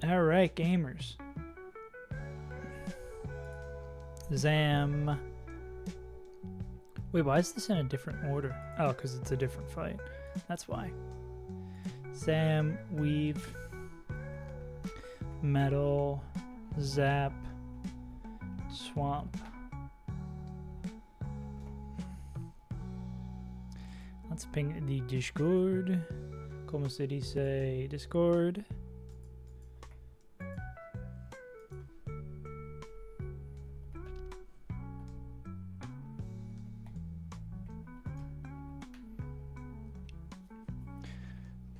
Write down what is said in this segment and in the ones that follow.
All right, gamers. Zam. Wait, why is this in a different order? Oh, because it's a different fight. That's why. Zam, weave, metal, zap, swamp. Let's ping the Discord. Como se dice Discord?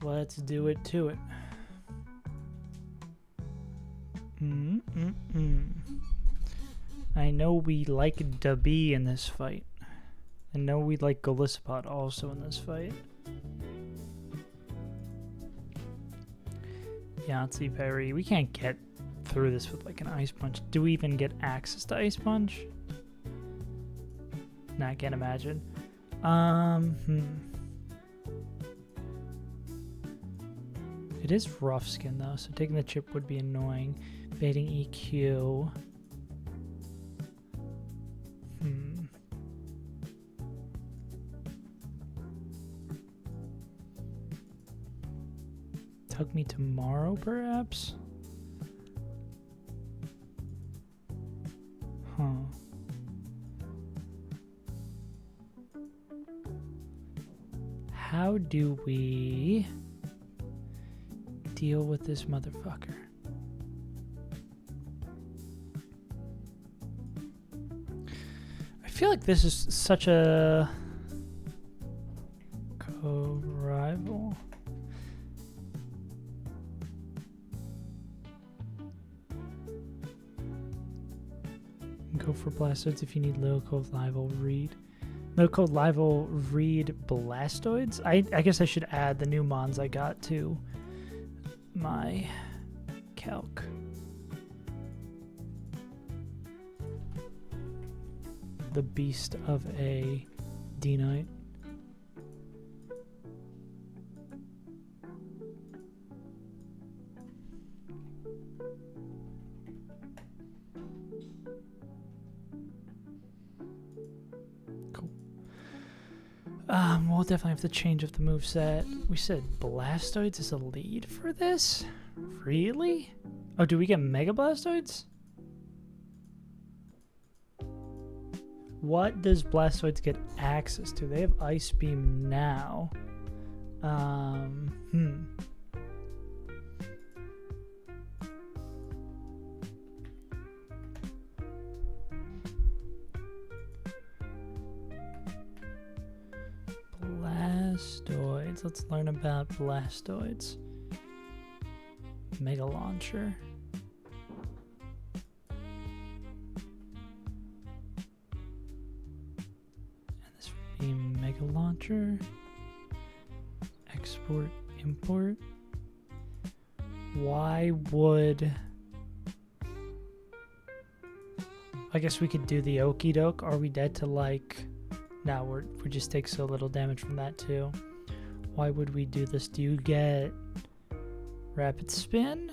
Let's do it to it. I know we like Dabi in this fight. I know we like Golisopod also in this fight. Yahtzee parry. We can't get through this with like an ice punch. Do we even get access to ice punch? Nah, I can't imagine. It is rough skin though, so taking the chip would be annoying. Fading EQ. Tug me tomorrow, perhaps? Huh. How do we deal with this motherfucker? I feel like this is such a co-rival. Go for Blastoids if you need LILYCOVE Lival Read. LILYCOVE Lival Read Blastoids? I guess I should add the new mons I got to my calc. The Beast of a D-Knight. Cool. We'll definitely have to change up the moveset. We said Blastoids is a lead for this? Really? Oh, do we get Mega Blastoids? What does Blastoids get access to? They have Ice Beam now. Blastoids. Let's learn about Blastoids. Mega Launcher. And this would be Mega Launcher. Export, import. Why would... I guess we could do the Okie Doke. Are we dead to like... Now we just take so little damage from that too. Why would we do this? Do you get Rapid Spin?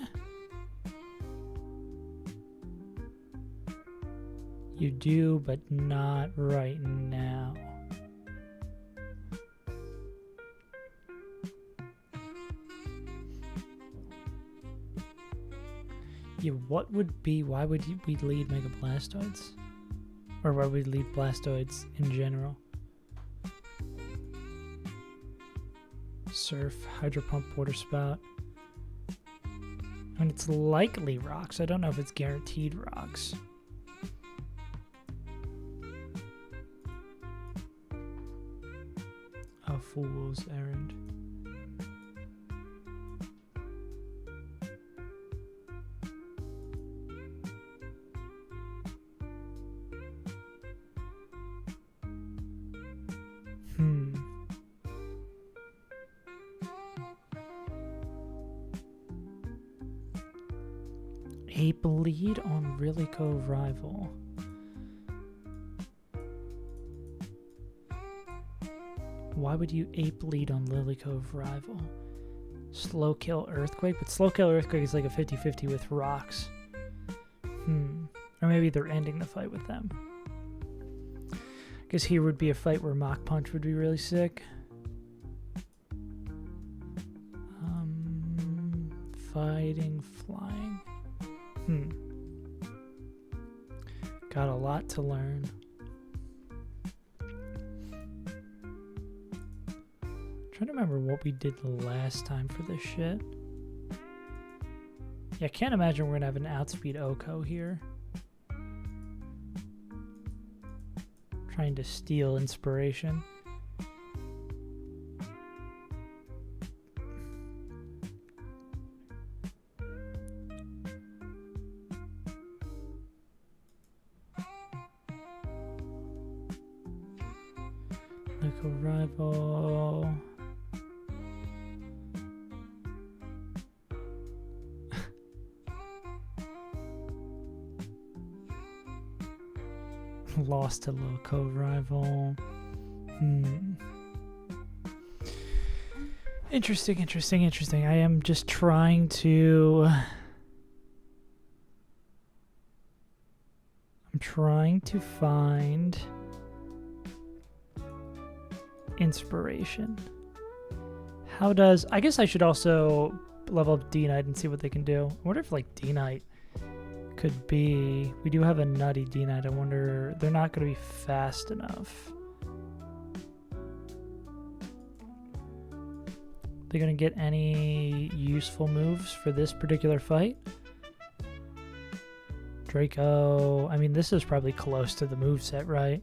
You do, but not right now. Yeah, what would be, why would we lead Mega Blastoids? Or why would we lead Blastoids in general? Surf, Hydro Pump, Water Spout. I mean, it's likely rocks. I don't know if it's guaranteed rocks. A Fool's Errand. A bleed on LILYCOVE Rival. Why would you ape lead on LILYCOVE rival? Slow kill Earthquake? But slow kill Earthquake is like a 50-50 with rocks. Or maybe they're ending the fight with them. I guess here would be a fight where Mach Punch would be really sick. Fighting, flying. Got a lot to learn. Trying to remember what we did last time for this shit. Yeah, I can't imagine we're gonna have an outspeed Oko here. Trying to steal inspiration. Local rival. Lost to LILYCOVE rival. Interesting. I am just trying to... I'm trying to find inspiration. How does... I guess I should also level up D-Knight and see what they can do. I wonder if, like, D-Knight could be... We do have a nutty D-Knight. I wonder... They're not going to be fast enough. They going to get any useful moves for this particular fight? Draco... I mean, this is probably close to the moveset, right?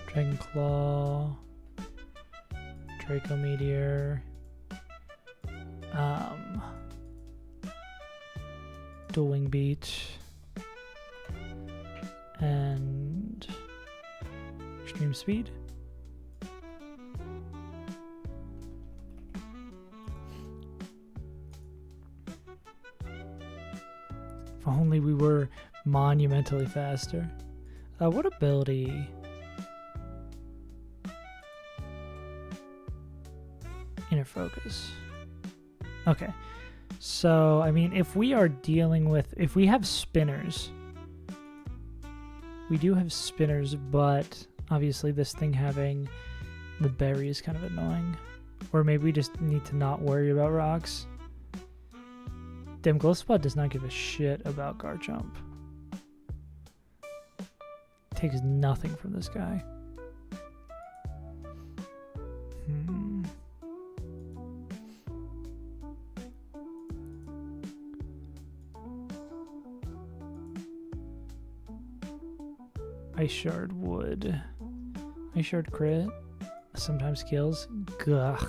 Dragon Claw... Draco Meteor... Dual Wing Beat... and... Extreme Speed. If only we were monumentally faster. What ability? Inner Focus. Okay. So, I mean, if we are dealing with... If we have spinners... We do have spinners, but obviously this thing having the berry is kind of annoying. Or maybe we just need to not worry about rocks. Damn, Glowspot does not give a shit about Garchomp. Takes nothing from this guy. Ice Shard would. Ice Shard crit. Sometimes kills. Gugh.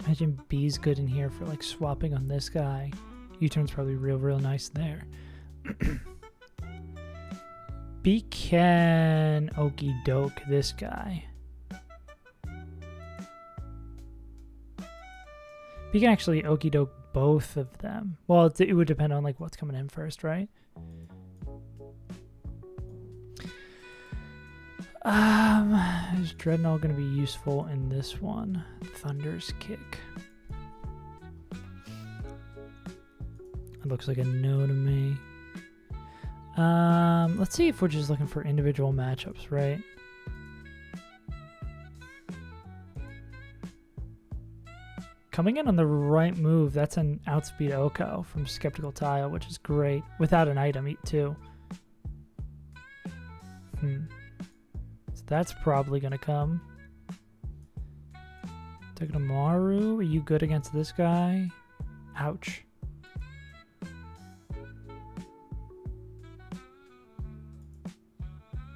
Imagine B's good in here for like swapping on this guy. U-turn's probably real nice there. B can okey doke this guy. B can actually okey doke both of them. Well, it would depend on like what's coming in first, right? Is Dreadnought going to be useful in this one? Thunder's Kick. It looks like a no to me. Let's see if we're just looking for individual matchups, right? Coming in on the right move, that's an outspeed Oko from Skeptical Tile, which is great. Without an item, too. So that's probably going to come. Togedemaru, are you good against this guy? Ouch.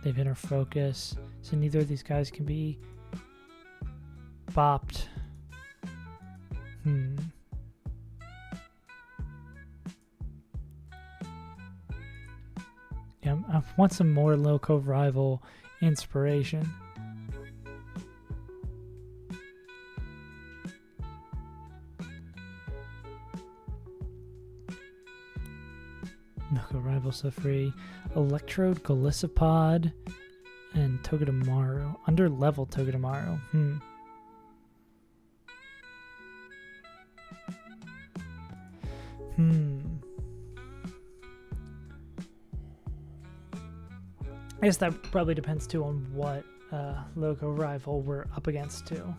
They've hit our focus, so neither of these guys can be bopped. Yeah, I want some more LILYCOVE rival inspiration. Milko Rival so free. Electrode, Golisopod, and Togedemaru. Under level Togedemaru. I guess that probably depends too on what Loco Rival we're up against too.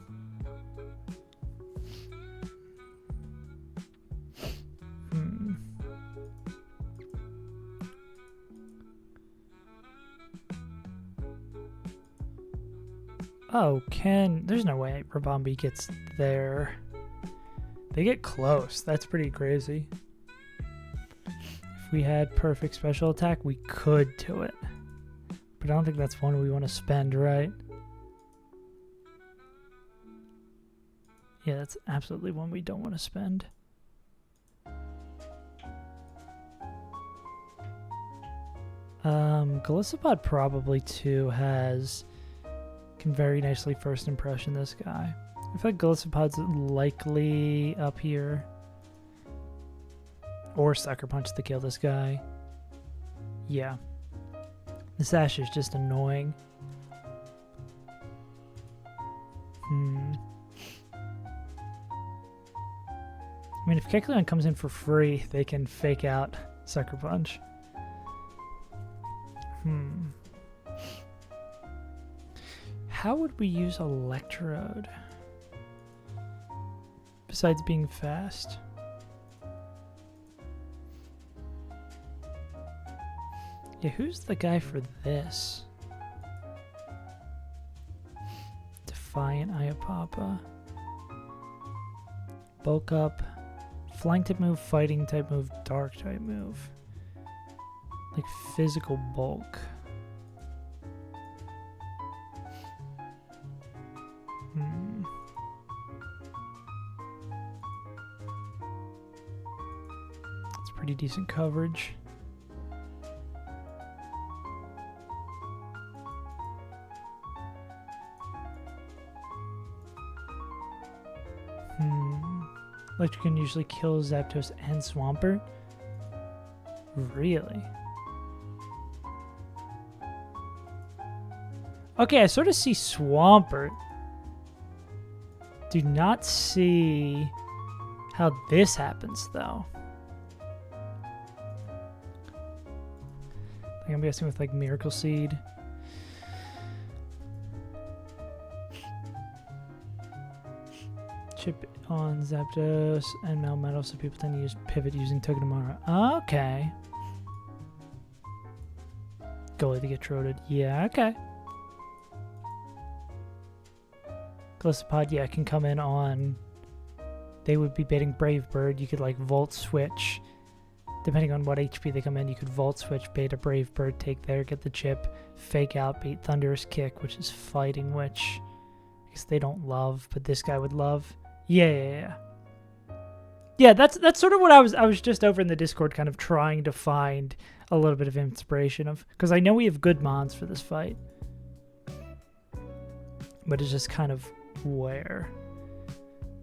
Oh, there's no way Rabambi gets there. They get close. That's pretty crazy. If we had perfect special attack, we could do it. But I don't think that's one we want to spend, right? Yeah, that's absolutely one we don't want to spend. Golisopod probably too can very nicely first impression this guy. I feel like Golisopod's likely up here. Or Sucker Punch to kill this guy. Yeah. The Sash is just annoying. I mean, if Kecleon comes in for free, they can fake out Sucker Punch. How would we use Electrode? Besides being fast. Yeah, who's the guy for this? Defiant Iapapa. Bulk up. Flying type move, fighting type move, dark type move. Like physical bulk. It's pretty decent coverage. Electrican usually kills Zapdos and Swampert? Really? Okay, I sort of see Swampert. Do not see how this happens, though. I think I'm guessing with, like, Miracle Seed. Chip on Zapdos and Melmetal, so people tend to use Pivot using Togedemaru. Okay. Goalie to get troded. Yeah, okay. Golisopod, yeah, can come in on... They would be baiting Brave Bird. You could, like, Volt Switch. Depending on what HP they come in, you could Volt Switch, bait a Brave Bird, take there, get the chip, fake out, bait Thunderous Kick, which is fighting, which I guess they don't love, but this guy would love. Yeah. Yeah, that's sort of what I was just over in the Discord kind of trying to find a little bit of inspiration of, because I know we have good mons for this fight. But it's just kind of where.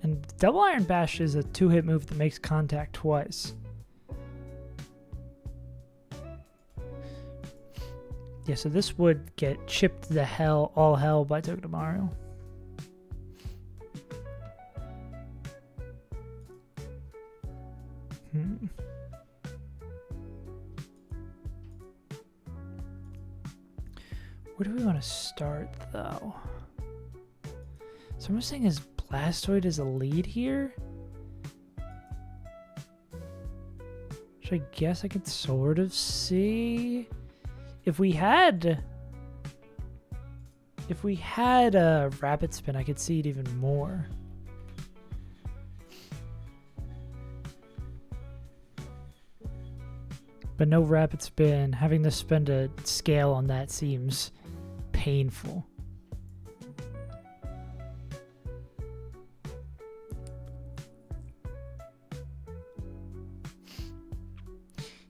And Double Iron Bash is a 2-hit move that makes contact twice. Yeah, so this would get chipped the hell, all hell by Togedemaru. Where do we want to start, though? So I'm saying is Blastoid is a lead here? Which I guess I could sort of see. If we had a Rapid Spin, I could see it even more. But no Rapid Spin. Having to spend a scale on that seems painful.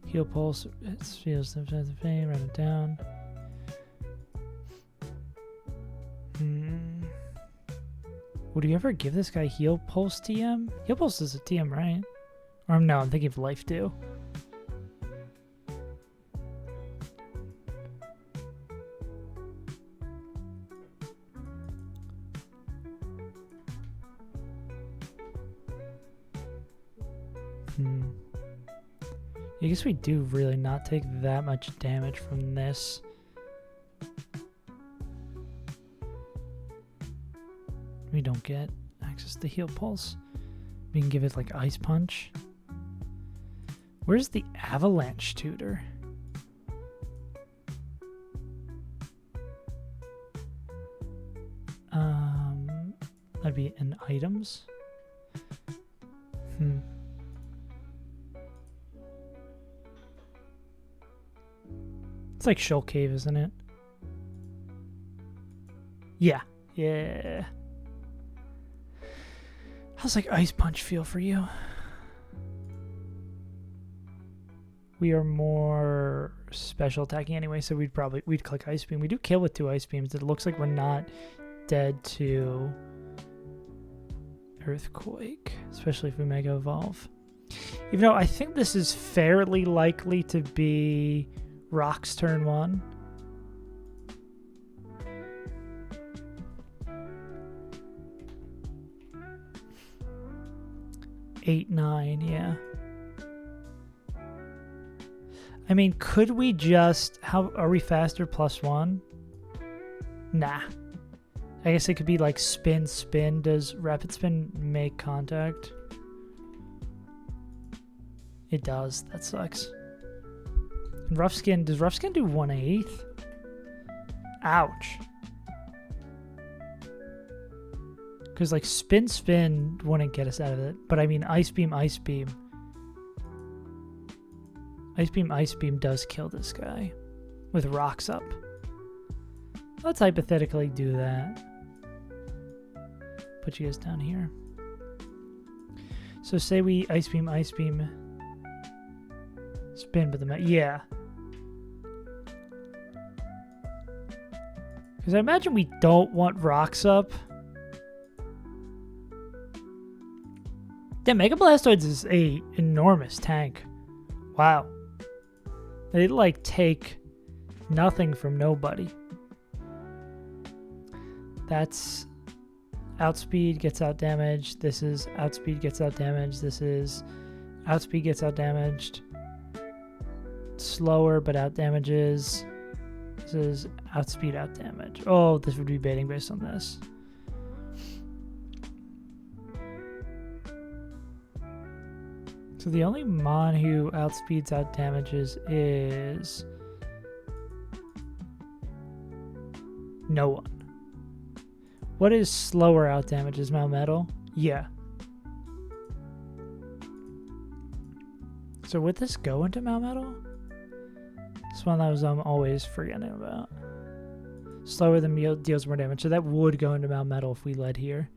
Heal Pulse, it feels sometimes the pain, run it down. Would you ever give this guy Heal Pulse TM? Heal Pulse is a TM, right? Or no, I'm thinking of Life Dew. I guess we do really not take that much damage from this. We don't get access to heal pulse. We can give it like ice punch. Where's the avalanche tutor? That'd be in items. It's like Shoal Cave, isn't it? Yeah. Yeah. How's like Ice Punch feel for you? We are more special attacking anyway, so we'd click Ice Beam. We do kill with 2 Ice Beams. It looks like we're not dead to Earthquake, especially if we Mega Evolve. Even though I think this is fairly likely to be Rock's turn 1. Eight, 9, yeah. I mean, could we just... How are we faster +1? Nah. I guess it could be like spin. Does rapid spin make contact? It does. That sucks. And rough skin. Does rough skin do 1/8? Ouch. Because like spin wouldn't get us out of it. But I mean ice beam. Ice beam does kill this guy with rocks up. Let's hypothetically do that. Put you guys down here. So say we ice beam, spin, but yeah. Because I imagine we don't want rocks up. Damn, Mega Blastoids is a enormous tank. Wow. They like take nothing from nobody. That's outspeed gets out damaged. This is outspeed gets out damaged. This is outspeed gets out damaged. Slower but out damages. This is outspeed out damage. Oh, this would be baiting based on this. So the only mon who outspeeds out damages is no one. What is slower out damages? Melmetal? Yeah. So would this go into Melmetal? This one I was always forgetting about. Slower than deals more damage. So that would go into Melmetal if we led here.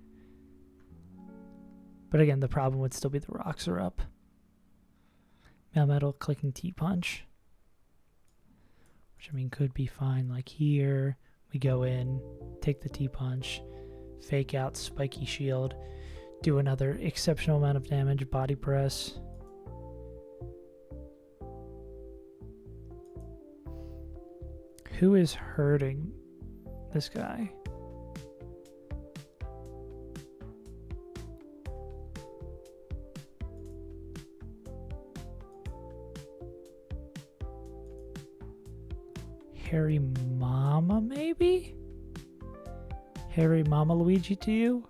But again, the problem would still be the rocks are up. Melmetal clicking T-Punch. Which I mean could be fine. Like here, we go in, take the T-Punch, fake out Spiky Shield, do another exceptional amount of damage, Body Press. Who is hurting this guy? Harry Mama, maybe? Harry Mama Luigi to you?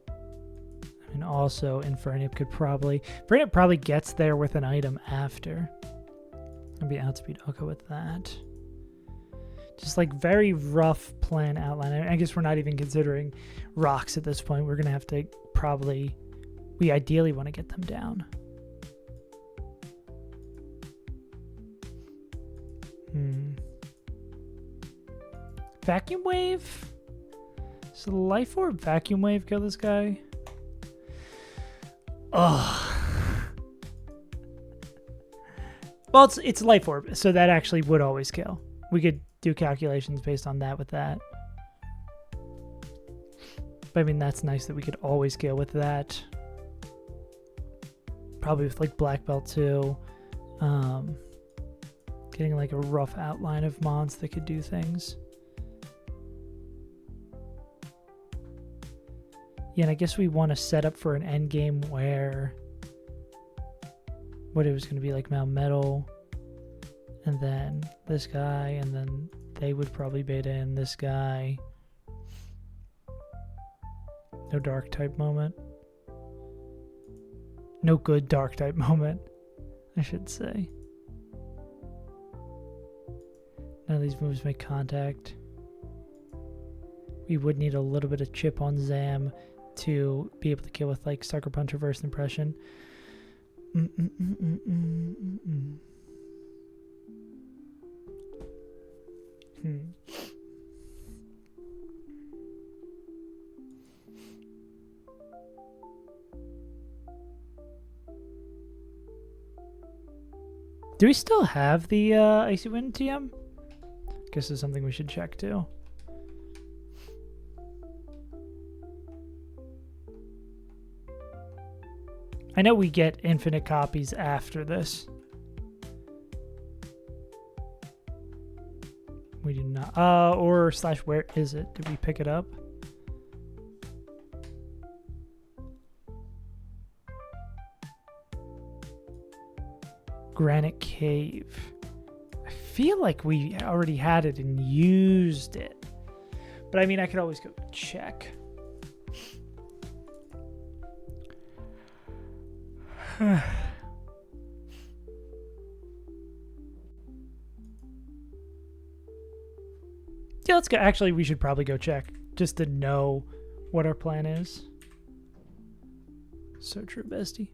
I mean, also, Infernape could probably... Infernape probably gets there with an item after. I'll be outspeed Oko with that. Just like very rough plan outline. I guess we're not even considering rocks at this point. We're going to have to probably... We ideally want to get them down. Vacuum Wave? So the Life Orb Vacuum Wave kill this guy? Ugh. Well, it's Life Orb, so that actually would always kill. We could do calculations based on that with that. But I mean, that's nice that we could always kill with that. Probably with like Black Belt too. Getting like a rough outline of mons that could do things. Yeah, and I guess we want to set up for an end game where what it was going to be like Mount Metal, and then this guy, and then they would probably beta in this guy. No dark type moment. No good dark type moment, I should say. None of these moves make contact. We would need a little bit of chip on Zam to be able to kill with like Sucker Punch Reverse Impression. Do we still have the Icy Wind TM? Guess it's something we should check too. I know we get infinite copies after this. We do not. Or slash where is it? Did we pick it up? Granite Cave. I feel like we already had it and used it. But I mean, I could always go check. Yeah, let's go. Actually, we should probably go check just to know what our plan is. So true, bestie.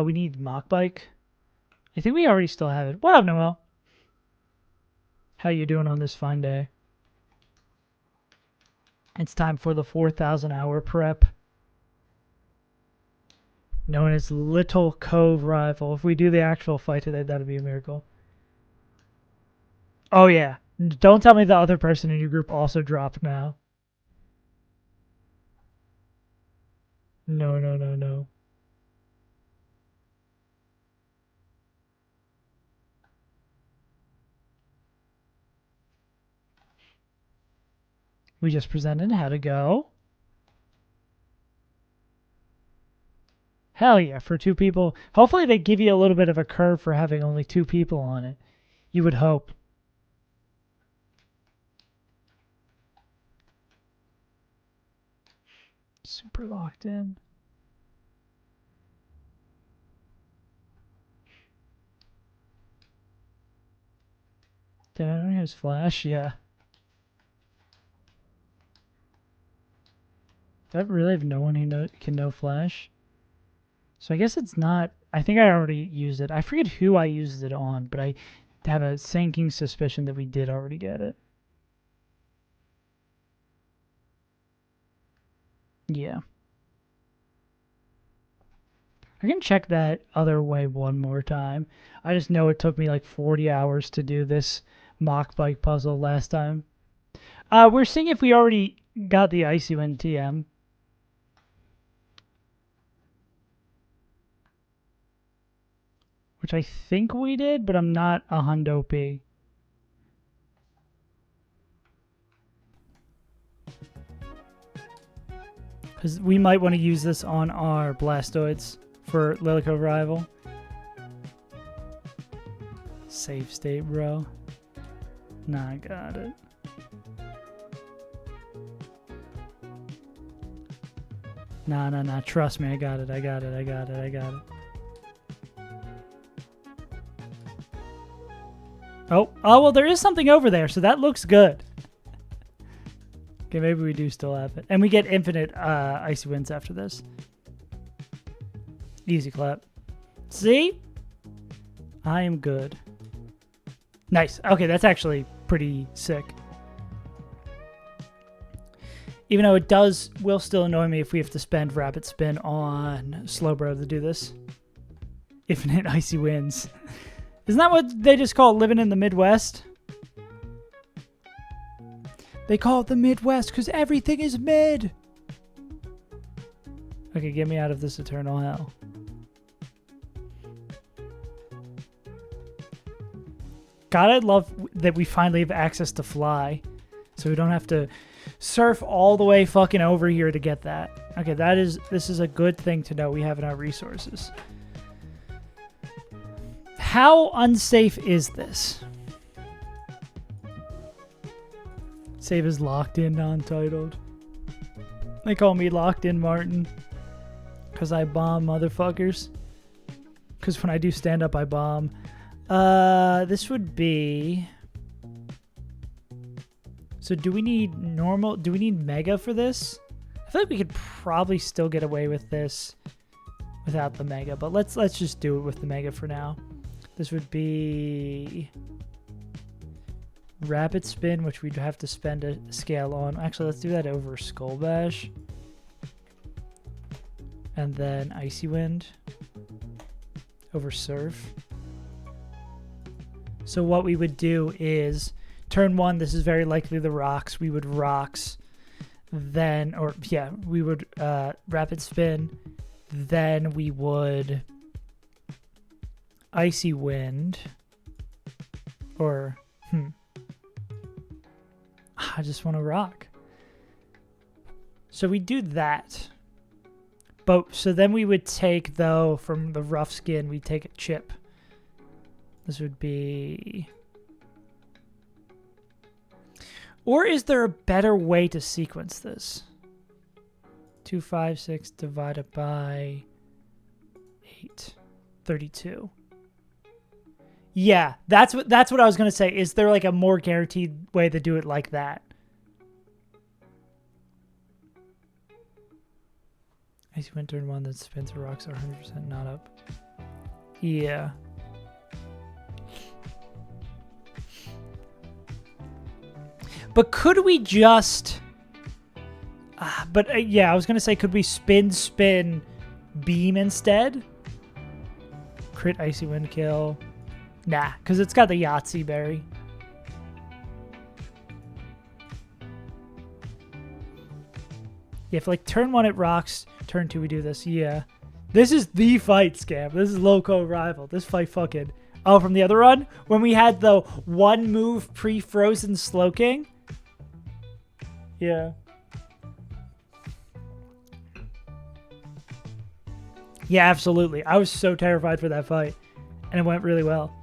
We need Mock Bike. I think we already still have it. What up, Noel? How you doing on this fine day? It's time for the 4,000 hour prep. Known as LILYCOVE rival. If we do the actual fight today, that'd be a miracle. Oh yeah. Don't tell me the other person in your group also dropped now. No, no, no, no. We just presented how to go. Hell yeah, for 2 people. Hopefully they give you a little bit of a curve for having only 2 people on it. You would hope. Super locked in. Did I know he has flash? Yeah. Do I really have no one who can know flash? So I guess it's not. I think I already used it. I forget who I used it on, but I have a sinking suspicion that we did already get it. Yeah. I can check that other way one more time. I just know it took me like 40 hours to do this mock bike puzzle last time. We're seeing if we already got the Icy Wind TM. Which I think we did, but I'm not a hundo P. Because we might want to use this on our Blastoids for LILYCOVE rival. Save state, bro. Nah, I got it. Nah. Trust me, I got it. Oh, well, there is something over there, so that looks good. Okay, maybe we do still have it. And we get infinite Icy Winds after this. Easy clap. See? I am good. Nice. Okay, that's actually pretty sick. Even though it will still annoy me if we have to spend Rapid Spin on Slowbro to do this. Infinite Icy Winds. Isn't that what they just call living in the Midwest? They call it the Midwest because everything is mid. Okay, get me out of this eternal hell. God, I love that we finally have access to fly. So we don't have to surf all the way fucking over here to get that. Okay, this is a good thing to know we have in our resources. How unsafe is this? Save is locked in, non-titled. They call me locked in Martin. Because I bomb motherfuckers. Because when I do stand up, I bomb. This would be... So do we need normal? Do we need mega for this? I feel like we could probably still get away with this without the mega. But let's just do it with the mega for now. This would be... Rapid spin, which we'd have to spend a scale on. Actually, let's do that over Skull Bash. And then Icy Wind over Surf. So what we would do is turn 1, this is very likely the rocks. We would rocks, then, or yeah, we would rapid spin. Then we would Icy Wind or I just want to rock. So we do that. But so then we would take, though, from the rough skin, we take a chip. This would be... Or is there a better way to sequence this? 256 divided by 8. 32. Yeah, that's what I was going to say. Is there like a more guaranteed way to do it like that? Icy Wind turn 1 that spins the rocks are 100% not up. Yeah. But could we just... yeah, I was going to say, could we spin, beam instead? Crit Icy Wind kill. Nah, because it's got the Yahtzee berry. Yeah, if like turn 1 it rocks, turn 2 we do this. Yeah. This is the fight, Scam. This is Loco Rival. This fight fucking... Oh, from the other run? When we had the 1 move pre-frozen Slowking? Yeah. Yeah, absolutely. I was so terrified for that fight. And it went really well.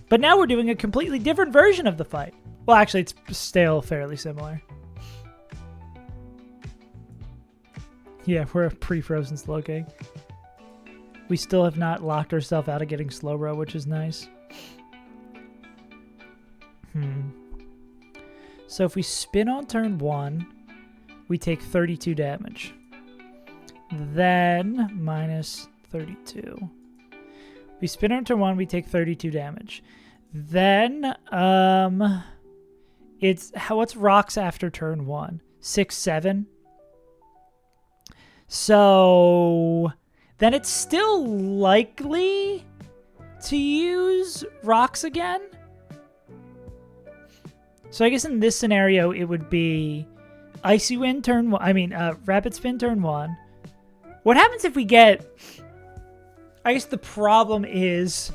But now we're doing a completely different version of the fight. Well, actually, it's still fairly similar. Yeah, we're a pre-frozen Slowking. We still have not locked ourselves out of getting Slowbro, which is nice. So if we spin on turn 1, we take 32 damage. Then minus 32. We spin on turn 1, we take 32 damage. Then, what's rocks after turn 1? 6, 7. So then it's still likely to use rocks again. So I guess in this scenario, it would be Icy Wind turn 1. I mean, Rapid Spin turn 1. What happens if we get... I guess the problem is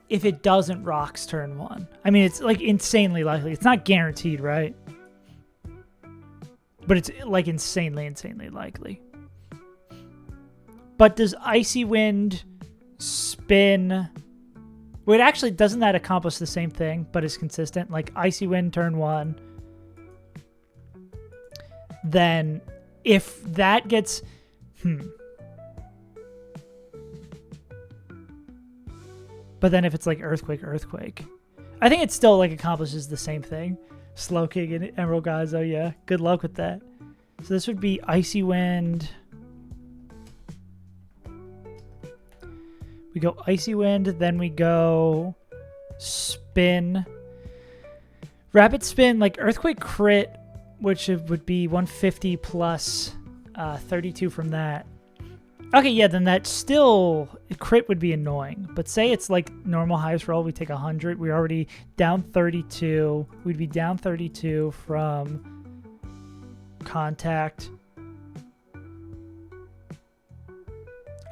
if it doesn't rocks turn 1. I mean, it's like insanely likely. It's not guaranteed, right? But it's like insanely likely. But does Icy Wind spin... Wait, actually, doesn't that accomplish the same thing, but is consistent? Like Icy Wind turn 1. Then if that gets... But then if it's like Earthquake. I think it still like accomplishes the same thing. Slowking and Emerald Gazo, yeah. Good luck with that. So this would be Icy Wind. We go Icy Wind, then we go spin. Rapid spin, like Earthquake crit, which would be 150 plus 32 from that. Okay, yeah, then that still, crit would be annoying. But say it's like normal highest roll, we take 100. We're already down 32. We'd be down 32 from contact.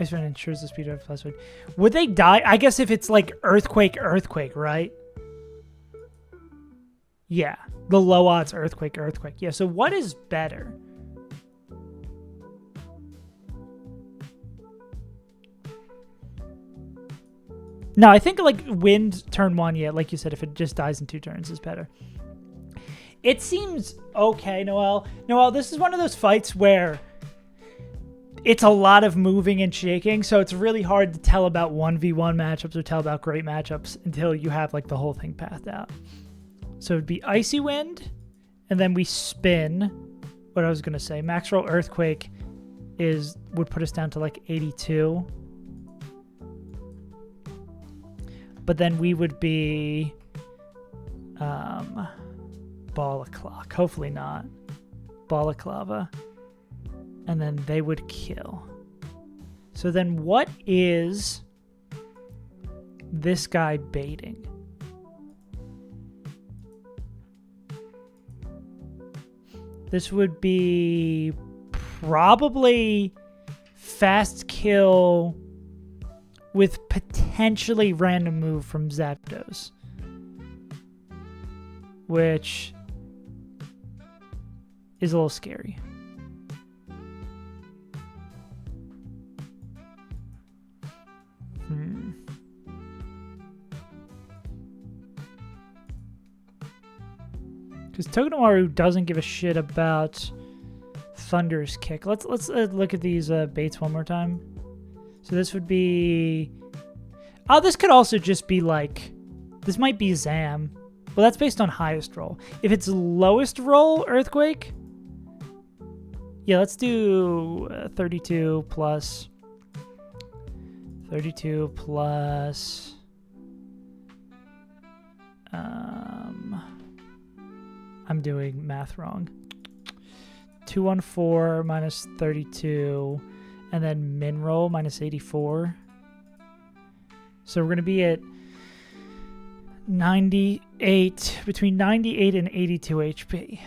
Icewind ensures the speed of Blastwind. Would they die? I guess if it's like Earthquake, right? Yeah. The low odds Earthquake. Yeah, so what is better? No, I think like Wind turn 1, yeah, like you said, if it just dies in 2 turns is better. It seems okay, Noel. Noel, this is one of those fights where it's a lot of moving and shaking, so it's really hard to tell about 1v1 matchups or tell about great matchups until you have like the whole thing pathed out. So it'd be Icy Wind, and then we spin. What I was gonna say, max roll Earthquake would put us down to like 82. But then we would be Ball of Clock. Hopefully not. Balaclava. And then they would kill. So then what is this guy baiting? This would be probably fast kill with potentially random move from Zapdos, which is a little scary. Because Togedemaru doesn't give a shit about Thunder's Kick. Let's look at these baits one more time. So this would be... Oh, this could also just be like... This might be Zam. Well, that's based on highest roll. If it's lowest roll, Earthquake... Yeah, let's do 32 plus... 32 plus... I'm doing math wrong. 214 minus 32... And then min roll minus 84. So we're going to be at 98, between 98 and 82 HP.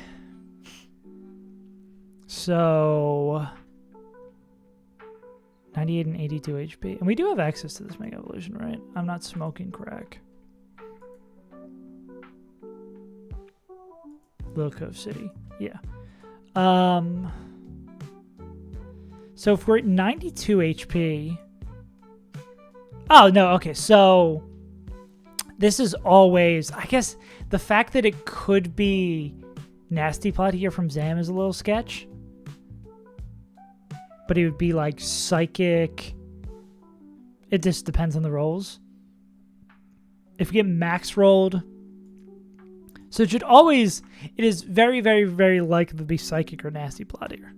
So 98 and 82 HP. And we do have access to this Mega Evolution, right? I'm not smoking crack. LILYCOVE City. Yeah. So if we're at 92 HP... Oh, no, okay, so... This is always... I guess the fact that it could be Nasty Plot here from Zam is a little sketch. But it would be like Psychic... It just depends on the rolls. If we get max rolled... So it should always... It is very, very, very likely to be Psychic or Nasty Plot here.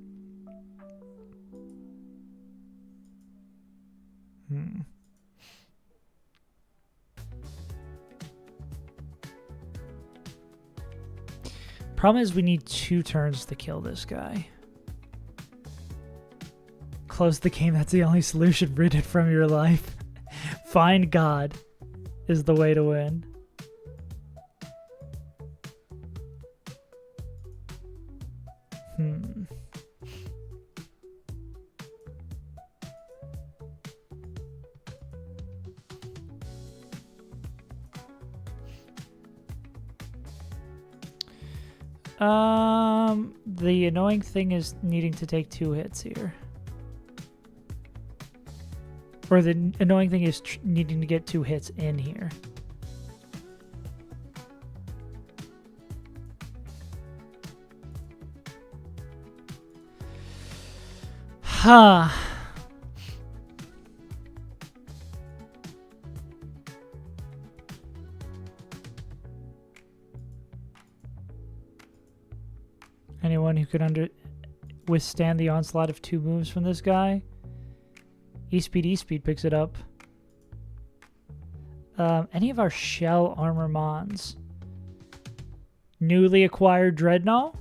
Problem is we need 2 turns to kill this guy. Close the game, that's the only solution. Rid it from your life. Find God is the way to win. The annoying thing is needing to take 2 hits here. Or the annoying thing is needing to get 2 hits in here. Huh. Anyone who could withstand the onslaught of 2 moves from this guy? E-Speed picks it up. Any of our shell armor mons? Newly acquired Dreadnought?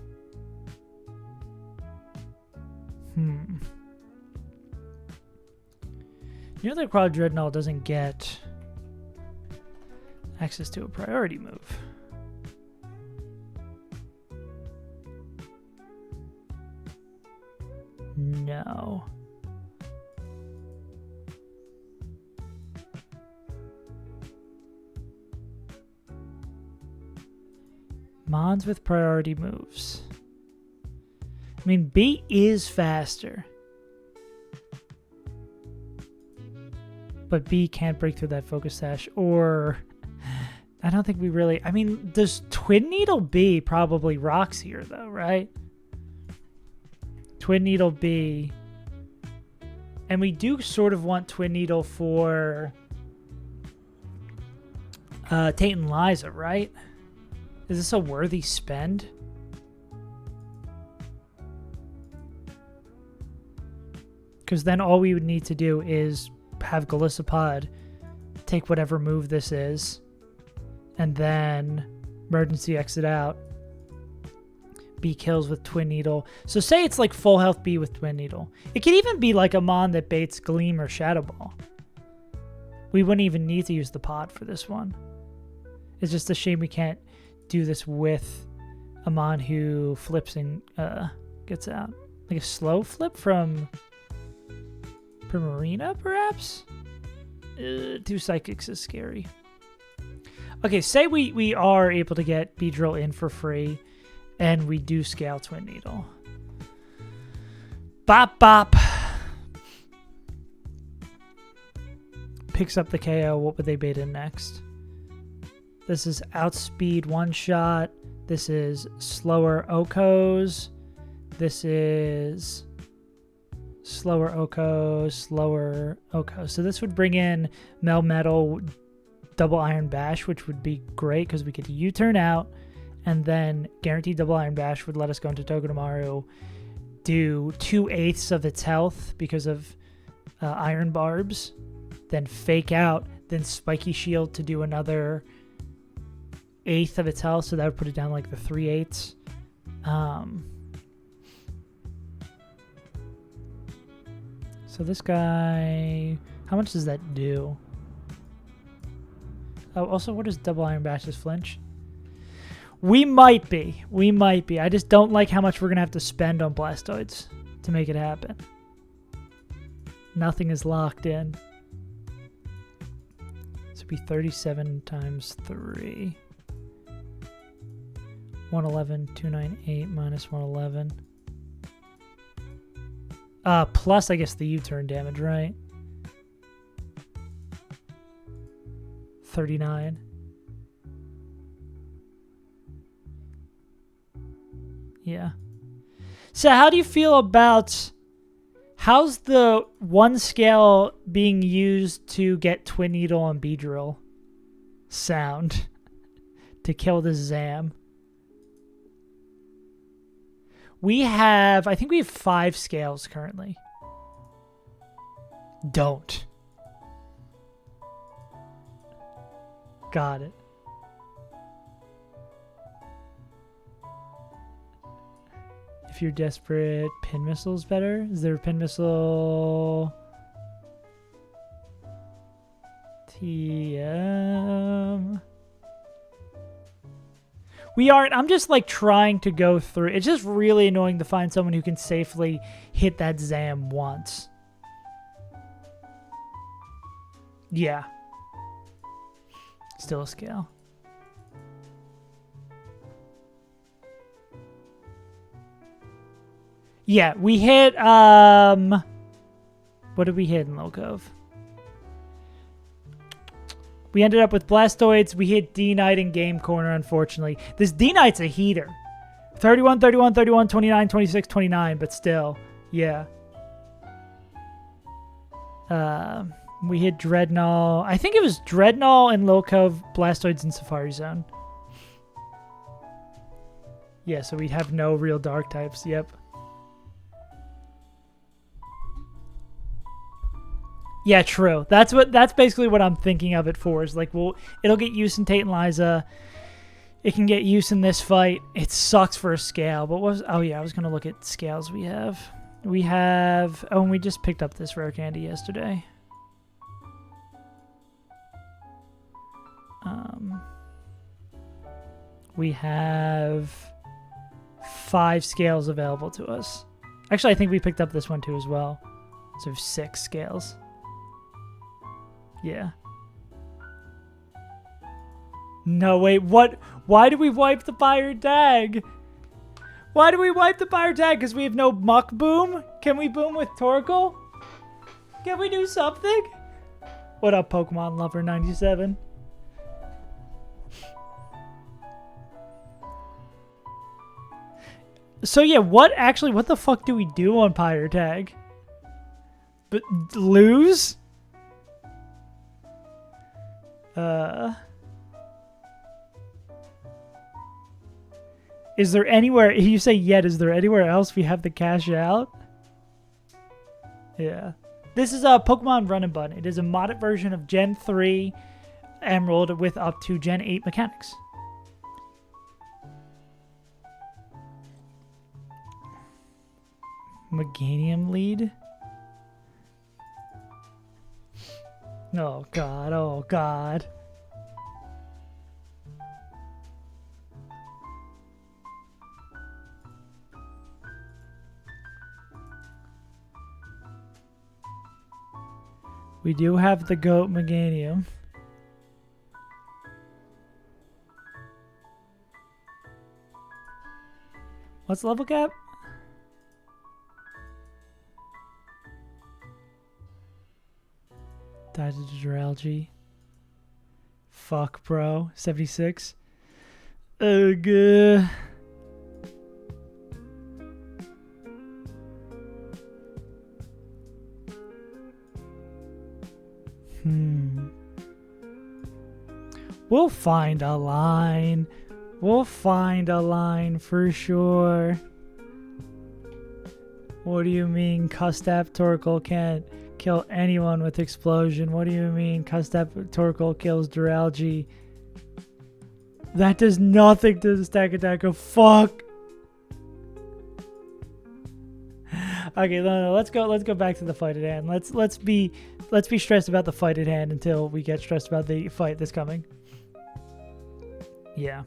Newly acquired Dreadnought doesn't get access to a priority move. No. Mons with priority moves. I mean, B is faster. But B can't break through that focus sash. Or I don't think we really... I mean, does Twin Needle B probably rocks here, though, right? Twin Needle B. And we do sort of want Twin Needle for Tate and Liza, right? Is this a worthy spend? Because then all we would need to do is have Galissapod take whatever move this is, and then emergency exit out. B kills with Twin Needle. So say it's like full health B with Twin Needle. It could even be like a Mon that baits Gleam or Shadow Ball. We wouldn't even need to use the pod for this one. It's just a shame we can't do this with a Mon who flips and gets out. Like a slow flip from Primarina, perhaps? 2 Psychics is scary. Okay, say we are able to get Beedrill in for free, and we do scale Twin Needle. Bop, bop. Picks up the KO. What would they bait in next? This is Outspeed one shot. This is Slower Okos. This is Slower Oko, Slower Oko. So this would bring in Melmetal, Double Iron Bash, which would be great because we could U-turn out, and then Guaranteed Double Iron Bash would let us go into Togedemaru, do 2/8 of its health because of Iron Barbs, then fake out, then Spiky Shield to do another 1/8 of its health, so that would put it down like the 3/8. So this guy, how much does that do? Oh, also, what does Double Iron Bash's flinch? We might be. I just don't like how much we're going to have to spend on Blastoids to make it happen. Nothing is locked in. This would be 37 times 3. 111, 298 minus 111. Plus, I guess, the U-turn damage, right? 39. Yeah. So how do you feel about... How's the 1 scale being used to get Twin Needle and Beedrill sound to kill this Zam? I think we have 5 scales currently. Don't. Got it. If you're desperate, Pin Missile's better. Is there a Pin Missile? TM. We aren't. I'm just like trying to go through. It's just really annoying to find someone who can safely hit that Zam once. Yeah. Still a scale. Yeah, we hit, what did we hit in LILYCOVE? We ended up with Blastoids. We hit D-Knight in Game Corner, unfortunately. This D-Knight's a heater. 31, 31, 31, 29, 26, 29, but still, yeah. We hit Dreadnought. I think it was Dreadnought and LILYCOVE, Blastoids, and Safari Zone. Yeah, so we have no real dark types. Yep. Yeah, true. That's basically what I'm thinking of it for. Is like, well, it'll get use in Tate and Liza. It can get use in this fight. It sucks for a scale, but oh yeah, I was gonna look at scales we have. We have, oh, and we just picked up this rare candy yesterday. We have 5 scales available to us. Actually, I think we picked up this one too as well. So we have 6 scales. Yeah. No, wait, what? Why do we wipe the pirate tag? Why do we wipe the pirate tag? Because we have no muck boom? Can we boom with Torkoal? Can we do something? What up, Pokemon Lover 97? So yeah, what the fuck do we do on pirate tag? But lose? Is there anywhere, you say yet, is there anywhere else we have to cash out? Yeah. This is a Pokemon Run and Bun. It is a modded version of Gen 3 Emerald with up to Gen 8 mechanics. Meganium lead? Oh god, oh god. We do have the GOAT Meganium. What's level cap? Died to Dralgy. Fuck, bro. 76. Ugh. We'll find a line. We'll find a line for sure. What do you mean Custap Torkoal can't kill anyone with explosion? What do you mean Custap Torkoal kills Dralgy? That does nothing to the stack attack. Oh, fuck. Okay, no, let's go back to the fight at hand. Let's be stressed about the fight at hand until we get stressed about the fight that's coming. Yeah.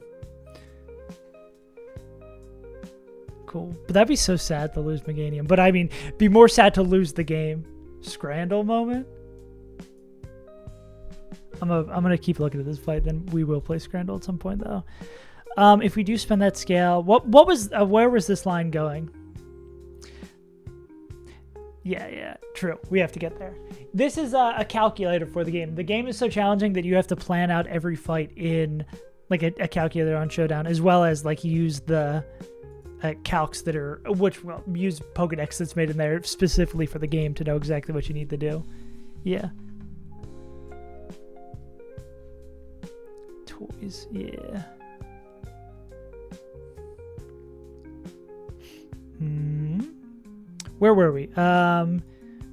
Cool. But that'd be so sad to lose Meganium. But I mean, be more sad to lose the game. Scrandle moment? I'm gonna keep looking at this fight, then we will play Scrandle at some point though. If we do spend that scale, where was this line going? Yeah, true. We have to get there. This is a calculator for the game. The game is so challenging that you have to plan out every fight in like a calculator on Showdown, as well as like use the calcs that are, use Pokedex that's made in there specifically for the game to know exactly what you need to do. Yeah. Toys, yeah. Where were we?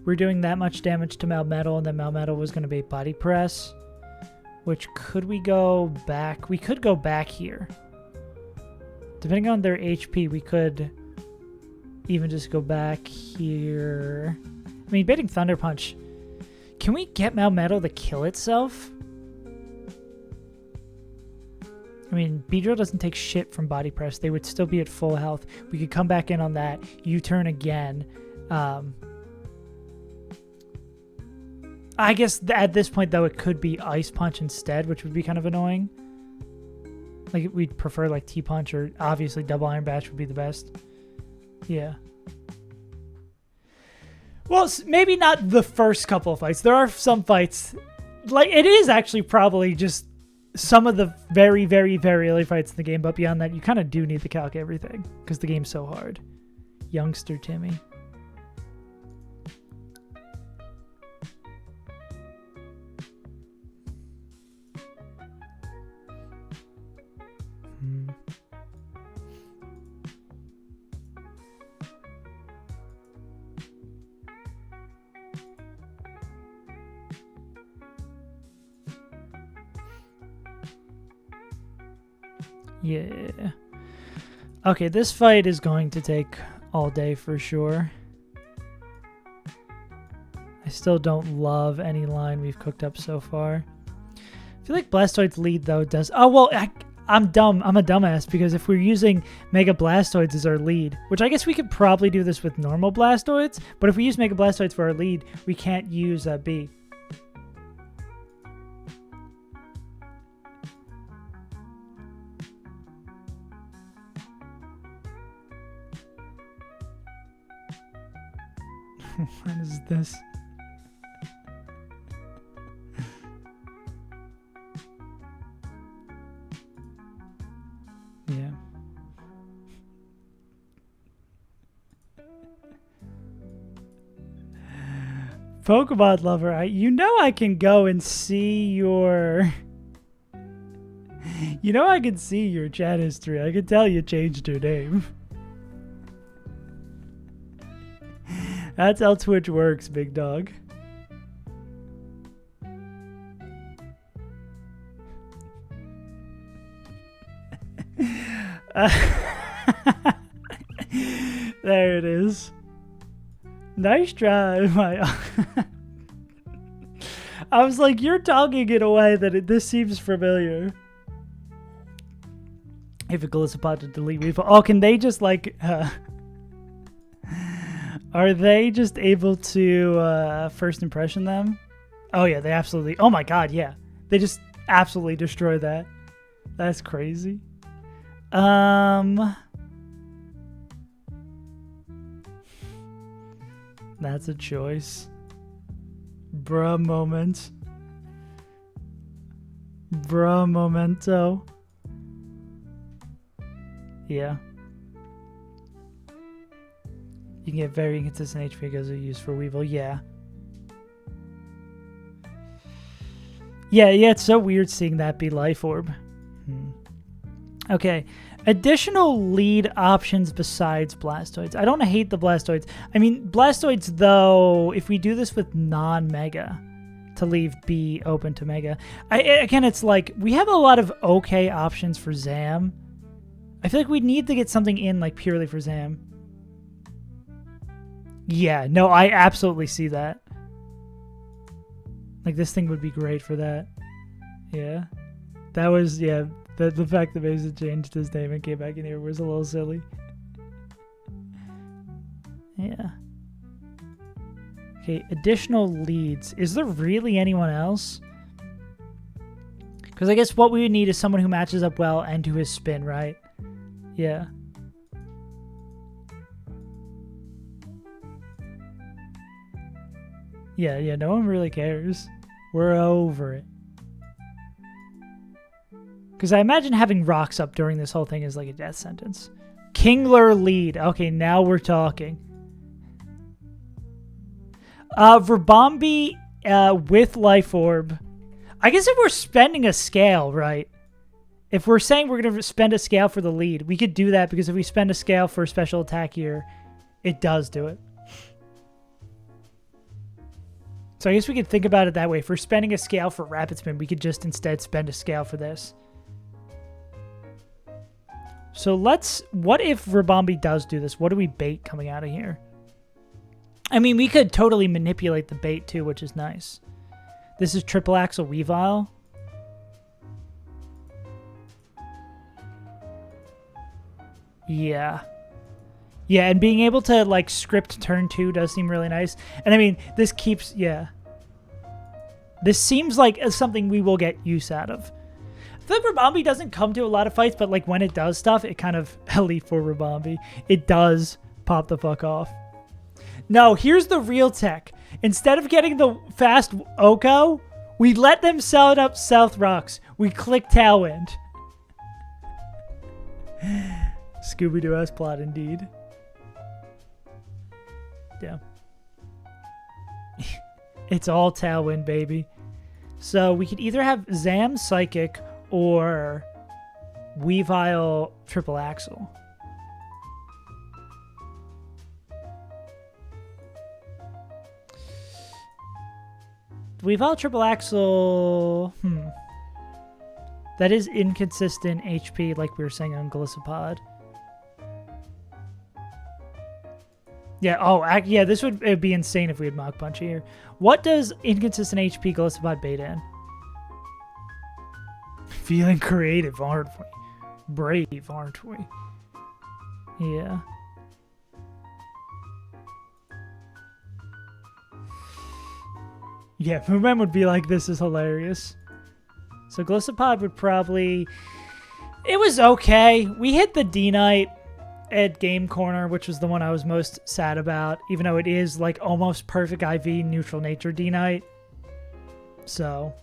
We're doing that much damage to Melmetal, and then Melmetal was going to be Body Press. Which, could we go back? We could go back here. Depending on their HP, we could even just go back here. I mean, Baiting Thunder Punch. Can we get Melmetal to kill itself? I mean, Beedrill doesn't take shit from Body Press. They would still be at full health. We could come back in on that. U-turn again. I guess at this point, though, it could be Ice Punch instead, which would be kind of annoying. Like, we'd prefer, like, T-Punch, or obviously Double Iron Bash would be the best. Yeah. Well, maybe not the first couple of fights. There are some fights, like, it is actually probably just some of the very, very, very early fights in the game, but beyond that, you kind of do need to calc everything, because the game's so hard. Youngster Timmy. Yeah. Okay, this fight is going to take all day for sure. I still don't love any line we've cooked up so far. I feel like Blastoids lead, though, does... Oh, well, I'm dumb. I'm a dumbass, because if we're using Mega Blastoids as our lead, which I guess we could probably do this with normal Blastoids, but if we use Mega Blastoids for our lead, we can't use B. this. Yeah. Pokemon lover, you know I can go and see your... You know I can see your chat history. I can tell you changed your name. That's how Twitch works, big dog. There it is. Nice try, my... I was like, you're talking in a way that this seems familiar. If a Golisopod to delete Weevil. Oh, can they just like... Are they just able to first impression them? Oh yeah, they absolutely... Oh my god, yeah. They just absolutely destroy that. That's crazy. That's a choice. Bruh moment. Bruh momento. Yeah. You can get very inconsistent HP because they're used for Weevil. Yeah. Yeah, it's so weird seeing that be Life Orb. Okay. Additional lead options besides Blastoids. I don't hate the Blastoids. I mean, Blastoids, though, if we do this with non-Mega, to leave B open to Mega. Again, it's like, we have a lot of okay options for Zam. I feel like we need to get something in, like, purely for Zam. Yeah, no, I absolutely see that. Like, this thing would be great for that. Yeah. That was, yeah... The fact that Mason changed his name and came back in here was a little silly. Yeah. Okay, additional leads. Is there really anyone else? Because I guess what we would need is someone who matches up well and to his spin, right? Yeah. Yeah, no one really cares. We're over it. Because I imagine having rocks up during this whole thing is like a death sentence. Kingler lead. Okay, now we're talking. Verbombi with Life Orb. I guess if we're spending a scale, right? If we're saying we're going to spend a scale for the lead, we could do that because if we spend a scale for a special attack here, it does do it. So I guess we could think about it that way. If we're spending a scale for Rapid Spin, we could just instead spend a scale for this. So what if Verbombi does do this? What do we bait coming out of here? I mean, we could totally manipulate the bait too, which is nice. This is Triple Axle Weavile. Yeah. Yeah, and being able to, like, script turn 2 does seem really nice. And, I mean, this keeps... Yeah. This seems like something we will get use out of. I feel like Rabombi doesn't come to a lot of fights, but, like, when it does stuff, it kind of... Elite for Rabombi. It does pop the fuck off. No, here's the real tech. Instead of getting the fast Oko, we let them sell it up South Rocks. We click Tailwind. Scooby-Doo-esque plot, indeed. Yeah. It's all Tailwind, baby. So we could either have Zam Psychic or Weavile Triple Axle. Weavile Triple Axle... That is inconsistent HP, like we were saying on Golisopod. Yeah, oh, yeah, this would be insane if we had Mach Punch here. What does inconsistent HP Golisopod bait in? Feeling creative, aren't we? Brave, aren't we? Yeah. Yeah, Moomin would be like, this is hilarious. So Golisopod would probably... It was okay. We hit the D-Knight. at Game Corner, which was the one I was most sad about, even though it is like almost perfect IV neutral nature D-Knight. So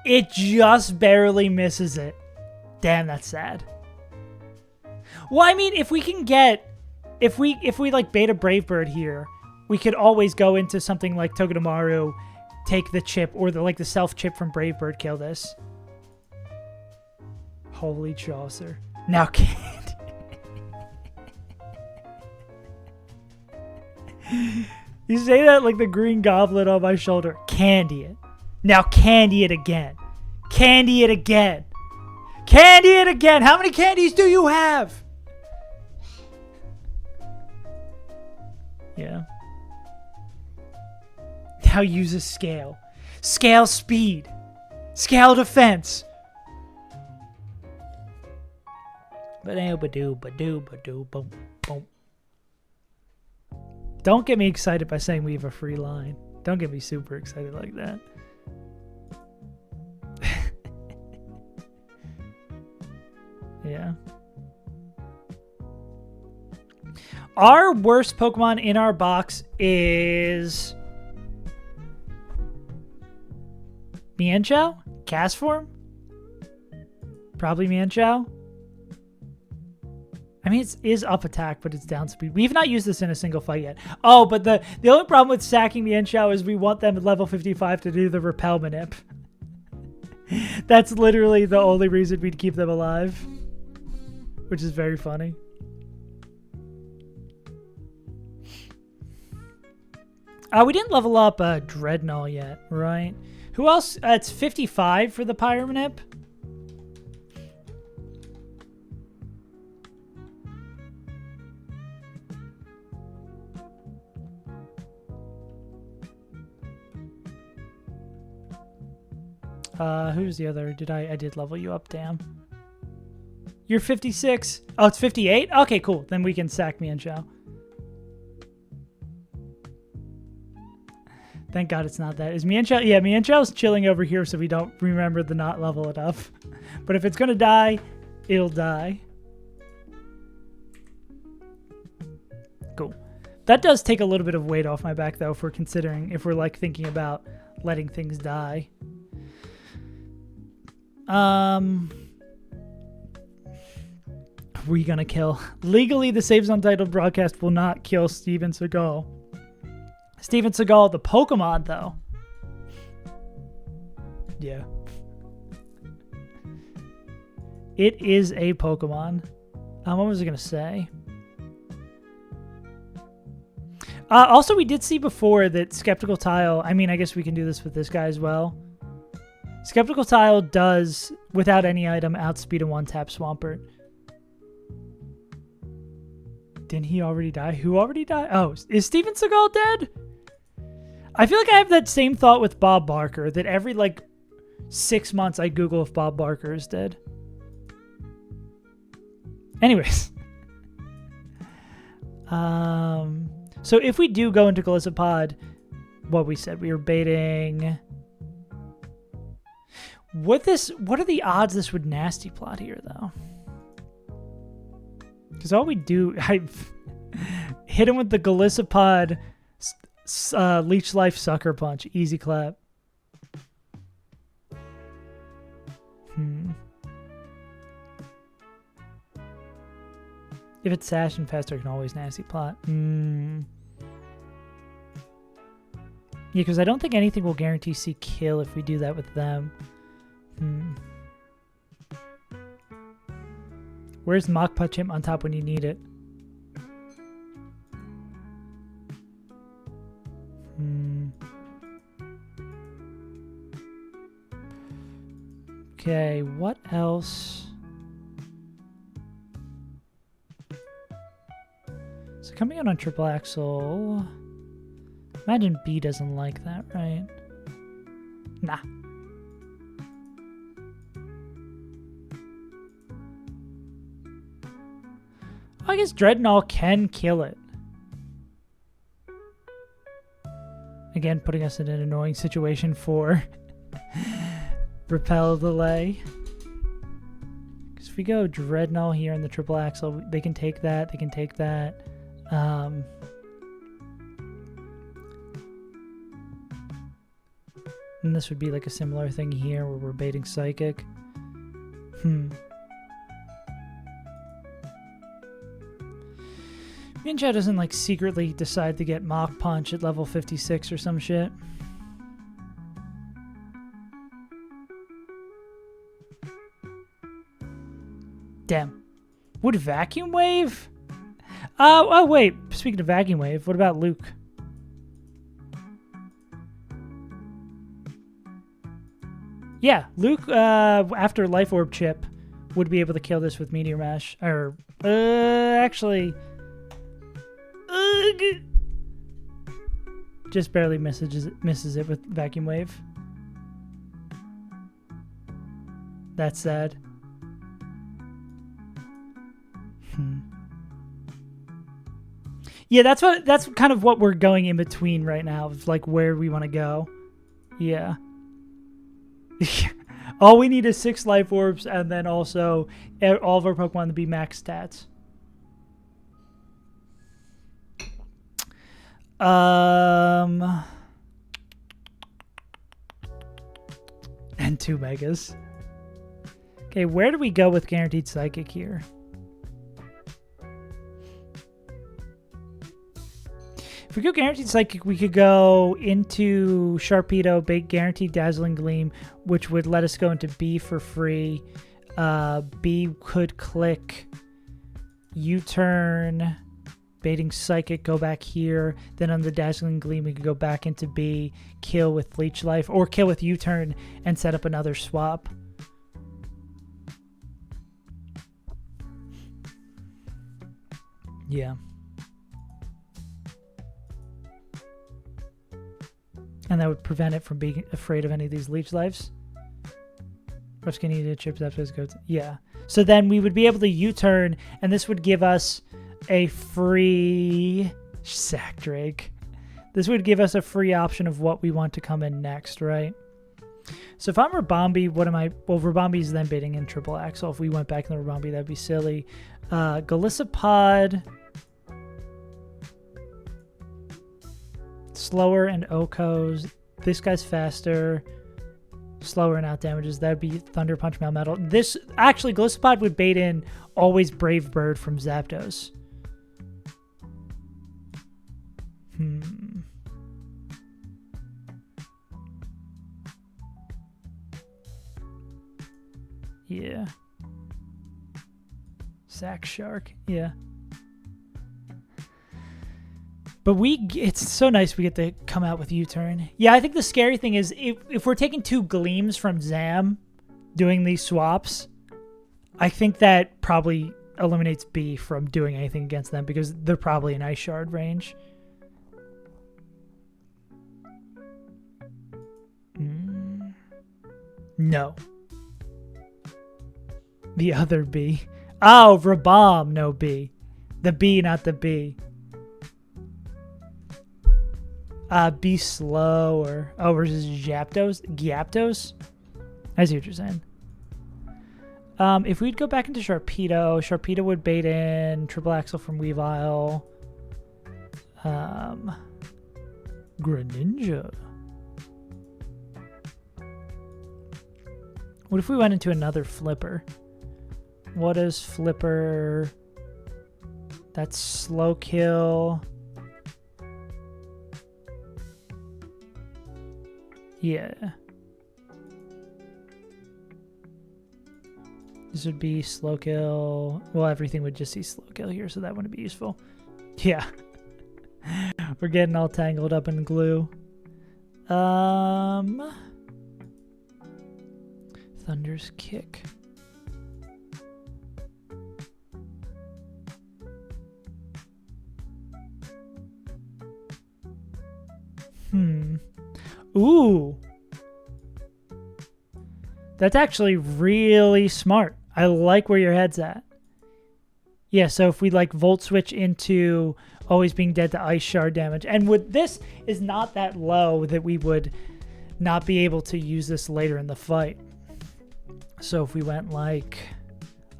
it just barely misses it. Damn, that's sad. Well, I mean, if we can get, if we like beta Brave Bird here, we could always go into something like Togedemaru, take the chip, or the self chip from Brave Bird, kill this. Holy Chaucer. Now can't. You say that like the Green Goblin on my shoulder. Candy it. Now candy it again. Candy it again. Candy it again. How many candies do you have? Yeah. Now use a scale. Scale speed. Scale defense. Ba-doo, ba-doo, ba-doo, boom, boom. Don't get me excited by saying we have a free line. Don't get me super excited like that. Yeah. Our worst Pokemon in our box is Mienshao? Cast form? Probably Mienshao. I mean, it is up attack, but it's down speed. We have not used this in a single fight yet. Oh, but the only problem with sacking Mienshao is we want them at level 55 to do the repel manip. That's literally the only reason we'd keep them alive. Which is very funny. We didn't level up Dreadnought yet, right? Who else? It's 55 for the Pyromanip. Who's the other? I did level you up, damn. You're 56. Oh, it's 58? Okay, cool. Then we can sack Mienshao. Thank God it's not that. Is Mienshao? Yeah, Mienshao's chilling over here so we don't remember the not level enough. But if it's going to die, it'll die. Cool. That does take a little bit of weight off my back, though, if we're like thinking about letting things die. We gonna kill. Legally, the Saves Untitled broadcast will not kill Steven Seagal. Steven Seagal, the Pokemon, though. Yeah. It is a Pokemon. What was I gonna say? Also, we did see before that Skeptical Tile, I mean, I guess we can do this with this guy as well. Skeptical Tile does, without any item, outspeed a one-tap Swampert. Didn't he already die? Who already died? Oh, is Steven Seagal dead? I feel like I have that same thought with Bob Barker, that every, 6 months I Google if Bob Barker is dead. Anyways. So if we do go into Golisopod, what we said, we were baiting... What are the odds this would nasty plot here, though? Because all we do... I hit him with the Golisopod Leech Life Sucker Punch. Easy clap. If it's Sash and Pester, can always nasty plot. Yeah, because I don't think anything will guarantee C kill if we do that with them. Where's Mach Punch him on top when you need it? Okay, what else? So coming out on Triple Axle. Imagine B doesn't like that, right? Nah. I guess Dreadnought can kill it. Again, putting us in an annoying situation for repel delay. Because if we go Dreadnought here in the triple axle, they can take that. They can take that. And this would be like a similar thing here where we're baiting Psychic. Ninja doesn't like secretly decide to get Mach Punch at level 56 or some shit. Damn. Would Vacuum Wave? Oh wait. Speaking of Vacuum Wave, what about Luke? Yeah, Luke, after Life Orb Chip, would be able to kill this with Meteor Mash. Or, actually... just barely misses it with Vacuum Wave. That's sad. Yeah, that's kind of what we're going in between right now, of like where we want to go. Yeah. All we need is 6 life orbs, and then also all of our Pokemon to be max stats. And 2 Megas. Okay, where do we go with Guaranteed Psychic here? If we go Guaranteed Psychic, we could go into Sharpedo, big Guaranteed Dazzling Gleam, which would let us go into B for free. B could click U-turn, baiting Psychic, go back here. Then on the Dazzling Gleam, we could go back into B, kill with Leech Life, or kill with U-turn and set up another swap. Yeah. And that would prevent it from being afraid of any of these Leech Lives. Or Skinny to Chips, Zapdos, Goats. Yeah. So then we would be able to U-turn, and this would give us a free Sack Drake. This would give us a free option of what we want to come in next, right? So if I'm Rabombi, what am I? Well, Rabombi is then baiting in Triple Axle. If we went back in the Rabombi, that'd be silly. Golisopod, slower and Okos. This guy's faster, slower and out damages. That'd be Thunder Punch, Melmetal. This actually, Golisopod would bait in always Brave Bird from Zapdos. Yeah. Sack Shark. Yeah. But it's so nice we get to come out with U-turn. Yeah, I think the scary thing is if we're taking 2 Gleams from Zam doing these swaps, I think that probably eliminates B from doing anything against them because they're probably in Ice Shard range. No. The other B. Oh, Rabom, no B. The B, not the B. Be slow or versus Gyaptos? Gyaptos? I see what you're saying. If we'd go back into Sharpedo would bait in Triple Axle from Weavile. Greninja. What if we went into another Flipper? What is Flipper? That's slow kill. Yeah. This would be slow kill. Well, everything would just see slow kill here, so that wouldn't be useful. Yeah. We're getting all tangled up in glue. Thunder's Kick. Ooh. That's actually really smart. I like where your head's at. Yeah, so if we like Volt Switch into always being dead to Ice Shard damage, and with this is not that low that we would not be able to use this later in the fight. So if we went like,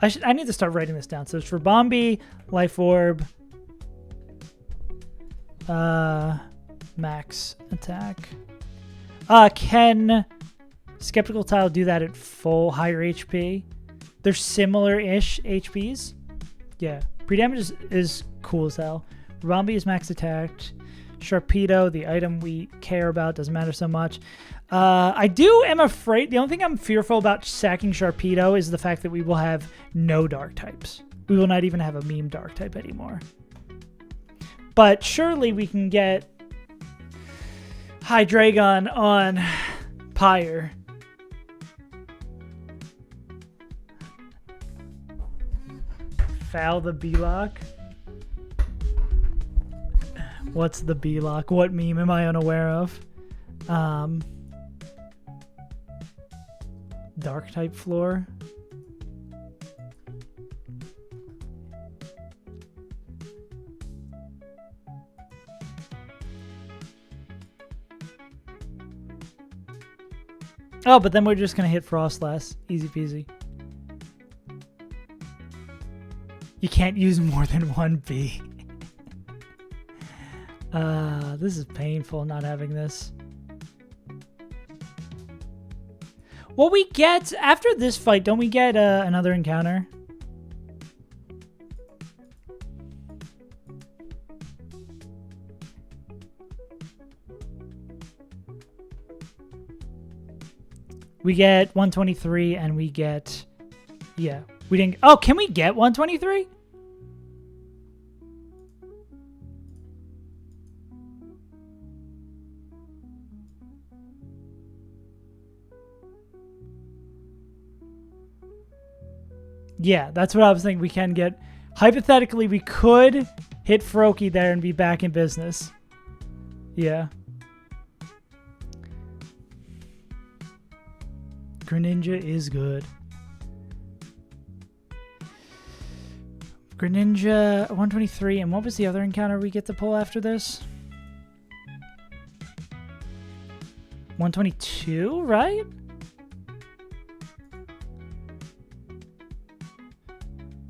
I need to start writing this down. So it's for Bombi, Life Orb, max attack. Can Skeptical Tile do that at full higher HP? They're similar-ish HPs. Yeah. Pre-damage is cool as hell. Bombi is max attacked. Sharpedo, the item we care about, doesn't matter so much. I am afraid, the only thing I'm fearful about sacking Sharpedo is the fact that we will have no dark types. We will not even have a meme dark type anymore. But surely we can get Hydreigon on Pyre. Foul the B-Lock. What's the B-Lock? What meme am I unaware of? Dark type floor. Oh, but then we're just gonna hit Frost less. Easy peasy. You can't use more than one B. This is painful not having this. Well, we get, after this fight, don't we get another encounter? We get 123 and we get, yeah, we didn't, oh, can we get 123? Yeah, that's what I was thinking. We can get, hypothetically, we could hit Froakie there and be back in business. Yeah. Greninja is good. Greninja 123, and what was the other encounter we get to pull after this? 122, right?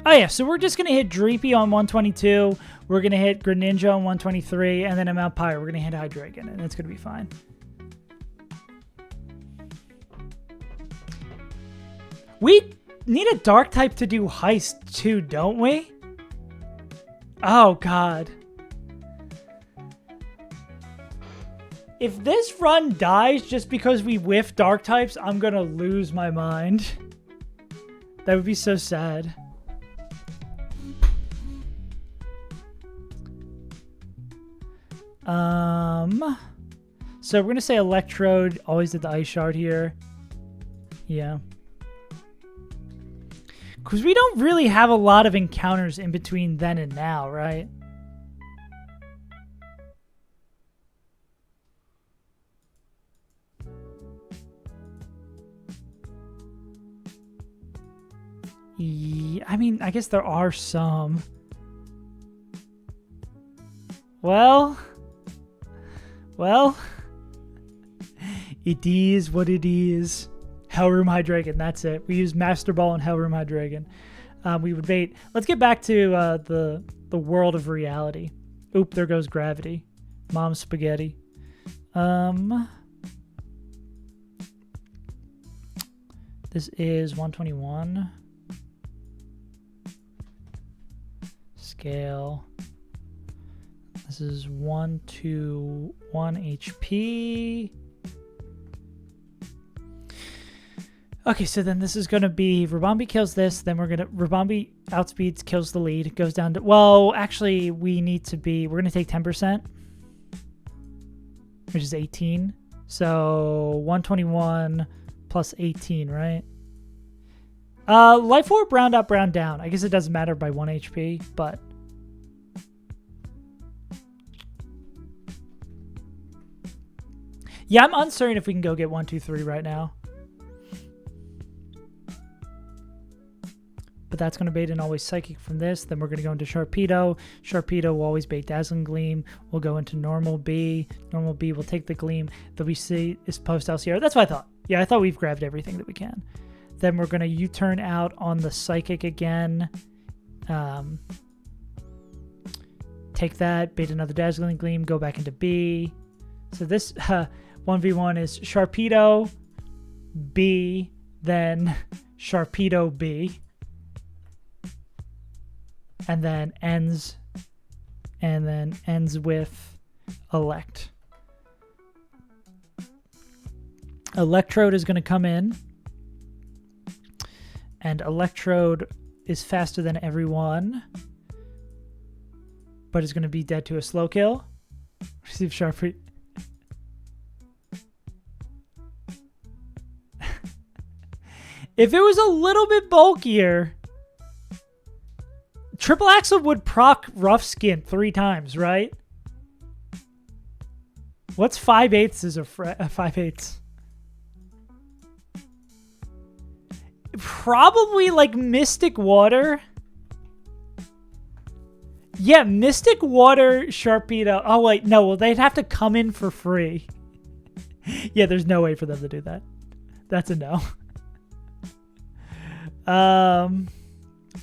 Oh yeah, so we're just going to hit Dreepy on 122, we're going to hit Greninja on 123, and then in Mount Pyre, we're going to hit Hydreigon, and it's going to be fine. We need a dark type to do Heist too, don't we? Oh god. If this run dies just because we whiff dark types, I'm going to lose my mind. That would be so sad. So we're gonna say Electrode always did the Ice Shard here. Yeah. Because we don't really have a lot of encounters in between then and now, right? Yeah, I mean, I guess there are some. Well, it is what it is. Hellroom Hydreigon, that's it. We use Master Ball and Hellroom Hydreigon. We would bait. Let's get back to the world of reality. Oop, there goes gravity. Mom spaghetti. This is 121. Scale. This is 121 HP. Okay, so then this is going to be Rabombi kills this, then we're going to Rabombi outspeeds, kills the lead, goes down to, well, actually we need to be, we're going to take 10%, which is 18. So 121 plus 18, right? Life Orb round up, round down. I guess it doesn't matter by 1 HP, but yeah, I'm uncertain if we can go get 1, 2, 3 right now. But that's going to bait an Always Psychic from this. Then we're going to go into Sharpedo. Sharpedo will always bait Dazzling Gleam. We'll go into Normal B. Normal B will take the Gleam that we see is post LCR. That's what I thought. Yeah, I thought we've grabbed everything that we can. Then we're going to U-turn out on the Psychic again. Take that, bait another Dazzling Gleam, go back into B. So this 1v1 is Sharpedo B, then Sharpedo B. And then ends with Elect. Electrode is going to come in. And Electrode is faster than everyone, but is going to be dead to a slow kill. Receive Sharpie. If it was a little bit bulkier, Triple Axle would proc Rough Skin 3 times, right? What's 5/8 is a 5/8? Probably like Mystic Water. Yeah, Mystic Water, Sharpedo. Oh, wait, no. Well, they'd have to come in for free. Yeah, there's no way for them to do that. That's a no.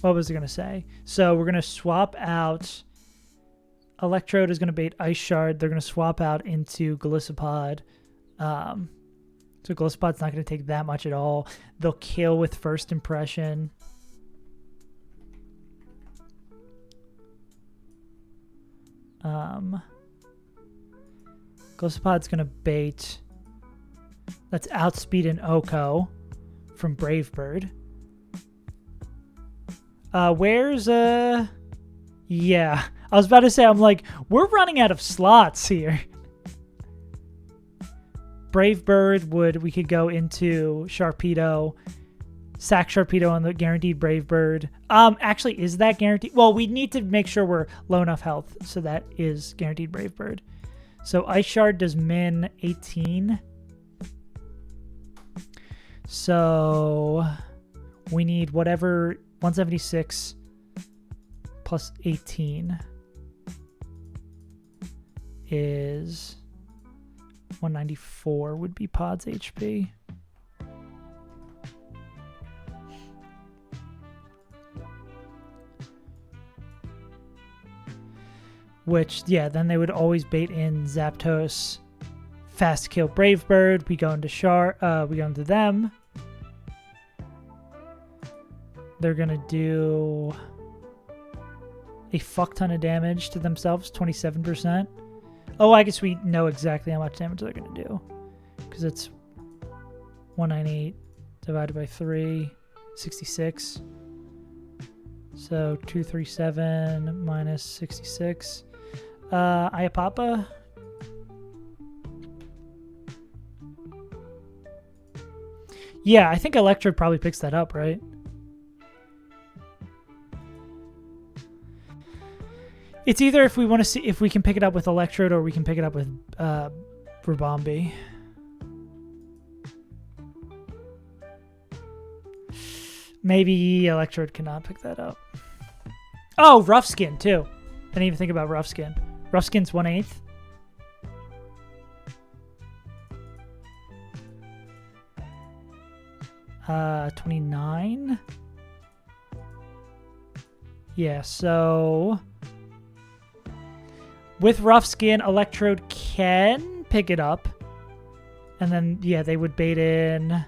What was I going to say? So we're going to swap out. Electrode is going to bait Ice Shard. They're going to swap out into Golisopod. So Golisopod's not going to take that much at all. They'll kill with First Impression. Golisopod's going to bait. That's Outspeed and Oko from Brave Bird. Where's yeah, I was about to say, I'm like, we're running out of slots here. Brave Bird we could go into Sharpedo, sack Sharpedo on the guaranteed Brave Bird. Actually, is that guaranteed? Well, we need to make sure we're low enough health, so that is guaranteed Brave Bird. So Ice Shard does min 18. So we need whatever 176 plus 18 is 194 would be Pod's HP. Which, yeah, then they would always bait in Zapdos, fast kill Brave Bird. We go into them. They're gonna do a fuck ton of damage to themselves, 27%. Oh, I guess we know exactly how much damage they're gonna do, because it's 198 divided by 3, 66. So 237 minus 66. Iapapa. Yeah, I think Electrode probably picks that up, right? It's either if we want to see if we can pick it up with Electrode or we can pick it up with Ribombi. Maybe Electrode cannot pick that up. Oh, Rough Skin too. I didn't even think about Rough Skin. Rough Skin's 1/8. Uh, 29. Yeah, so with Rough Skin, Electrode can pick it up. And then, yeah, they would bait in.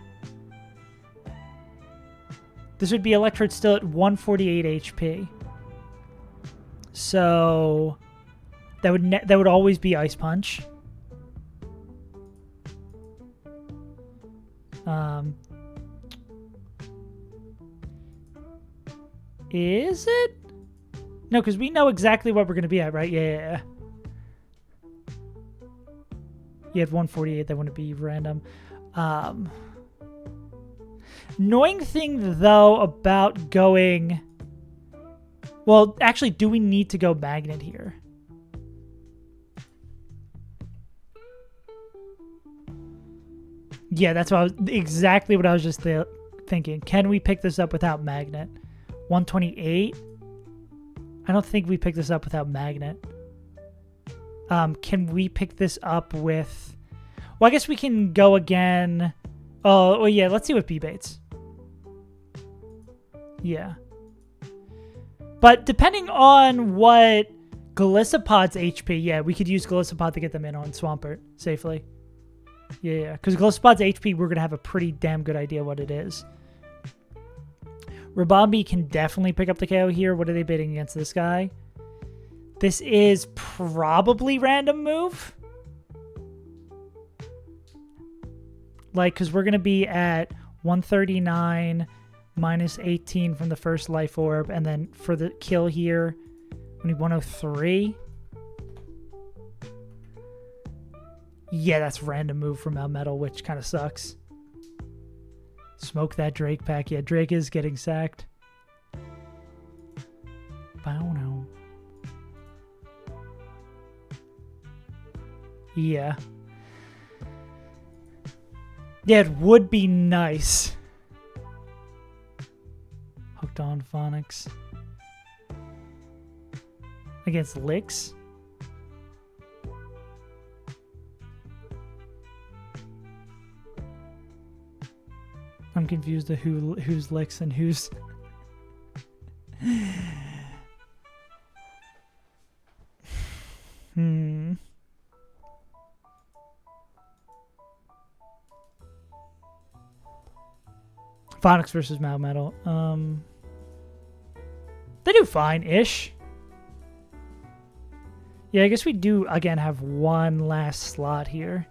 This would be Electrode still at 148 HP. So that would always be Ice Punch. Is it? No, because we know exactly what we're going to be at, right? Yeah. You had 148. That wouldn't be random. Annoying thing, though, about going... Well, actually, do we need to go Magnet here? Yeah, that's exactly what I was just thinking. Can we pick this up without Magnet? 128? I don't think we pick this up without Magnet. Can we pick this up with... Well, I guess we can go again. Oh, well, yeah, let's see what B baits. Yeah. But depending on what Golisopod's HP, yeah, we could use Golisopod to get them in on Swampert safely. Yeah, because Golisopod's HP, we're going to have a pretty damn good idea what it is. Rabambi can definitely pick up the KO here. What are they bidding against this guy? This is probably random move. Like, because we're going to be at 139 minus 18 from the first life orb. And then for the kill here, we need 103. Yeah, that's random move from Melmetal, which kind of sucks. Smoke that Drake pack. Yeah, Drake is getting sacked. Bow no. Yeah. Yeah, it would be nice. Hooked on Phonics. Against Licks. I'm confused to who's Licks and who's... Phonics versus Melmetal. They do fine-ish. Yeah, I guess we do, again, have one last slot here.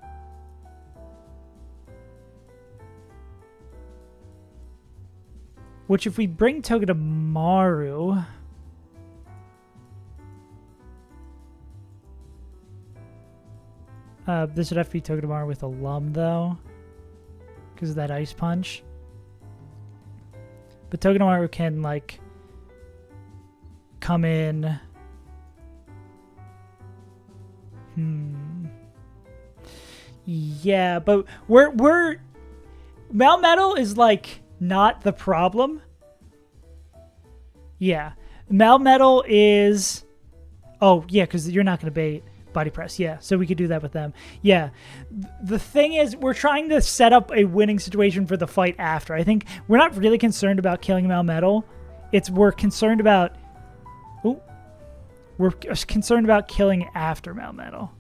Which, if we bring Togedemaru... this would have to be Togedemaru with Alum, though. Because of that Ice Punch. But Togedemaru can, like, come in... Yeah, but we're... Melmetal is, like... not the problem. Yeah. Melmetal is... Oh, yeah, because you're not going to bait Body Press. Yeah, so we could do that with them. Yeah. The thing is, we're trying to set up a winning situation for the fight after. I think we're not really concerned about killing Melmetal. We're concerned about... Ooh. We're concerned about killing after Melmetal.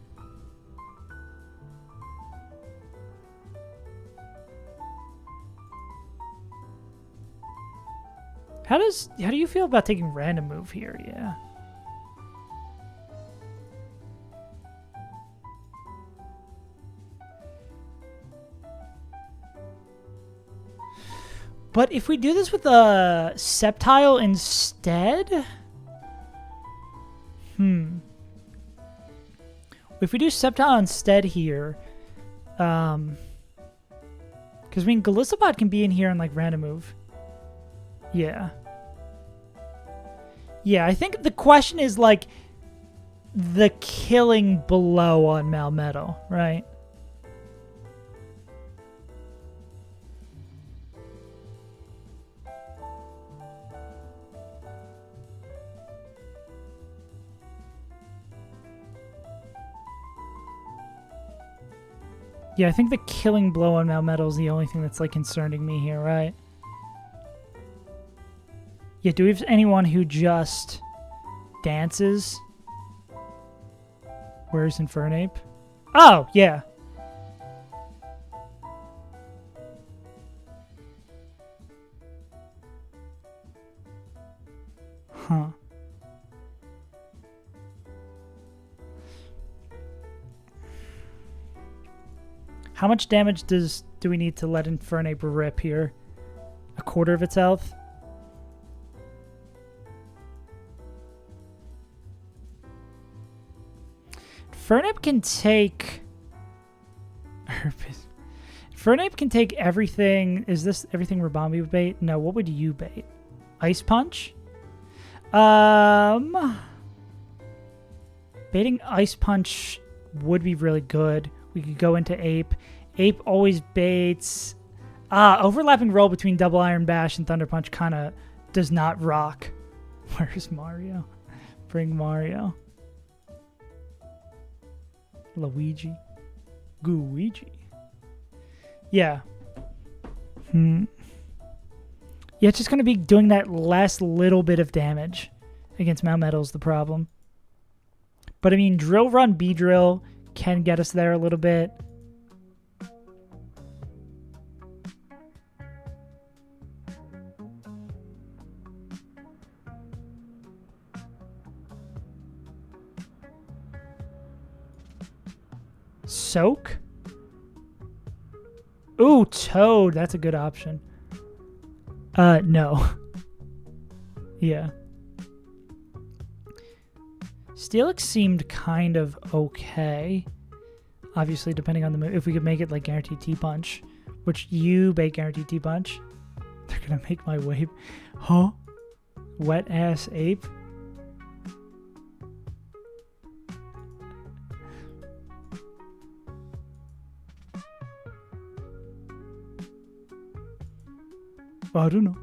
How do you feel about taking random move here? Yeah. But if we do this with a Sceptile instead? If we do Sceptile instead here, because I mean, Golisopod can be in here on like random move. Yeah. Yeah, I think the question is like the killing blow on Melmetal, right? Yeah, I think the killing blow on Melmetal is the only thing that's like concerning me here, right? Yeah, do we have anyone who just dances? Where's Infernape? Oh, yeah. Huh. How much damage do we need to let Infernape rip here? A quarter of its health? Infernape can take... Infernape can take everything... Is this everything Rabambi would bait? No, what would you bait? Ice Punch? Baiting Ice Punch would be really good. We could go into Ape. Ape always baits... overlapping roll between Double Iron Bash and Thunder Punch kind of does not rock. Where's Mario? Bring Mario. Luigi. Gooigi. Yeah. Yeah, it's just going to be doing that last little bit of damage against Malmetal's the problem. But I mean, Drill Run B-Drill can get us there a little bit. Soak? Ooh, Toad. That's a good option. No. Yeah. Steelix seemed kind of okay. Obviously, depending on the move. If we could make it like Guaranteed T-Punch, which you bait Guaranteed T-Punch. They're gonna make my wave. Huh? Wet ass ape? I don't know.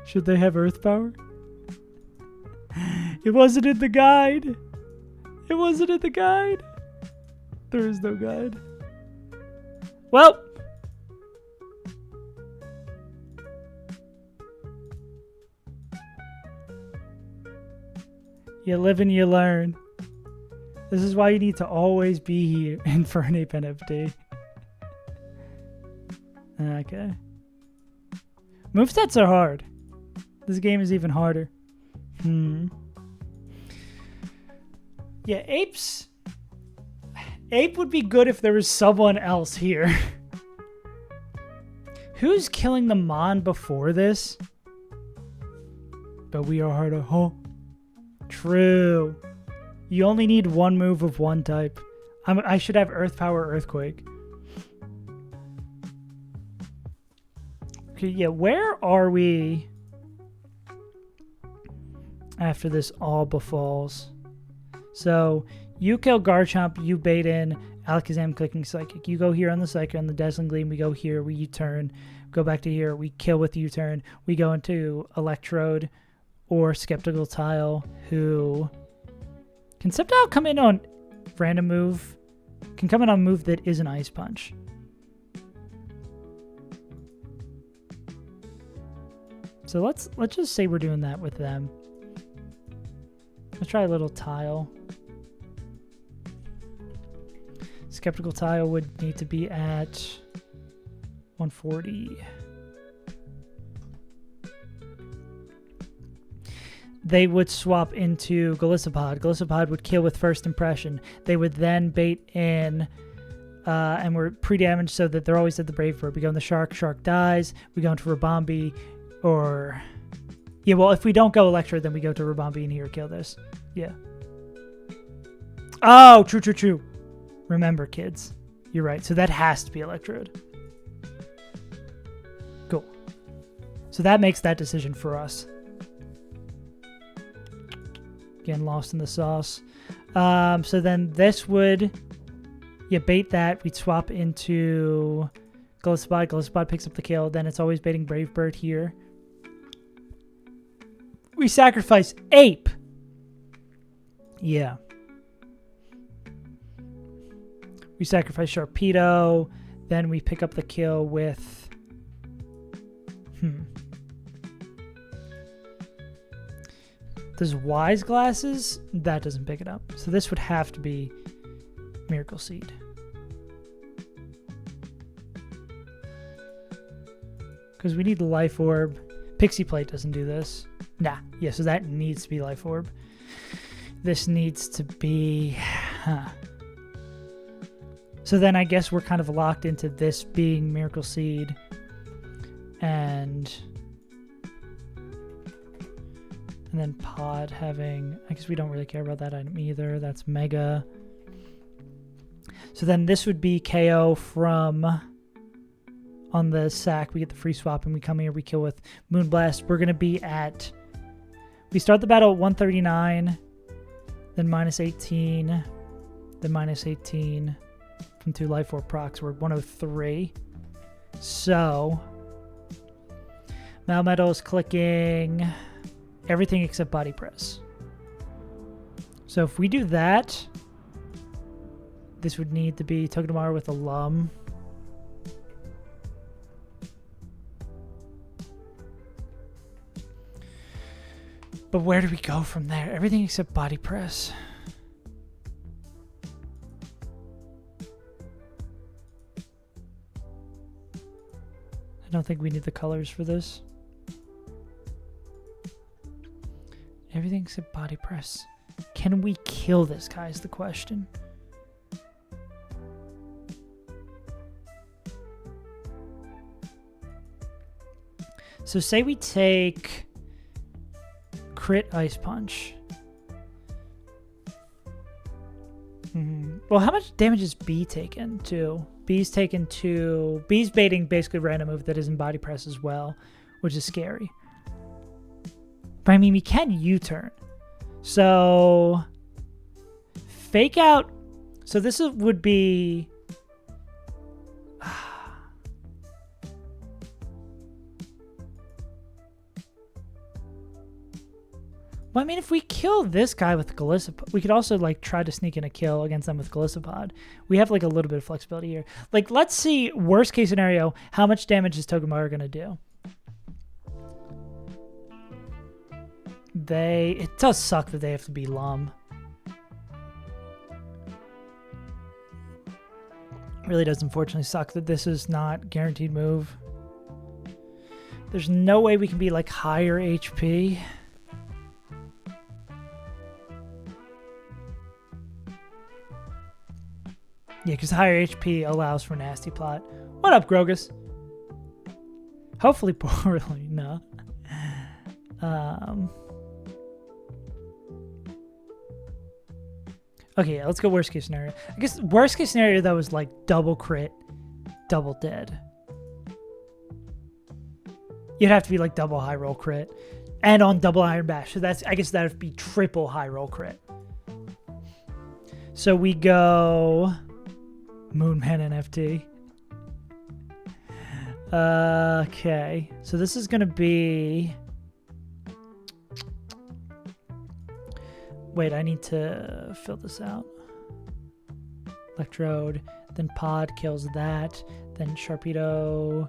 Should they have Earth Power? It wasn't in the guide. It wasn't in the guide. There is no guide. Well. You live and you learn. This is why you need to always be here in Infernape NFT. Okay. Movesets are hard. This game is even harder. Yeah, apes. Ape would be good if there was someone else here. Who's killing the Mon before this? But we are harder. Huh? True. You only need one move of one type. I should have Earth Power Earthquake. Okay, yeah, where are we after this all befalls? So, you kill Garchomp, you bait in Alakazam clicking Psychic. You go here on the Psychic, on the Dazzling Gleam, we go here, we U-turn, go back to here, we kill with U-turn, we go into Electrode or Skeptical Tile, who can somehow come in on random move, can come in on a move that is an Ice Punch. So let's just say we're doing that with them. Let's try a little Tile. Skeptical Tile would need to be at 140. They would swap into Golisopod. Golisopod would kill with First Impression. They would then bait in, and we're pre-damaged so that they're always at the Brave Bird. We go in the Shark, Shark dies. We go into Rabombi. Or, yeah, well, if we don't go Electro, then we go to Rabombi and here kill this. Yeah. Oh, true. Remember, kids. You're right. So that has to be Electrode. Cool. So that makes that decision for us. Again, lost in the sauce. So then this would, yeah, bait that. We'd swap into Golisopod. Golisopod picks up the kill. Then it's always baiting Brave Bird here. We sacrifice Ape. Yeah. We sacrifice Sharpedo. Then we pick up the kill with... Does Wise Glasses? That doesn't pick it up. So this would have to be Miracle Seed. Because we need Life Orb. Pixie Plate doesn't do this. Nah. Yeah, so that needs to be Life Orb. This needs to be... So then I guess we're kind of locked into this being Miracle Seed. And then Pod having... I guess we don't really care about that item either. That's Mega. So then this would be KO from... On the sack, we get the free swap, and we come here, we kill with Moonblast. We're going to be at... We start the battle at 139, then minus 18, then minus 18 from 2 Life Orb procs. We're at 103. So, Malmetal is clicking everything except Body Press. So if we do that, this would need to be Togedemaru with Alum. But where do we go from there? Everything except body press. I don't think we need the colors for this. Everything except body press. Can we kill this guy is the question. So say we take crit ice punch. Well, how much damage is B taken too? B's taken 2. B's baiting basically a random move that isn't body press as well, which is scary. But I mean, we can U-turn. So fake out. So this would be. Well, I mean, if we kill this guy with Galissapod, we could also, like, try to sneak in a kill against them with Galissapod. We have, like, a little bit of flexibility here. Like, let's see, worst case scenario, how much damage is Togamaru going to do? It does suck that they have to be Lum. Really does unfortunately suck that this is not guaranteed move. There's no way we can be, like, higher HP. Yeah, because higher HP allows for nasty plot. What up, Grogus? Hopefully poorly, no. Okay, yeah, let's go worst case scenario. I guess worst case scenario, that was like double crit, double dead. You'd have to be like double high roll crit. And on double iron bash. So that's, I guess that would be triple high roll crit. So we go Moonman NFT. Okay. So this is going to be... Wait, I need to fill this out. Electrode. Then Pod kills that. Then Sharpedo.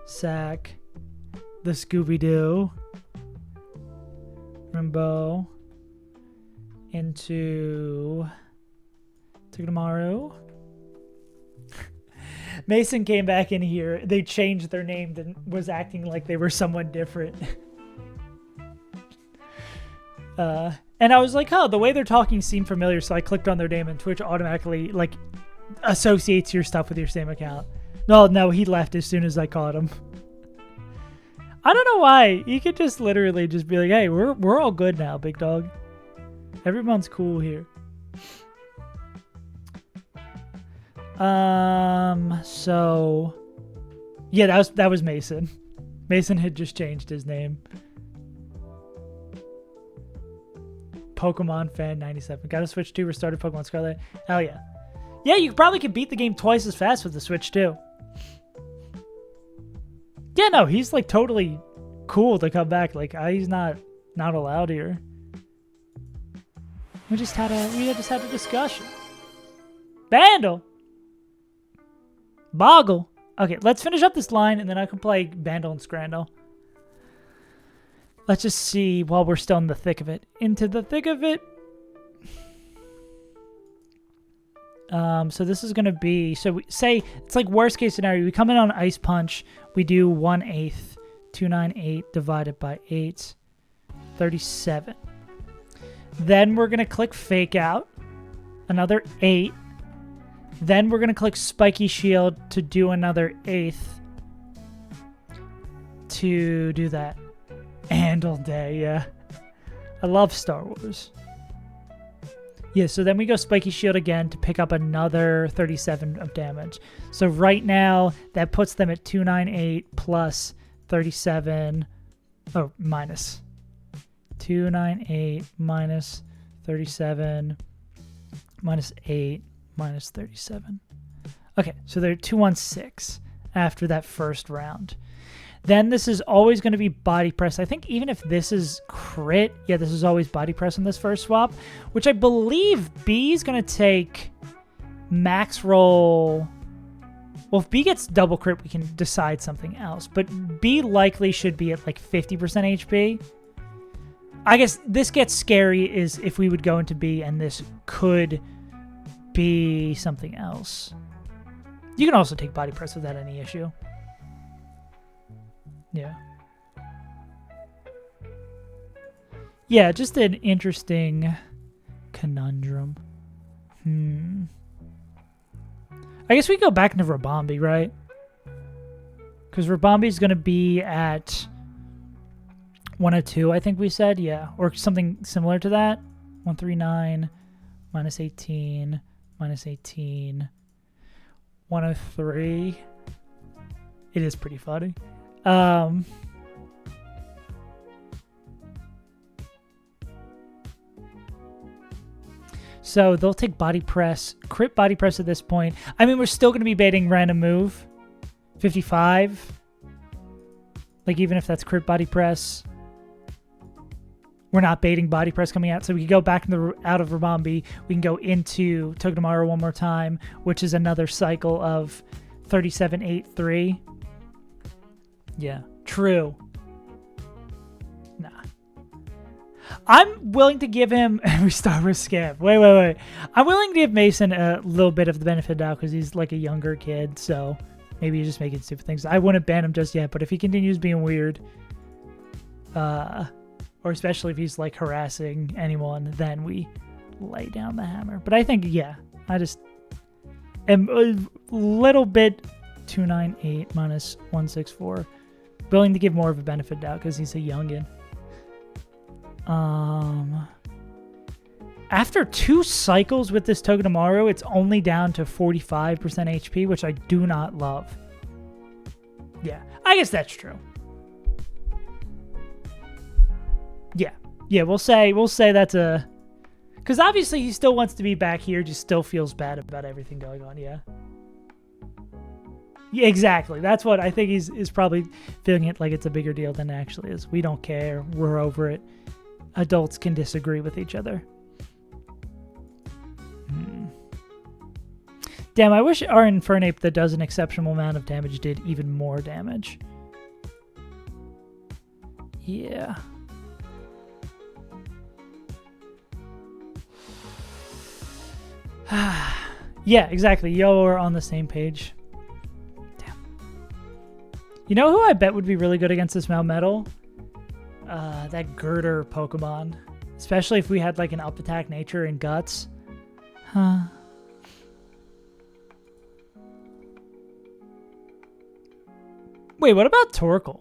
Sack. The Scooby-Doo. Rimbo. Into Togamaru. Mason came back in here. They changed their name and was acting like they were someone different. And I was like, oh, the way they're talking seemed familiar, so I clicked on their name and Twitch automatically like associates your stuff with your same account. No, he left as soon as I caught him. I don't know why. You could just literally just be like, hey, we're all good now, big dog. Everyone's cool here. So yeah, that was Mason. Mason had just changed his name. Pokemon fan 97. Got a Switch 2, restarted Pokemon Scarlet. Hell yeah. Yeah, you probably could beat the game twice as fast with the Switch 2. Yeah, no, he's like totally cool to come back. Like, he's not allowed here. We just had a discussion. Bandle. Boggle. Okay, let's finish up this line and then I can play Bandle and Scrandle. Let's just see while we're still in the thick of it. Into the thick of it. So this is going to be... So we say it's like worst case scenario. We come in on Ice Punch. We do 1/8. 298 divided by 8. 37. Then we're going to click Fake Out. Another 8. Then we're going to click Spiky Shield to do another 1/8. To do that. And all day, yeah. I love Star Wars. Yeah, so then we go Spiky Shield again to pick up another 37 of damage. So right now, that puts them at 298 plus 37. Oh, minus. 298 minus 37 minus 8 minus 37. Okay, so they're 216 after that first round. Then this is always going to be body press. I think even if this is crit, yeah, this is always body press in this first swap, which I believe B is going to take max roll. Well, if B gets double crit, we can decide something else. But B likely should be at like 50% HP. I guess this gets scary is if we would go into B and this could be something else. You can also take body press without any issue. Yeah. Yeah, just an interesting conundrum. I guess we go back into Rabambi, right? Because Rabambi's going to be at 102, I think we said. Yeah, or something similar to that. 139 minus 18 minus 18. 103. It is pretty funny. So they'll take body press, crit body press at this point. I mean, we're still going to be baiting random move. 55. Like, even if that's crit body press, we're not baiting body press coming out. So we can go back out of Rabambi. We can go into Togedemaru one more time, which is another cycle of 3783. Yeah, true. Nah. I'm willing to give him... we start with Skip. Wait. I'm willing to give Mason a little bit of the benefit of the doubt because he's like a younger kid, so maybe he's just making stupid things. I wouldn't ban him just yet, but if he continues being weird, or especially if he's like harassing anyone, then we lay down the hammer. But I think, yeah, I just am a little bit 298 minus 164. Willing to give more of a benefit of doubt because he's a youngin'. After 2 cycles with this Togedemaru, it's only down to 45% HP, which I do not love. Yeah, I guess that's true. Yeah, we'll say that's a... Because obviously he still wants to be back here, just still feels bad about everything going on, yeah? Yeah, exactly. That's what I think he's probably feeling it like it's a bigger deal than it actually is. We don't care. We're over it. Adults can disagree with each other. Damn, I wish our Infernape that does an exceptional amount of damage did even more damage. Yeah. Yeah, exactly. Yo, we're on the same page. Damn. You know who I bet would be really good against this Melmetal? That Girder Pokemon. Especially if we had like an up attack nature and guts. Huh. Wait, what about Torkoal?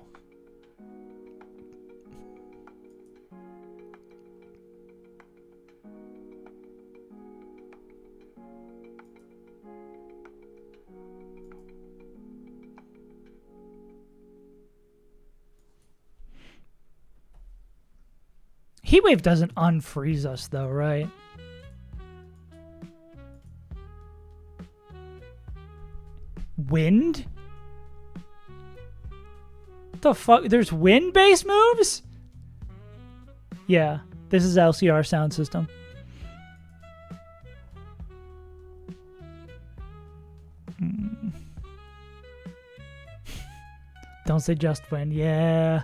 Heatwave doesn't unfreeze us though, right? Wind? The fuck? There's wind-based moves? Yeah, this is LCR sound system. Don't say just wind. Yeah.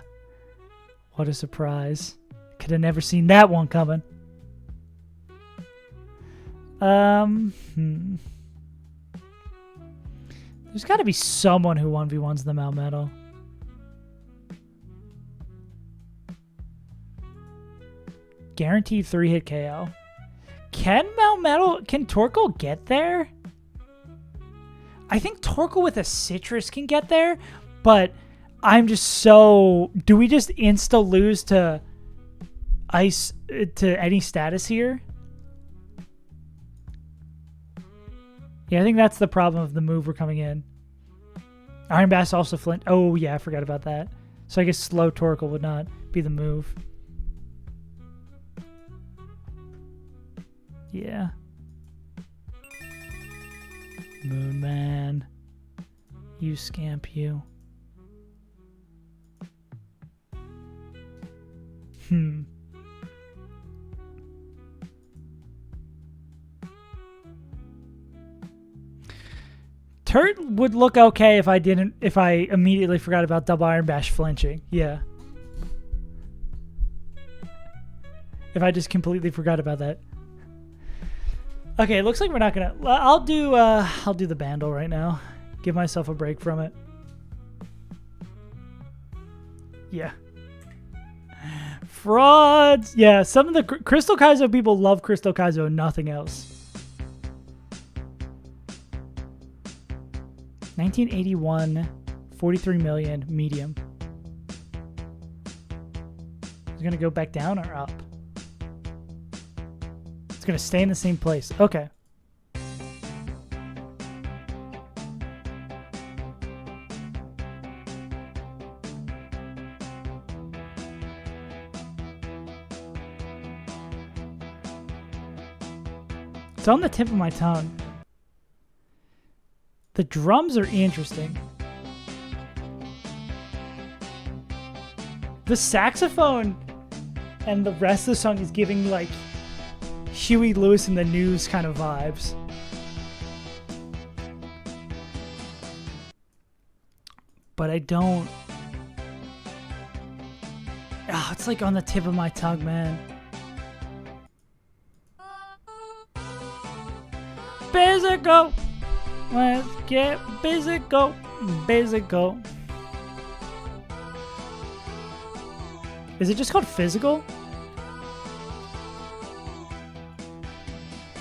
What a surprise. Could have never seen that one coming. There's got to be someone who 1v1s the Melmetal. Guaranteed 3-hit KO. Can Torkoal get there? I think Torkoal with a Citrus can get there, but I'm just so... Do we just insta-lose to Ice to any status here? Yeah, I think that's the problem of the move we're coming in. Iron Bass also flint. Oh, yeah, I forgot about that. So I guess slow Torkoal would not be the move. Yeah. Moonman. You scamp, you. Turt would look okay if I immediately forgot about double Iron Bash flinching. Yeah. if I just completely forgot about that. Okay, it looks like we're not gonna. I'll do the Bandle right now. Give myself a break from it. Yeah. Frauds. Yeah, some of the Crystal Kaizo people love Crystal Kaizo and nothing else. 1981, 43 million, medium. It's gonna go back down or up? It's gonna stay in the same place. Okay. It's on the tip of my tongue. The drums are interesting. The saxophone and the rest of the song is giving like Huey Lewis and the News kind of vibes. But I don't... Oh, it's like on the tip of my tongue, man. Busy go. Let's get busy go. Busy go. Is it just called Physical?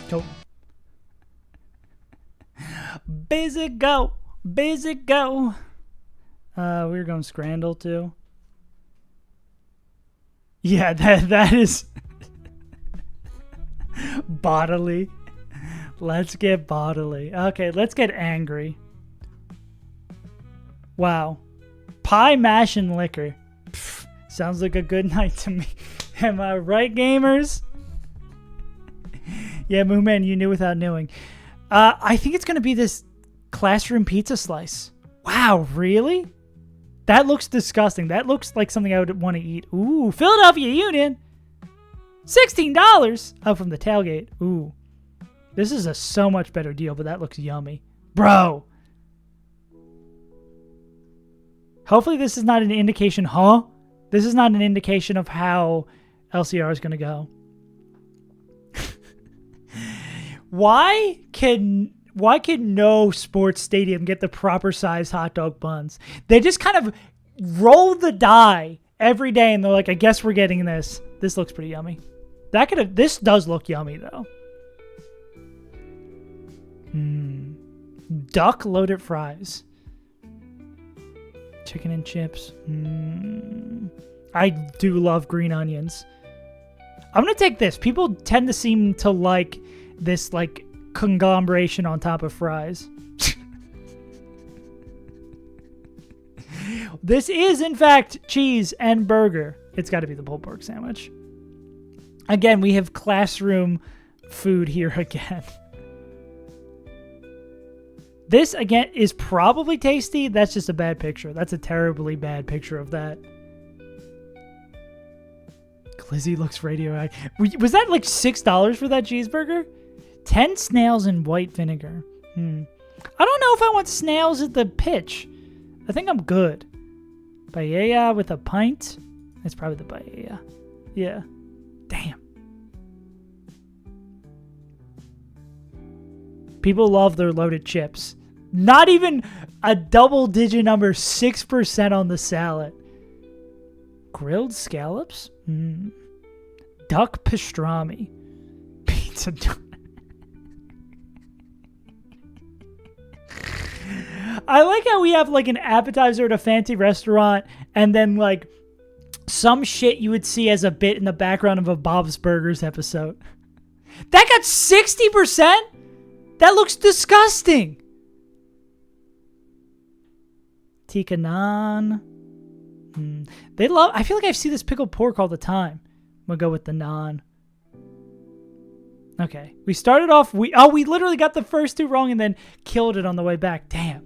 Go. Busy go. Busy go. We're going Scrandle too. Yeah, that is bodily. Let's get bodily. Okay, let's get angry. Wow. Pie, mash, and liquor. Pfft, sounds like a good night to me. Am I right, gamers? Yeah, Mooman, you knew without knowing. I think it's going to be this classroom pizza slice. Wow, really? That looks disgusting. That looks like something I would want to eat. Ooh, Philadelphia Union. $16. Oh, from the tailgate. Ooh. This is a so much better deal, but that looks yummy. Bro. Hopefully this is not an indication, huh? This is not an indication of how LCR is going to go. Why can no sports stadium get the proper size hot dog buns? They just kind of roll the die every day and they're like, I guess we're getting this. This looks pretty yummy. This does look yummy though. Duck loaded fries. Chicken and chips. I do love green onions. I'm going to take this. People tend to seem to like this like conglomeration on top of fries. This is in fact cheese and burger. It's got to be the pulled pork sandwich. Again, we have classroom food here again. This, again, is probably tasty. That's just a bad picture. That's a terribly bad picture of that. Glizzy looks radioactive. Was that like $6 for that cheeseburger? 10 snails in white vinegar. I don't know if I want snails at the pitch. I think I'm good. Paella with a pint. That's probably the paella. Yeah. Damn. People love their loaded chips. Not even a double-digit number, 6% on the salad. Grilled scallops? Duck pastrami. Pizza. I like how we have like an appetizer at a fancy restaurant and then like some shit you would see as a bit in the background of a Bob's Burgers episode. That got 60%? That looks disgusting. Tikka naan. They love. I feel like I see this pickled pork all the time. I'm gonna go with the naan. Okay, we started off. We literally got the first two wrong and then killed it on the way back. Damn.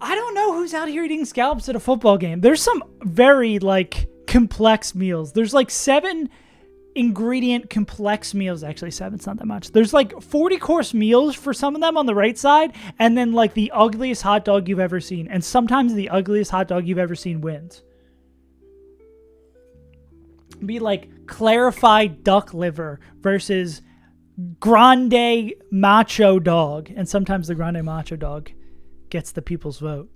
I don't know who's out here eating scallops at a football game. There's some very like complex meals. There's like 7 ingredient complex meals. Actually 7's not that much. There's like 40-course meals for some of them on the right side, and then like the ugliest hot dog you've ever seen, and sometimes the ugliest hot dog you've ever seen wins. Be like clarified duck liver versus grande macho dog. And sometimes the grande macho dog gets the people's vote.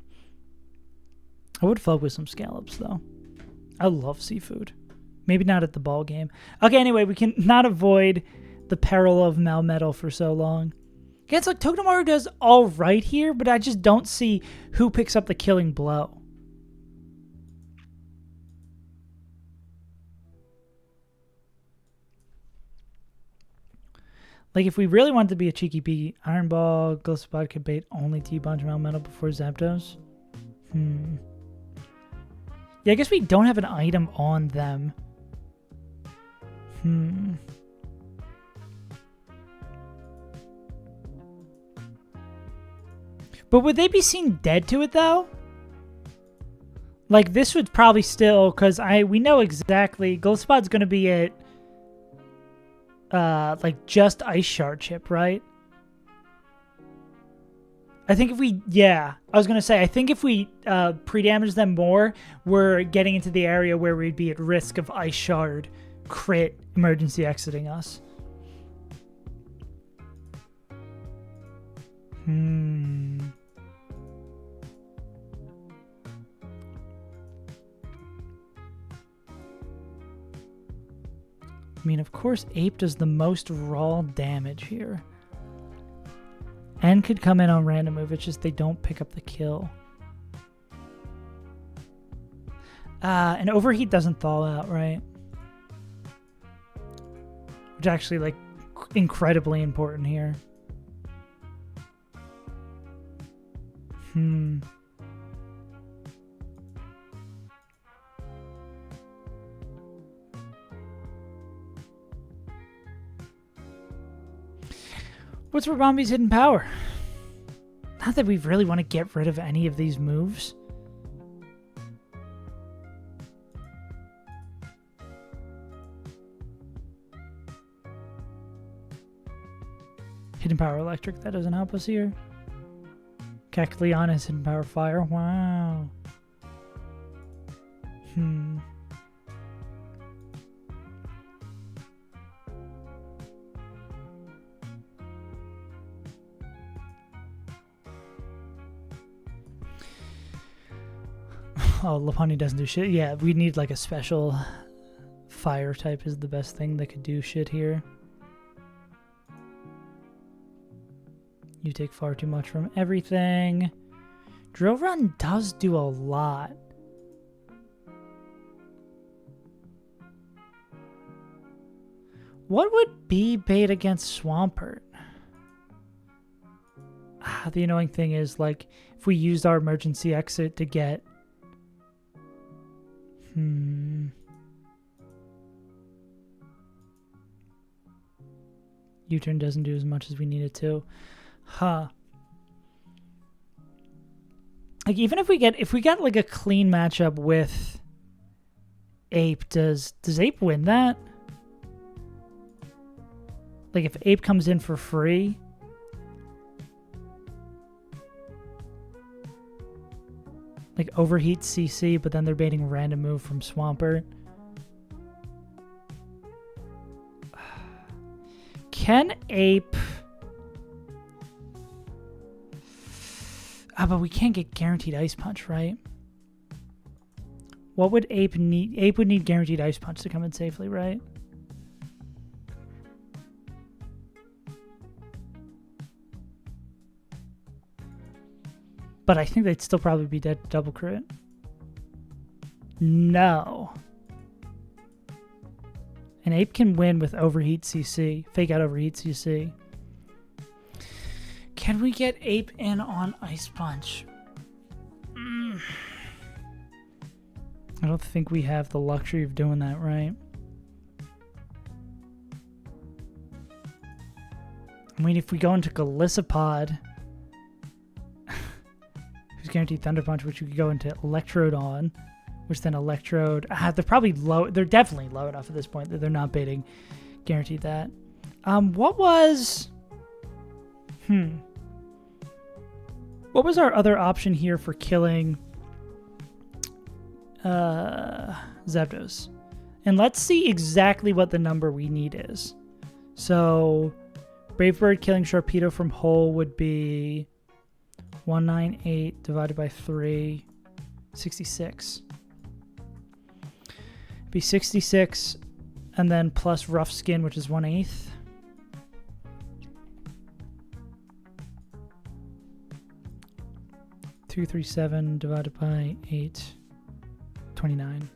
I would fuck with some scallops, though. I love seafood. Maybe not at the ball game. Okay, anyway, we can not avoid the peril of Melmetal for so long. Yeah, it's like Togedemaru does all right here, but I just don't see who picks up the killing blow. Like, if we really want to be a cheeky beat, Iron Ball, Glyphosate could bait only T-Bunch Melmetal before Zapdos. Yeah, I guess we don't have an item on them. But would they be seen dead to it, though? Like, this would probably still, because we know exactly, Glyphosat's going to be at, like, just Ice Shard chip, right? I think if we, I was going to say, I think if we pre-damage them more, we're getting into the area where we'd be at risk of Ice Shard crit emergency exiting us. I mean, of course, Ape does the most raw damage here. And could come in on random move. It's just they don't pick up the kill. And Overheat doesn't thaw out, right? Which is actually, like, incredibly important here. What's Rabambi's hidden power? Not that we really want to get rid of any of these moves. Hidden power electric, that doesn't help us here. Kecleon has hidden power fire. Wow. Oh, Lopunny doesn't do shit. Yeah, we need like a special fire type is the best thing that could do shit here. You take far too much from everything. Drill Run does do a lot. What would be bait against Swampert? The annoying thing is, like, if we used our emergency exit to get... U-turn doesn't do as much as we need it to. Like, even if we get like a clean matchup with Ape, does Ape win that? Like, if Ape comes in for free, like Overheat CC, but then they're baiting random move from Swampert. Can Ape... but we can't get guaranteed Ice Punch, right? What would Ape need? Ape would need guaranteed Ice Punch to come in safely, right? But I think they'd still probably be dead to double crit. No. And Ape can win with Overheat CC. Fake out Overheat CC. Can we get Ape in on Ice Punch? I don't think we have the luxury of doing that, right? I mean, if we go into Golisopod, who's guaranteed Thunder Punch, which we could go into Electrode on, which then Electrode... they're probably low. They're definitely low enough at this point that they're not baiting guaranteed that. What was... What was our other option here for killing Zapdos? And let's see exactly what the number we need is. So Brave Bird killing Sharpedo from hole would be 198 divided by 3, 66. It'd be 66 and then plus Rough Skin, which is 1/8. $237 divided by 8, 29.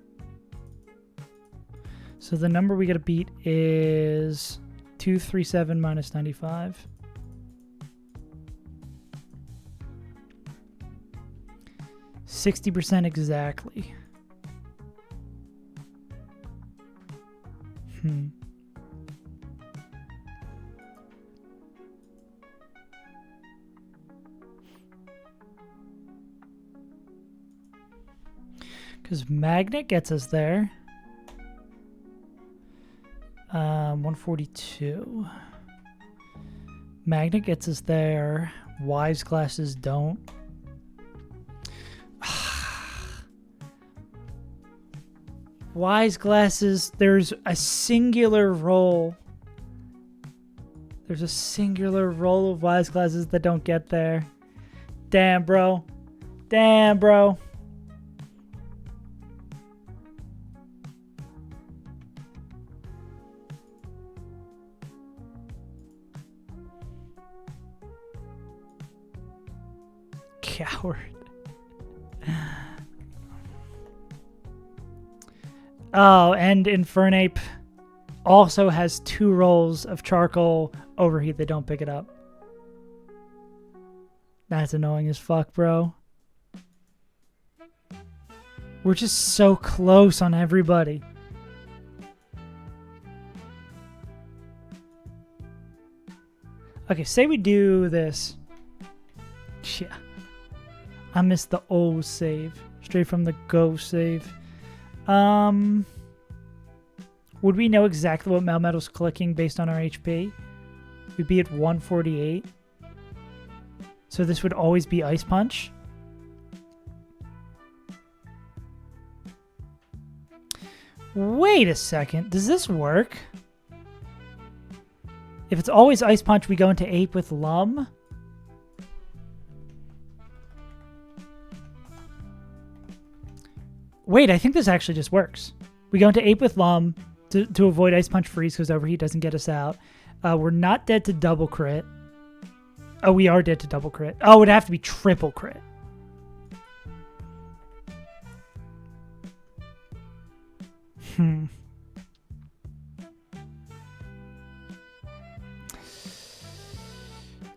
So the number we gotta beat is 237 minus 95. %60 exactly. Because Magnet gets us there. 142. Magnet gets us there. Wise Glasses don't. Wise Glasses, there's a singular roll. There's a singular roll of Wise Glasses that don't get there. Damn, bro. Damn, bro. Coward. Oh, and Infernape also has 2 rolls of Charcoal Overheat that don't pick it up. That's annoying as fuck, bro. We're just so close on everybody. Okay, say we do this. Yeah. I missed the O save. Straight from the go save. Would we know exactly what Melmetal's clicking based on our HP? We'd be at 148. So this would always be Ice Punch. Wait a second. Does this work? If it's always Ice Punch, we go into Ape with Lum. Wait, I think this actually just works. We go into Ape with Lum to avoid Ice Punch Freeze because Overheat doesn't get us out. We're not dead to double crit. Oh, we are dead to double crit. Oh, it would have to be triple crit.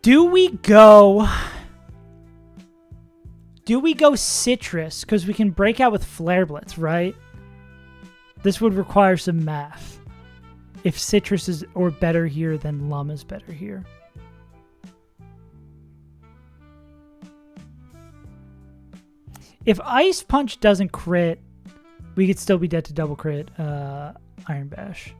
Do we go Citrus? Because we can break out with Flare Blitz, right? This would require some math. If Citrus is or better here, then Lum is better here. If Ice Punch doesn't crit, we could still be dead to double crit Iron Bash.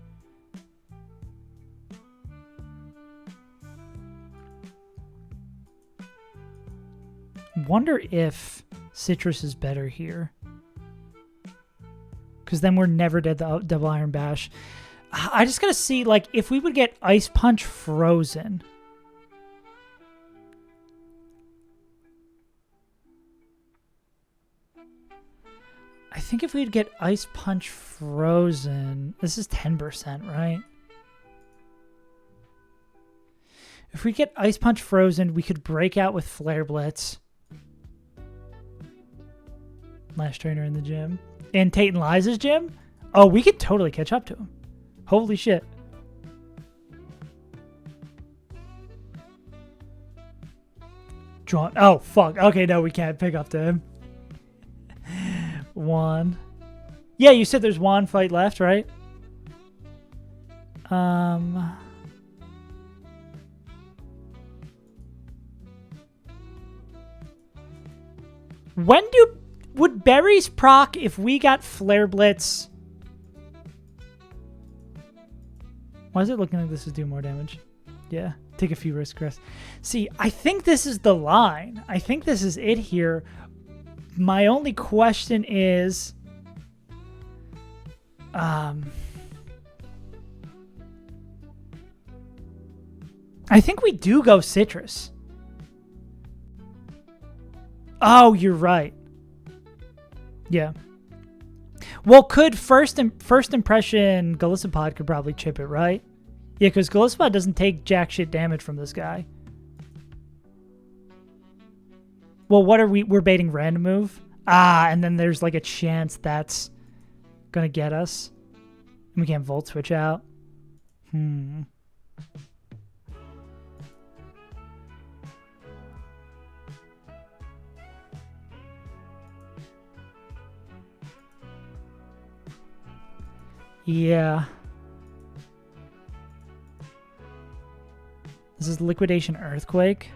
Wonder if Citrus is better here. Because then we're never dead to double Iron Bash. I just gotta see, like, if we would get Ice Punch frozen. I think if we'd get Ice Punch frozen, this is 10%, right? If we get Ice Punch frozen, we could break out with Flare Blitz. Last trainer in the gym. In Tate and Liza's gym? Oh, we could totally catch up to him. Holy shit. Drawn. Oh, fuck. Okay, no, we can't pick up to him. One. Yeah, you said there's one fight left, right? Would berries proc if we got Flare Blitz? Why is it looking like this is doing more damage? Yeah, take a few risks, Chris. See, I think this is the line. I think this is it here. My only question is, I think we do go citrus. Oh, you're right. Yeah. Well, could first impression Golisopod could probably chip it, right? Yeah, because Golisopod doesn't take jack shit damage from this guy. Well, what are we? We're baiting random move. Ah, and then there's like a chance that's gonna get us. We can't volt switch out. Yeah. This is Liquidation Earthquake.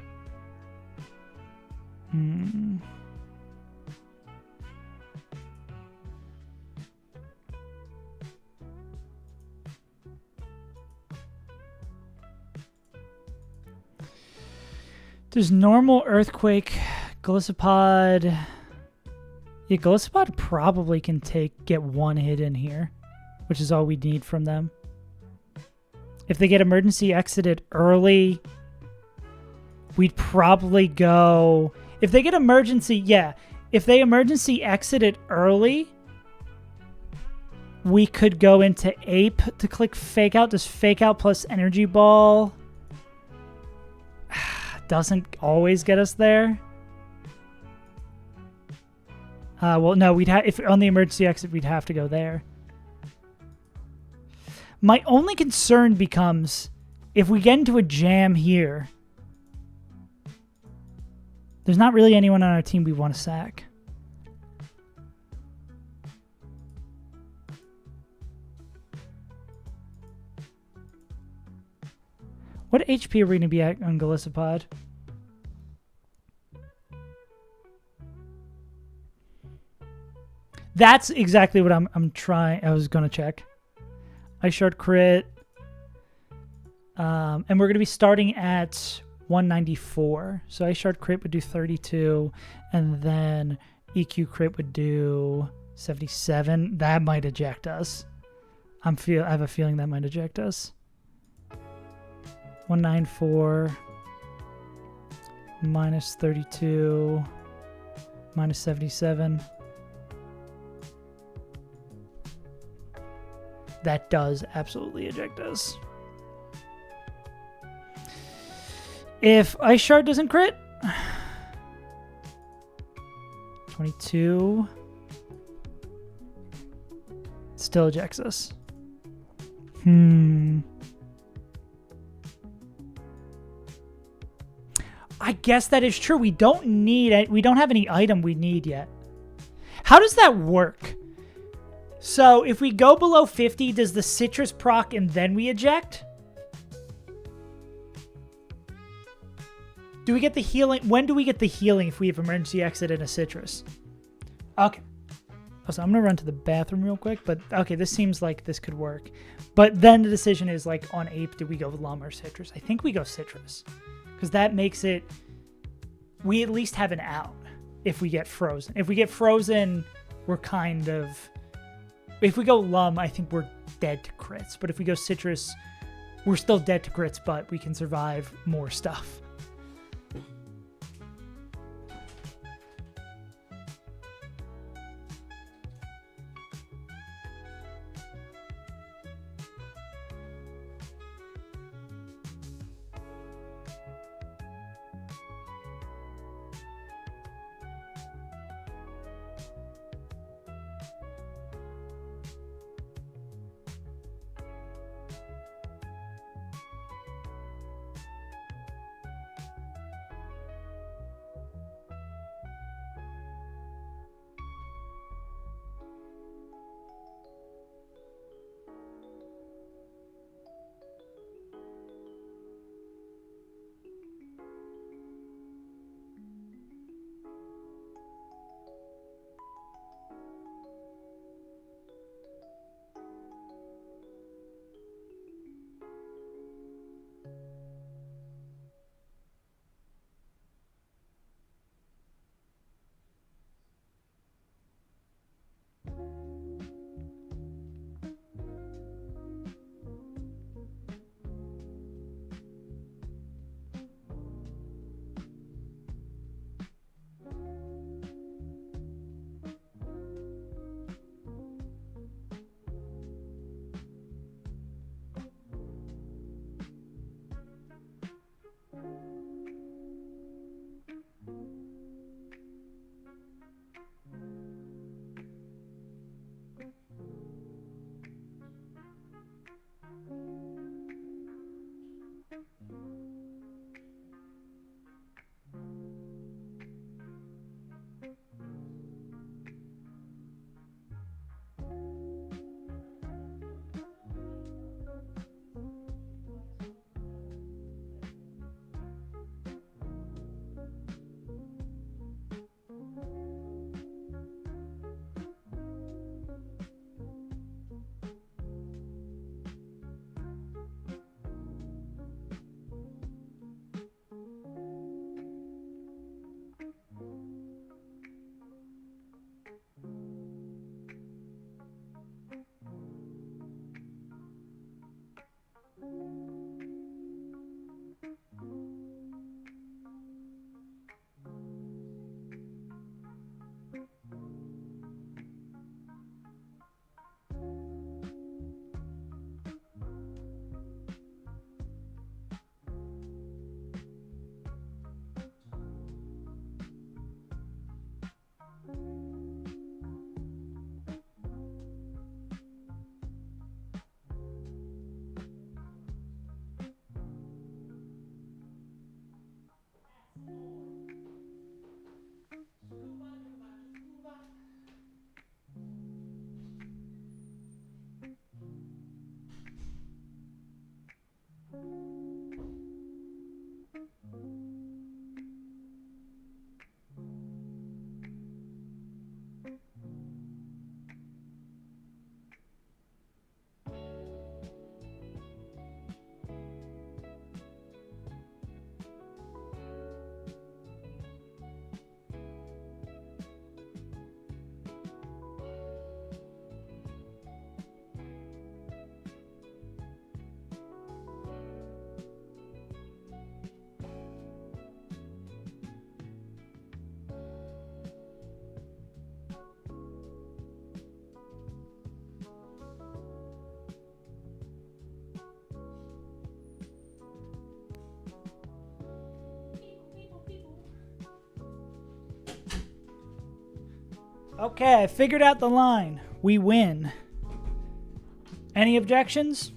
There's normal Earthquake, Golisopod. Yeah, Golisopod probably can get one hit in here, which is all we need from them. If they get emergency exited early, we'd probably go... If they get emergency, yeah. If they emergency exited early, we could go into Ape to click Fake Out. Does Fake Out plus Energy Ball doesn't always get us there? Well, no, we'd have... If on the emergency exit, we'd have to go there. My only concern becomes if we get into a jam here, there's not really anyone on our team we want to sack. What HP are we going to be at on Golisopod? That's exactly what I'm trying. I was going to check. Ice Shard crit. And we're going to be starting at 194. So Ice Shard crit would do 32. And then EQ crit would do 77. That might eject us. I have a feeling that might eject us. 194 minus 32 minus 77. That does absolutely eject us. If Ice Shard doesn't crit, 22 still ejects us. I guess that is true. We don't need it. We don't have any item we need yet. How does that work? So if we go below 50, does the citrus proc and then we eject? Do we get the healing? When do we get the healing if we have emergency exit in a citrus? Okay. So I'm going to run to the bathroom real quick, but okay, this seems like this could work. But then the decision is like on Ape, do we go with Llum or Citrus? I think we go Citrus because that makes it, we at least have an out if we get frozen. If we get frozen, we're kind of, if we go Llum, I think we're dead to crits. But if we go Citrus, we're still dead to crits, but we can survive more stuff. Okay, I figured out the line. We win. Any objections?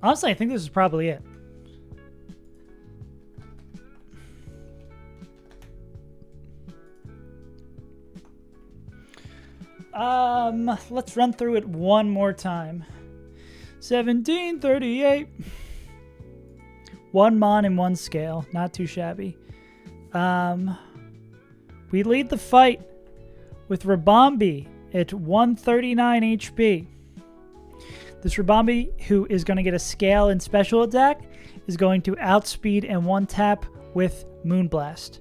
Honestly, I think this is probably it. Let's run through it one more time. 1738. One mon and one scale. Not too shabby. We lead the fight with Rabambi at 139 HP. This Rabambi, who is going to get a scale and special attack, is going to outspeed and one tap with Moonblast.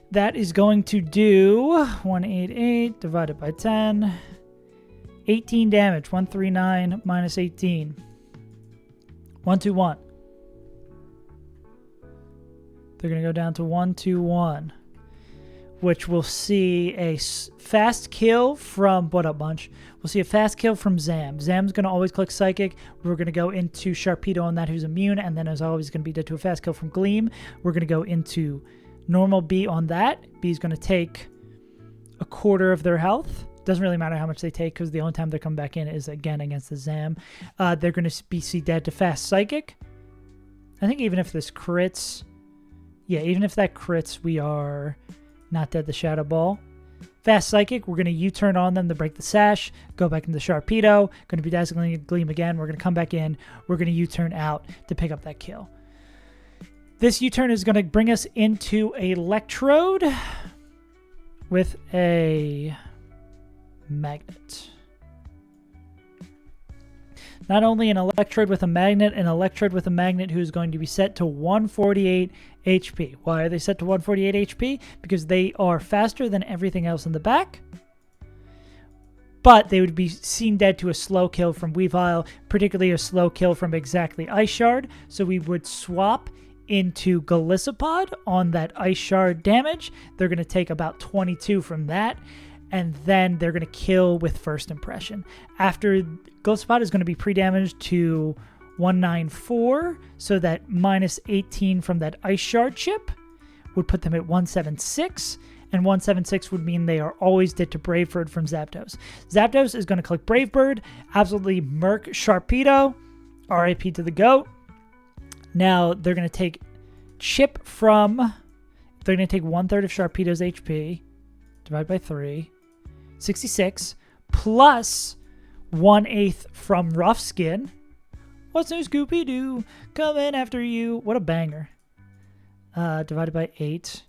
That is going to do 188 divided by 10. 18 damage. 139 minus 18. 121. They're going to go down to 121. Which we'll see a fast kill from... What up, Bunch? We'll see a fast kill from Zam. Zam's going to always click Psychic. We're going to go into Sharpedo on that, who's immune. And then, as always, going to be dead to a fast kill from Gleam. We're going to go into normal B on that. B is going to take a quarter of their health. Doesn't really matter how much they take, because the only time they come back in is, again, against the Zam. They're going to be dead to fast Psychic. I think even if this crits... Yeah, even if that crits, we are... not dead to Shadow Ball. Fast Psychic, we're going to U-turn on them to break the sash, go back into Sharpedo, going to be Dazzling Gleam again, we're going to come back in, we're going to U-turn out to pick up that kill. This U-turn is going to bring us into Electrode with a Magnet. Not only an Electrode with a Magnet, an Electrode with a Magnet who is going to be set to 148 HP. Why are they set to 148 HP? Because they are faster than everything else in the back. But they would be seen dead to a slow kill from Weavile, particularly a slow kill from exactly Ice Shard. So we would swap into Golisopod on that Ice Shard damage. They're going to take about 22 from that. And then they're going to kill with First Impression. After Golisopod is going to be pre-damaged to 194, so that minus 18 from that Ice Shard chip would put them at 176, and 176 would mean they are always dead to Brave Bird from Zapdos. Zapdos is going to click Brave Bird, absolutely murk Sharpedo, RIP to the GOAT. Now they're going to take chip from, they're going to take 1/3 of Sharpedo's HP, divide by 3, 66, plus 1/8 from Rough Skin. What's new, Scooby-Doo? Coming after you. What a banger. Divided by 8.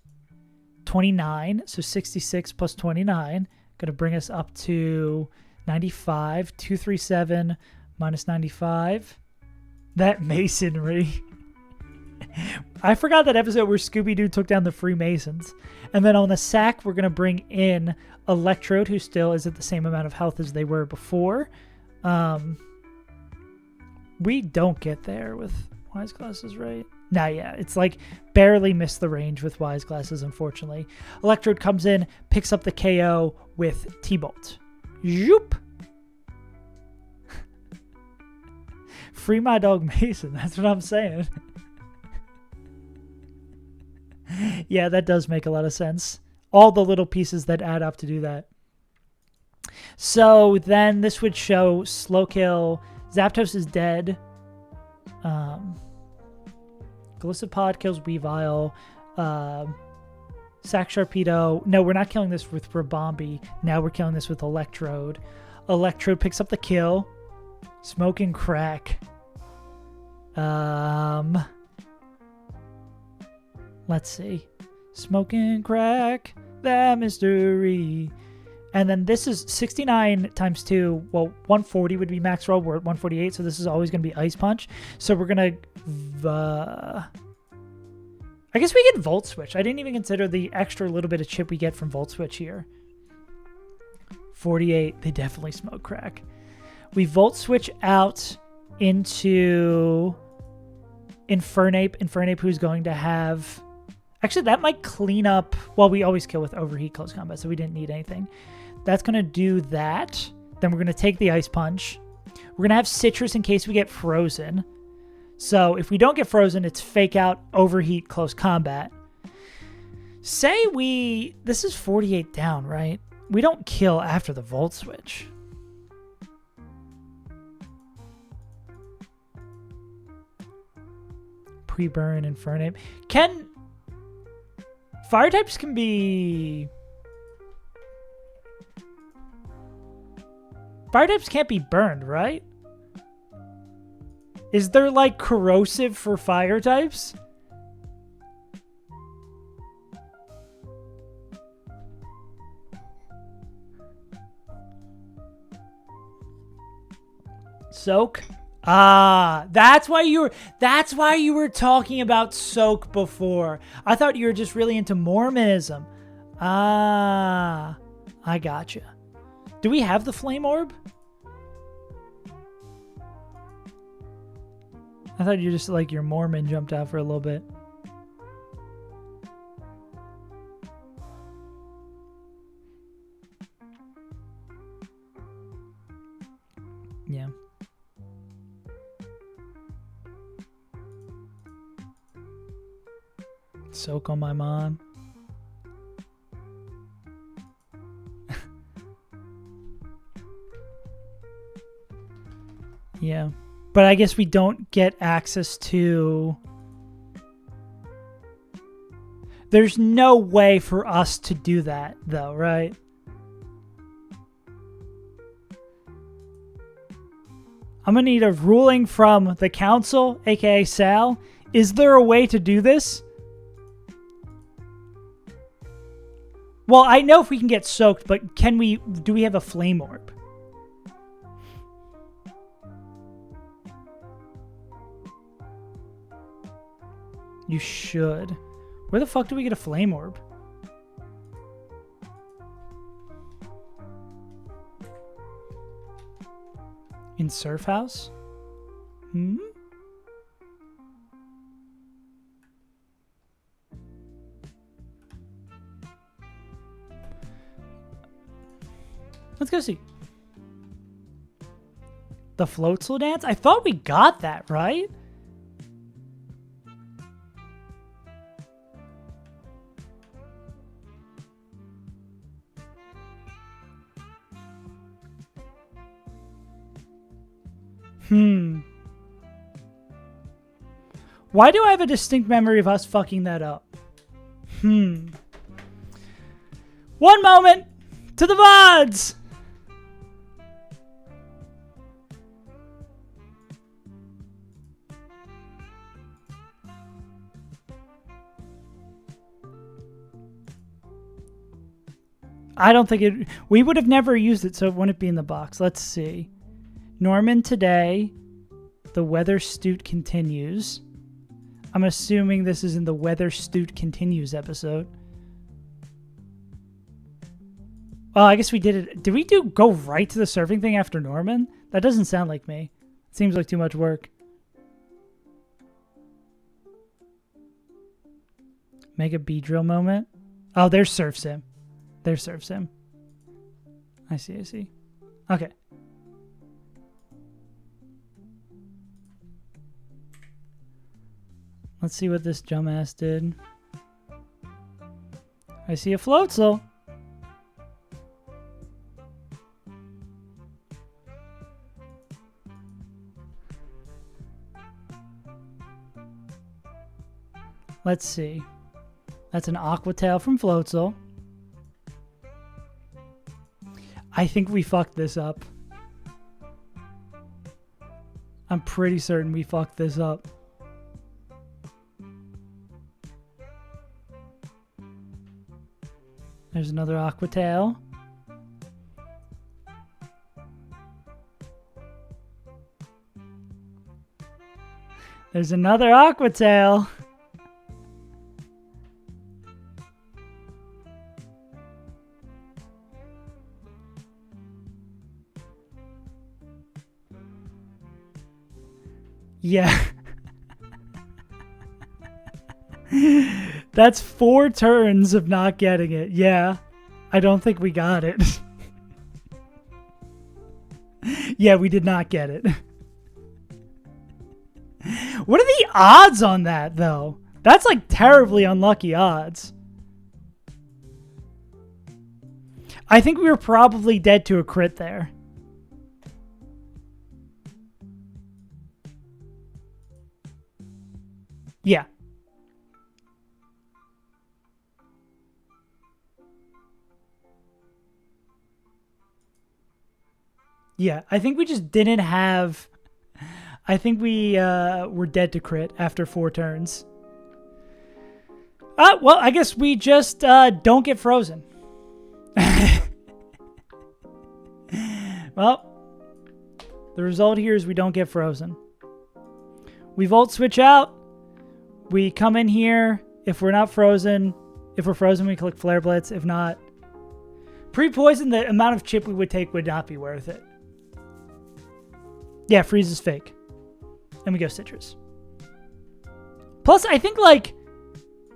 29. So 66 plus 29. Going to bring us up to 95. 237 minus 95. That masonry. I forgot that episode where Scooby-Doo took down the Freemasons. And then on the sack, we're going to bring in Electrode, who still is at the same amount of health as they were before. We don't get there with Wise Glasses, right? Nah, yeah. It's like barely missed the range with Wise Glasses, unfortunately. Electrode comes in, picks up the KO with T-Bolt. Zoop! Free my dog Mason. That's what I'm saying. Yeah, that does make a lot of sense. All the little pieces that add up to do that. So then this would show slow kill. Zapdos is dead. Golisopod kills Weavile. Sack Sharpedo. No, we're not killing this with Rabambi. Now we're killing this with Electrode. Electrode picks up the kill. Smoking crack. Let's see. Smoking crack. That mystery. And then this is 69 times 2. Well, 140 would be max roll. We're at 148, so this is always going to be Ice Punch. So we're going to... I guess we get Volt Switch. I didn't even consider the extra little bit of chip we get from Volt Switch here. 48. They definitely smoke crack. We Volt Switch out into Infernape. Infernape, who's going to have... Actually, that might clean up... Well, we always kill with Overheat Close Combat, so we didn't need anything. That's going to do that. Then we're going to take the Ice Punch. We're going to have Citrus in case we get Frozen. So if we don't get Frozen, it's Fake Out, Overheat, Close Combat. Say this is 48 down, right? We don't kill after the volt switch. Pre-burn, Infernape. Fire types can be... Fire types can't be burned, right? Is there like corrosive for fire types? Soak? Ah, that's why you were talking about soak before. I thought you were just really into Mormonism. Ah, I gotcha. Do we have the flame orb? I thought you just like your Mormon jumped out for a little bit. Yeah. Soak on my mom. Yeah. But I guess we don't get access to... There's no way for us to do that, though, right? I'm going to need a ruling from the council, aka Sal. Is there a way to do this? Well, I know if we can get soaked, but do we have a flame orb? You should. Where the fuck do we get a flame orb? In Surf House? Hmm? Let's go see. The Floatzel dance? I thought we got that, right? Why do I have a distinct memory of us fucking that up? One moment to the VODs! I don't think it... We would have never used it, so it wouldn't be in the box. Let's see. Norman today. The Weather Stute continues. I'm assuming this is in the Weather Stute continues episode. Well, I guess we did it. Did we go right to the surfing thing after Norman? That doesn't sound like me. It seems like too much work. Mega Beedrill moment. Oh, there's Surf Sim. There's Surf Sim. I see. Okay. Let's see what this dumbass did. I see a Floatzel. Let's see. That's an Aqua Tail from Floatzel. I think we fucked this up. I'm pretty certain we fucked this up. There's another Aqua Tail. There's another Aqua Tail. Yeah. That's 4 turns of not getting it. Yeah. I don't think we got it. Yeah, we did not get it. What are the odds on that, though? That's like terribly unlucky odds. I think we were probably dead to a crit there. Yeah. Yeah, I think we just didn't have... I think we were dead to crit after 4 turns. Well, I guess we just don't get frozen. Well, the result here is we don't get frozen. We volt switch out. We come in here. If we're not frozen, if we're frozen, we click Flare Blitz. If not, pre-poison, the amount of chip we would take would not be worth it. Yeah, freeze is fake. And we go Citrus. Plus, I think, like,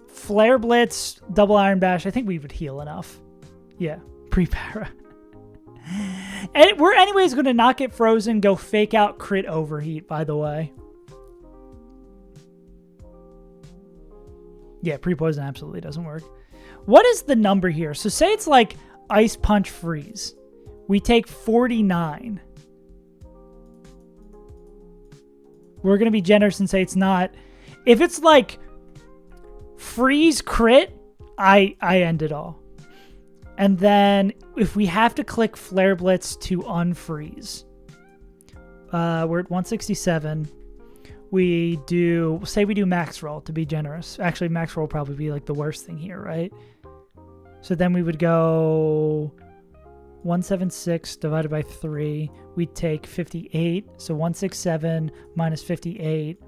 Flare Blitz, Double Iron Bash, I think we would heal enough. Yeah, pre-para. And we're anyways going to not get frozen, go fake out crit overheat, by the way. Yeah, pre-poison absolutely doesn't work. What is the number here? So say it's like Ice Punch Freeze. We take 49. We're going to be generous and say it's not. If it's like freeze crit, I end it all. And then if we have to click Flare Blitz to unfreeze, we're at 167. We do, say we do max roll to be generous. Actually, max roll will probably be like the worst thing here, right? So then we would go 176 divided by 3. We take 58. So 167 minus 58,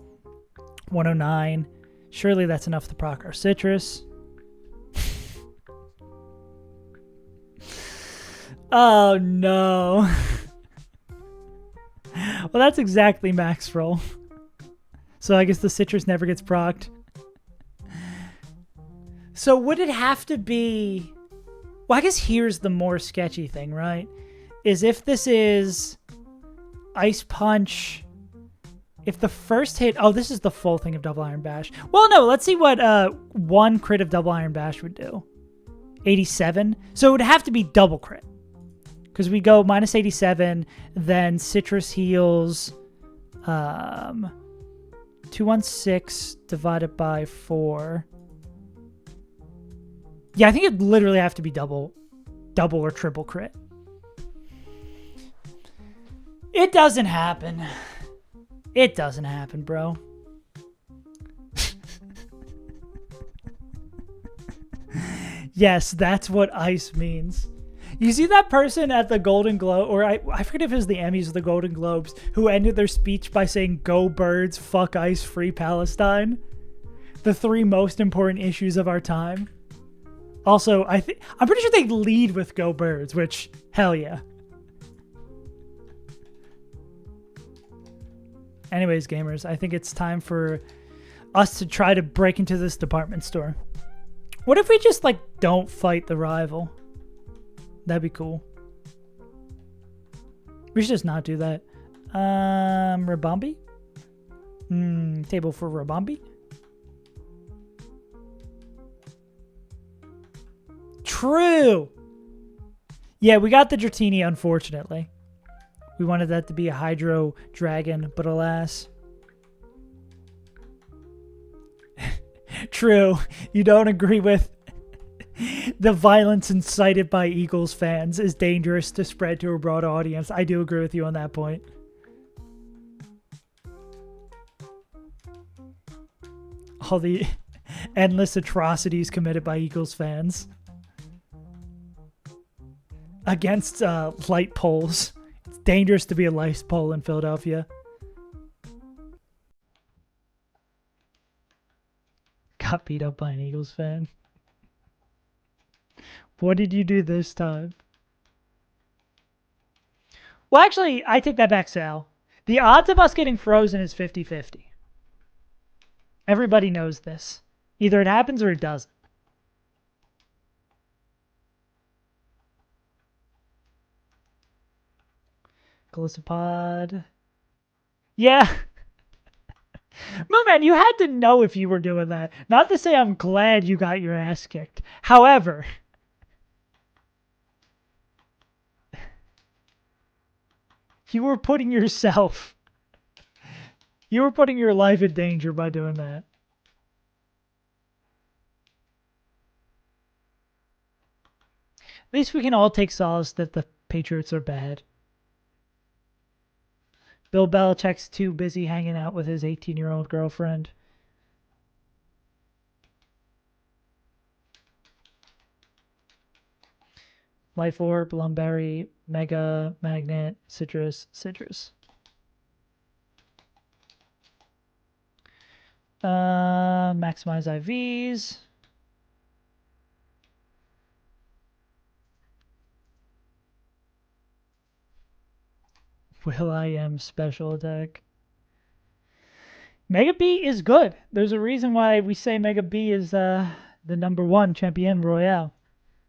109. Surely that's enough to proc our Citrus. Oh, no. Well, that's exactly max roll. So I guess the Citrus never gets procced. So would it have to be... Well, I guess here's the more sketchy thing, right? Is if this is Ice Punch... If the first hit... Oh, this is the full thing of Double Iron Bash. Well, no, let's see what one crit of Double Iron Bash would do. 87. So it would have to be double crit. Because we go minus 87, then Citrus heals 216 divided by 4. Yeah, I think it'd literally have to be double or triple crit. It doesn't happen. It doesn't happen, bro. Yes, that's what ice means. You see that person at the Golden Globe, or I forget if it was the Emmys or the Golden Globes, who ended their speech by saying, "Go Birds, fuck ICE, free Palestine." The 3 most important issues of our time. Also, I'm pretty sure they lead with "Go Birds," which, hell yeah. Anyways, gamers, I think it's time for us to try to break into this department store. What if we just, like, don't fight the rival? That'd be cool. We should just not do that. Rabambi? Table for Rabambi? True! Yeah, we got the Dratini, unfortunately. We wanted that to be a Hydro Dragon, but alas. True. You don't agree with the violence incited by Eagles fans is dangerous to spread to a broad audience. I do agree with you on that point. All the endless atrocities committed by Eagles fans against light poles. It's dangerous to be a light pole in Philadelphia. Got beat up by an Eagles fan. What did you do this time? Well, actually, I take that back, Sal. The odds of us getting frozen is 50-50. Everybody knows this. Either it happens or it doesn't. Glycopod. Yeah. Moonman, you had to know if you were doing that. Not to say I'm glad you got your ass kicked. However... You were putting yourself... You were putting your life in danger by doing that. At least we can all take solace that the Patriots are bad. Bill Belichick's too busy hanging out with his 18-year-old girlfriend. Life Orb, Lumberry, Mega, Magnet, Citrus, Citrus. Maximize IVs. Will.i.am special attack. Mega B is good. There's a reason why we say Mega B is the #1 champion royale.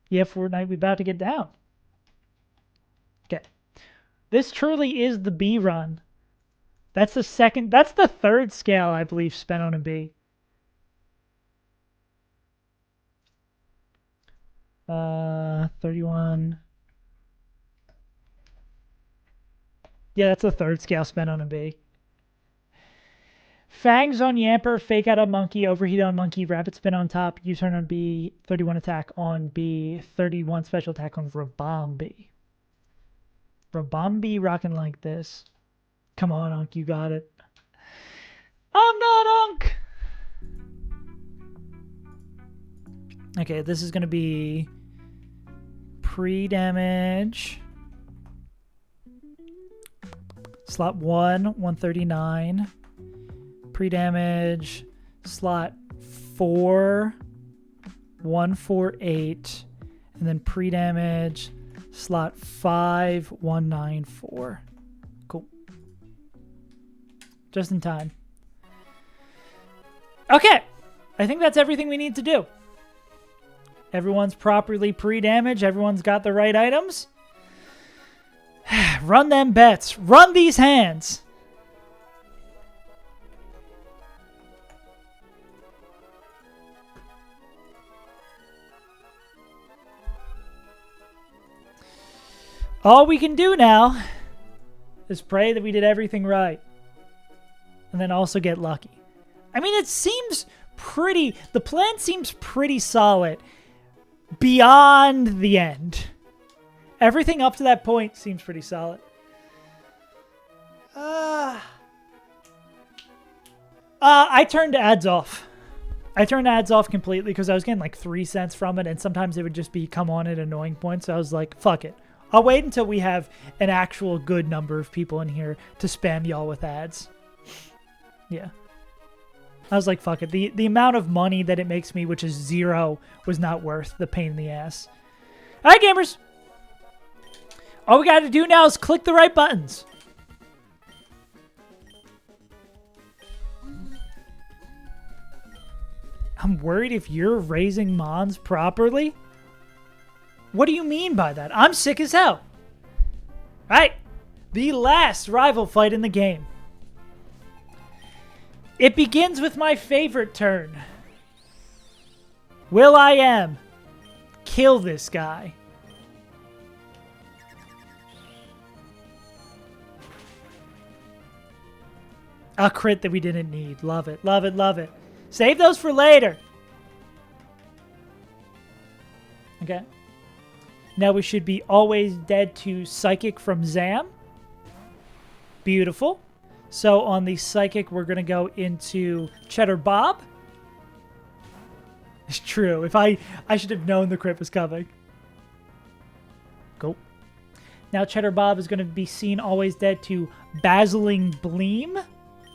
Yeah, Fortnite, we about to get down. Okay. This truly is the B run. That's the third scale, I believe, spent on a B. 31. Yeah, that's the third scale spent on a B. Fangs on Yamper, Fake out on Monkey, Overheat on Monkey, Rapid Spin on top, U-turn on B, 31 attack on B, 31 special attack on Rabombi. Rabombi rocking like this. Come on, Unk, you got it. I'm not Unk! Okay, this is going to be pre-damage. Slot 1, 139. Pre-damage. Slot 4, 148. And then pre-damage. Slot 5, 194. Cool. Just in time. Okay. I think that's everything we need to do. Everyone's properly pre-damaged. Everyone's got the right items. Run them bets. Run these hands. All we can do now is pray that we did everything right. And then also get lucky. I mean, it seems pretty... The plan seems pretty solid beyond the end. Everything up to that point seems pretty solid. I turned ads off. I turned ads off completely because I was getting like 3 cents from it, and sometimes it would just be come on at annoying points. So I was like, fuck it. I'll wait until we have an actual good number of people in here to spam y'all with ads. Yeah. I was like, fuck it. The amount of money that it makes me, which is 0, was not worth the pain in the ass. All right, gamers. All we got to do now is click the right buttons. I'm worried if you're raising mons properly. What do you mean by that? I'm sick as hell. All right. The last rival fight in the game. It begins with my favorite turn. Will.i.am kill this guy? A crit that we didn't need. Love it, love it, love it. Save those for later. Okay. Now we should be always dead to Psychic from Zam. Beautiful. So on the Psychic, we're going to go into Cheddar Bob. It's true. If I should have known the crit was coming. Go. Now Cheddar Bob is going to be seen always dead to Basiling Bleam.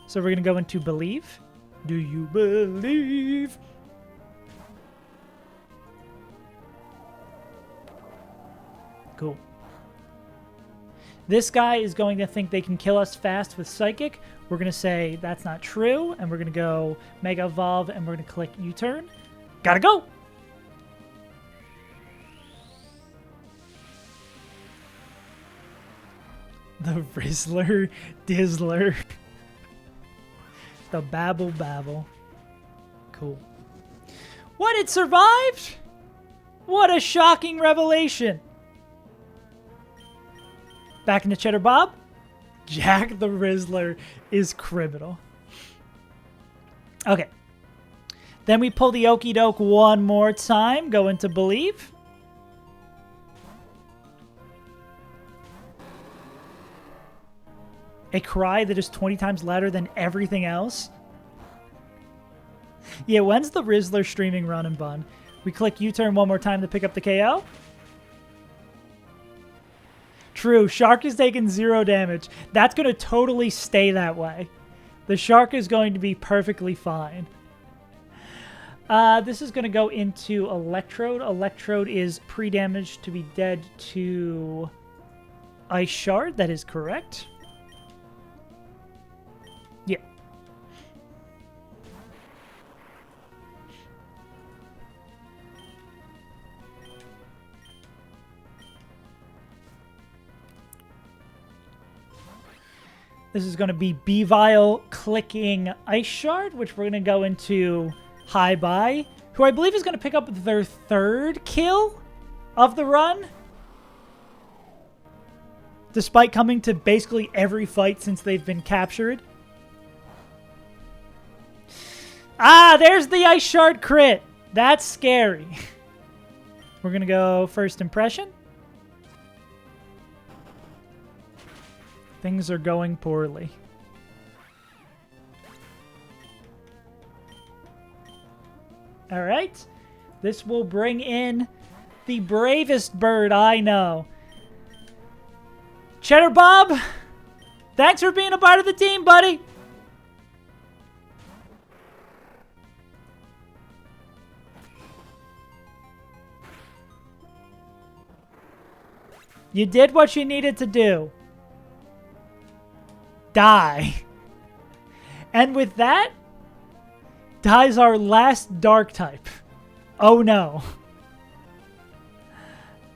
So we're going to go into Believe. Do you believe? Cool. This guy is going to think they can kill us fast with Psychic. We're going to say that's not true. And we're going to go Mega Evolve and we're going to click U-turn. Gotta go! The Rizzler Dizzler. The Babble Babble. Cool. What? It survived? What a shocking revelation. Back into Cheddar Bob. Jack the Rizzler is criminal. Okay. Then we pull the Okie Doke one more time. Go into Believe. A cry that is 20 times louder than everything else. Yeah, when's the Rizzler streaming run and bun? We click U-turn one more time to pick up the KO. True, Shark is taking 0 damage. That's going to totally stay that way. The Shark is going to be perfectly fine. This is going to go into Electrode. Electrode is pre-damaged to be dead to Ice Shard. That is correct. Yeah. This is going to be Beevile clicking Ice Shard, which we're going to go into High Bye, who I believe is going to pick up their 3rd kill of the run. Despite coming to basically every fight since they've been captured. Ah, there's the Ice Shard crit. That's scary. We're going to go First Impression. Things are going poorly. All right. This will bring in the bravest bird I know. Cheddar Bob, thanks for being a part of the team, buddy. You did what you needed to do. Die. And with that, dies our last dark type. Oh no.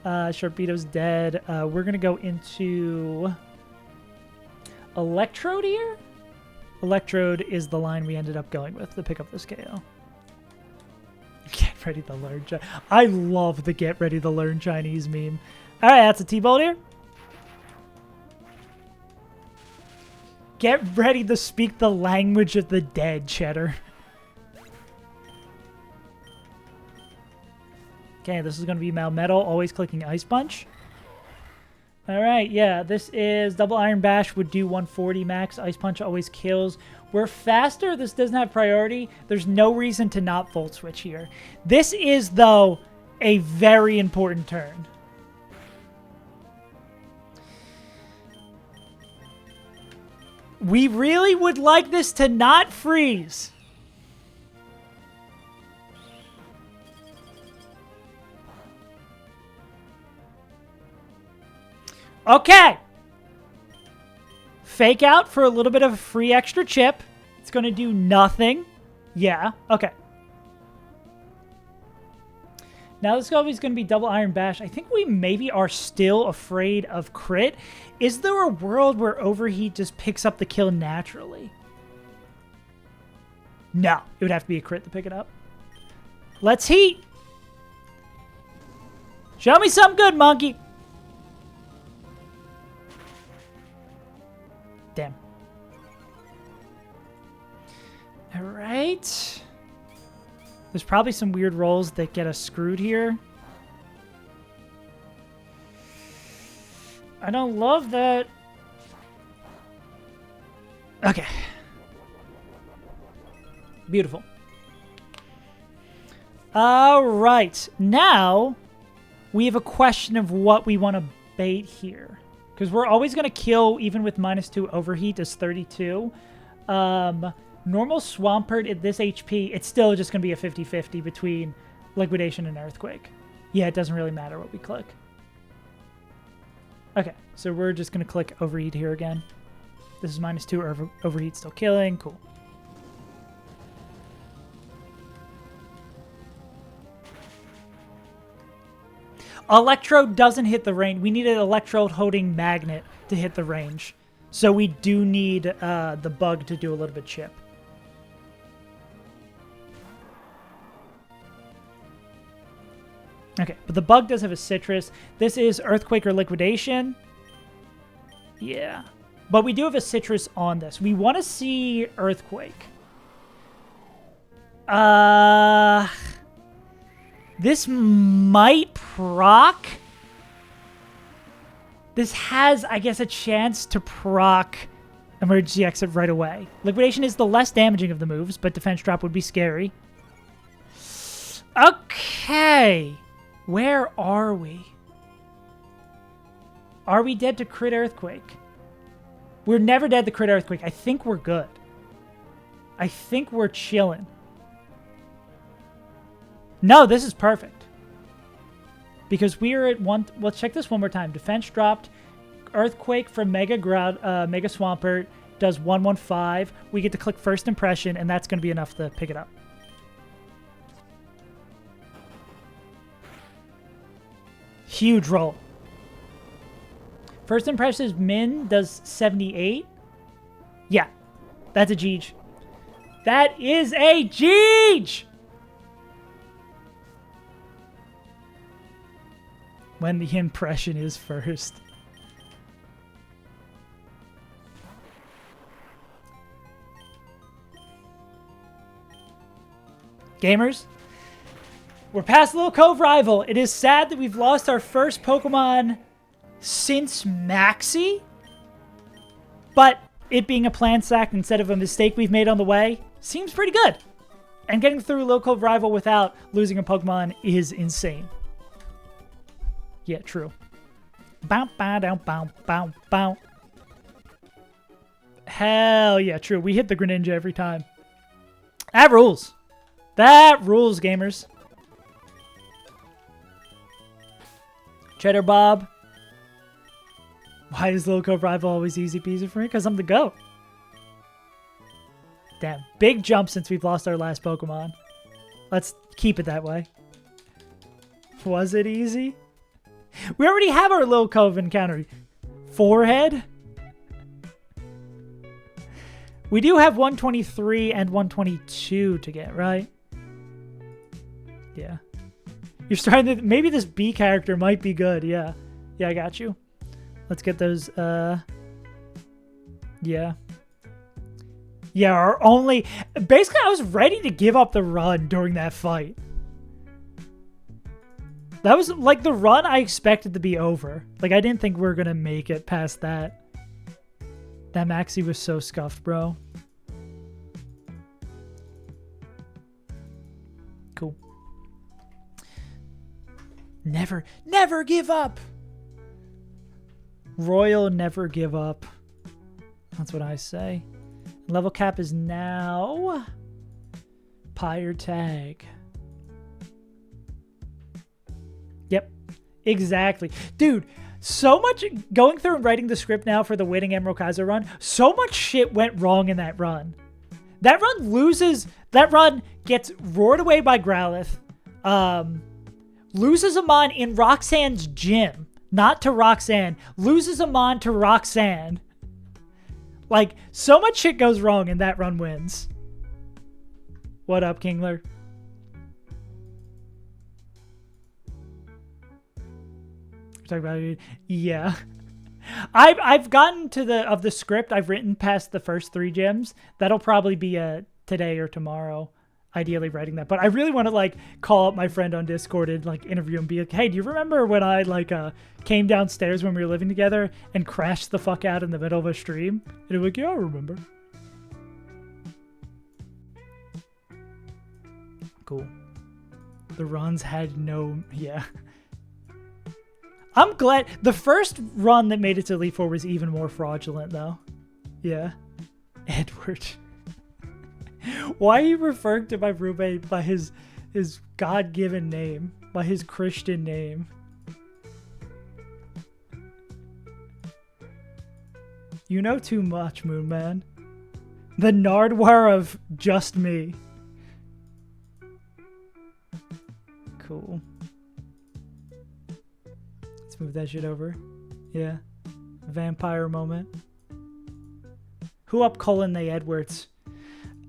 Sharpedo's dead. We're going to go into Electrode here. Electrode is the line we ended up going with to pick up this KO. Get ready to learn. I love the get ready to learn Chinese meme. All right, that's a T-Bolt here. Get ready to speak the language of the dead, Cheddar. Okay, this is going to be Malmetal, always clicking Ice Punch. Alright, yeah, this is Double Iron Bash would do 140 max. Ice Punch always kills. We're faster. This doesn't have priority. There's no reason to not Volt Switch here. This is, though, a very important turn. We really would like this to not freeze. Okay. Fake out for a little bit of a free extra chip. It's going to do nothing. Yeah. Okay. Now this is always going to be Double Iron Bash. I think we maybe are still afraid of crit. Is there a world where Overheat just picks up the kill naturally? No. It would have to be a crit to pick it up. Let's heat. Show me something good, monkey. Damn. All right. There's probably some weird rolls that get us screwed here. I don't love that. Okay. Beautiful. All right. Now, we have a question of what we want to bait here. Because we're always going to kill, even with -2 Overheat, is 32. Normal Swampert at this HP, it's still just going to be a 50-50 between Liquidation and Earthquake. Yeah, it doesn't really matter what we click. Okay, so we're just going to click Overheat here again. This is -2 Overheat, still killing. Cool. Electrode doesn't hit the range. We need an Electrode holding Magnet to hit the range. So we do need the bug to do a little bit chip. Okay, but the bug does have a Citrus. This is Earthquake or Liquidation. Yeah. But we do have a citrus on this. We want to see Earthquake. This might proc. This has, I guess, a chance to proc emergency exit right away. Liquidation is the less damaging of the moves, but defense drop would be scary. Okay. Where are we? Are we dead to crit Earthquake? We're never dead to crit Earthquake. I think we're good. I think we're chilling. No, this is perfect. Because we are at one... Let's check this one more time. Defense dropped. Earthquake from Mega Swampert does 115. We get to click First Impression, and that's going to be enough to pick it up. Huge roll. First Impression is Min does 78. Yeah, that's a Jeej. That is a Jeej! When the impression is first. Gamers, we're past LILYCOVE Rival. It is sad that we've lost our first Pokemon since Maxi, but it being a planned sack instead of a mistake we've made on the way seems pretty good. And getting through LILYCOVE Rival without losing a Pokemon is insane. Yeah, true. Bow, bow, down, bow, bow, bow. Hell yeah, true. We hit the Greninja every time. That rules. That rules, gamers. Cheddar Bob. Why is LILYCOVE Rival always easy peasy for me? Because I'm the GOAT. Damn. Big jump since we've lost our last Pokemon. Let's keep it that way. Was it easy? We already have our LILYCOVE encounter. Forehead? We do have 123 and 122 to get, right? Yeah. You're starting to... Maybe this B character might be good, yeah. Yeah, I got you. Let's get those, yeah. Yeah, our only... Basically, I was ready to give up the run during that fight. That was, like, the run I expected to be over. Like, I didn't think we were gonna make it past that. That Maxi was so scuffed, bro. Cool. Never give up! Royal never give up. That's what I say. Level cap is now... Pyre tag. Yep. Exactly. Dude, so much... Going through and writing the script now for the Winning Emerald Kaiser run, so much shit went wrong in that run. That run loses... That run gets roared away by Growlithe. Loses a Mon in Roxanne's gym. Not to Roxanne. Loses a Mon to Roxanne. Like, so much shit goes wrong and that run wins. What up, Kingler? Talk about it. Yeah. I've gotten to the script. I've written past the first 3 gyms. That'll probably be today or tomorrow. Ideally writing that, but I really want to like call up my friend on Discord and like interview him and be like, hey, do you remember when I like came downstairs when we were living together and crashed the fuck out in the middle of a stream? And he's like, yeah, I remember. Cool. The runs had no... Yeah. I'm glad... The first run that made it to Elite Four was even more fraudulent, though. Yeah. Edward. Why are you referring to my roommate by his God-given name? By his Christian name? You know too much, Moon Man. The Nardwar of just me. Cool. Let's move that shit over. Yeah. Vampire moment. Who up Cullen they Edwards?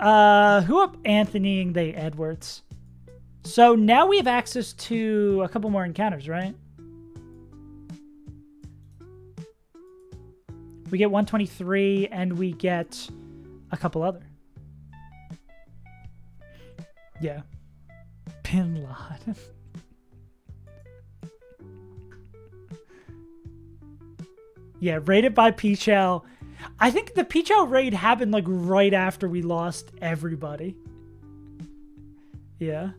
Who up Anthony they Edwards? So now we have access to a couple more encounters, right? We get 123, and we get a couple other. Yeah. Bin Laden. Yeah, raided by Peachel. I think the Peachel raid happened like right after we lost everybody. Yeah.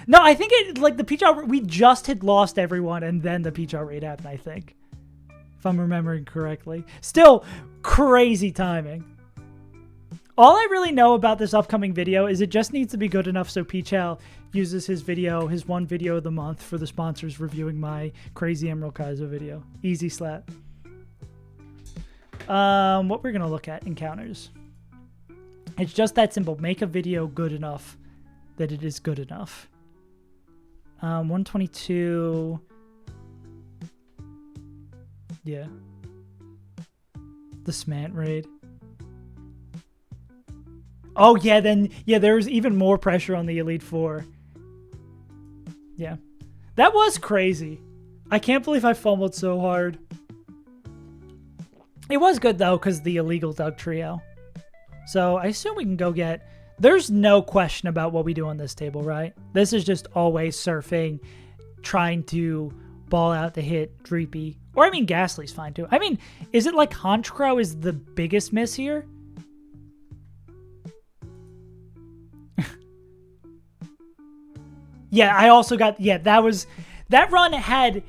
No, I think it like the Peachel, we just had lost everyone and then the Peachel raid happened, I think. If I'm remembering correctly. Still crazy timing. All I really know about this upcoming video is it just needs to be good enough so Peachel uses his video, his one video of the month for the sponsors reviewing my crazy Emerald Kaizo video. Easy slap. What we're going to look at, encounters. It's just that simple. Make a video good enough that it is good enough. 122. Yeah. The Smant raid. Oh, yeah, then, yeah, there's even more pressure on the Elite Four. Yeah. That was crazy. I can't believe I fumbled so hard. It was good, though, because the illegal Doug trio. So I assume we can go get... There's no question about what we do on this table, right? This is just always surfing, trying to ball out the hit Dreepy. Or, I mean, Ghastly's fine, too. I mean, is it like Honchkrow is the biggest miss here? Yeah, I also got... Yeah, that was... That run had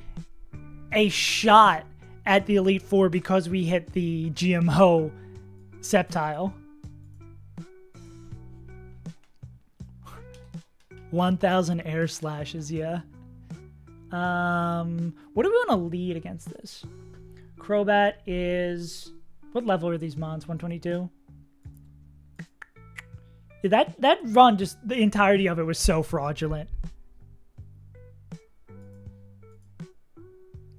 a shot at the Elite Four because we hit the GMO Sceptile. 1,000 air slashes, yeah. What do we want to lead against this? Crobat is... What level are these mons? 122? Yeah, that run, just the entirety of it was so fraudulent.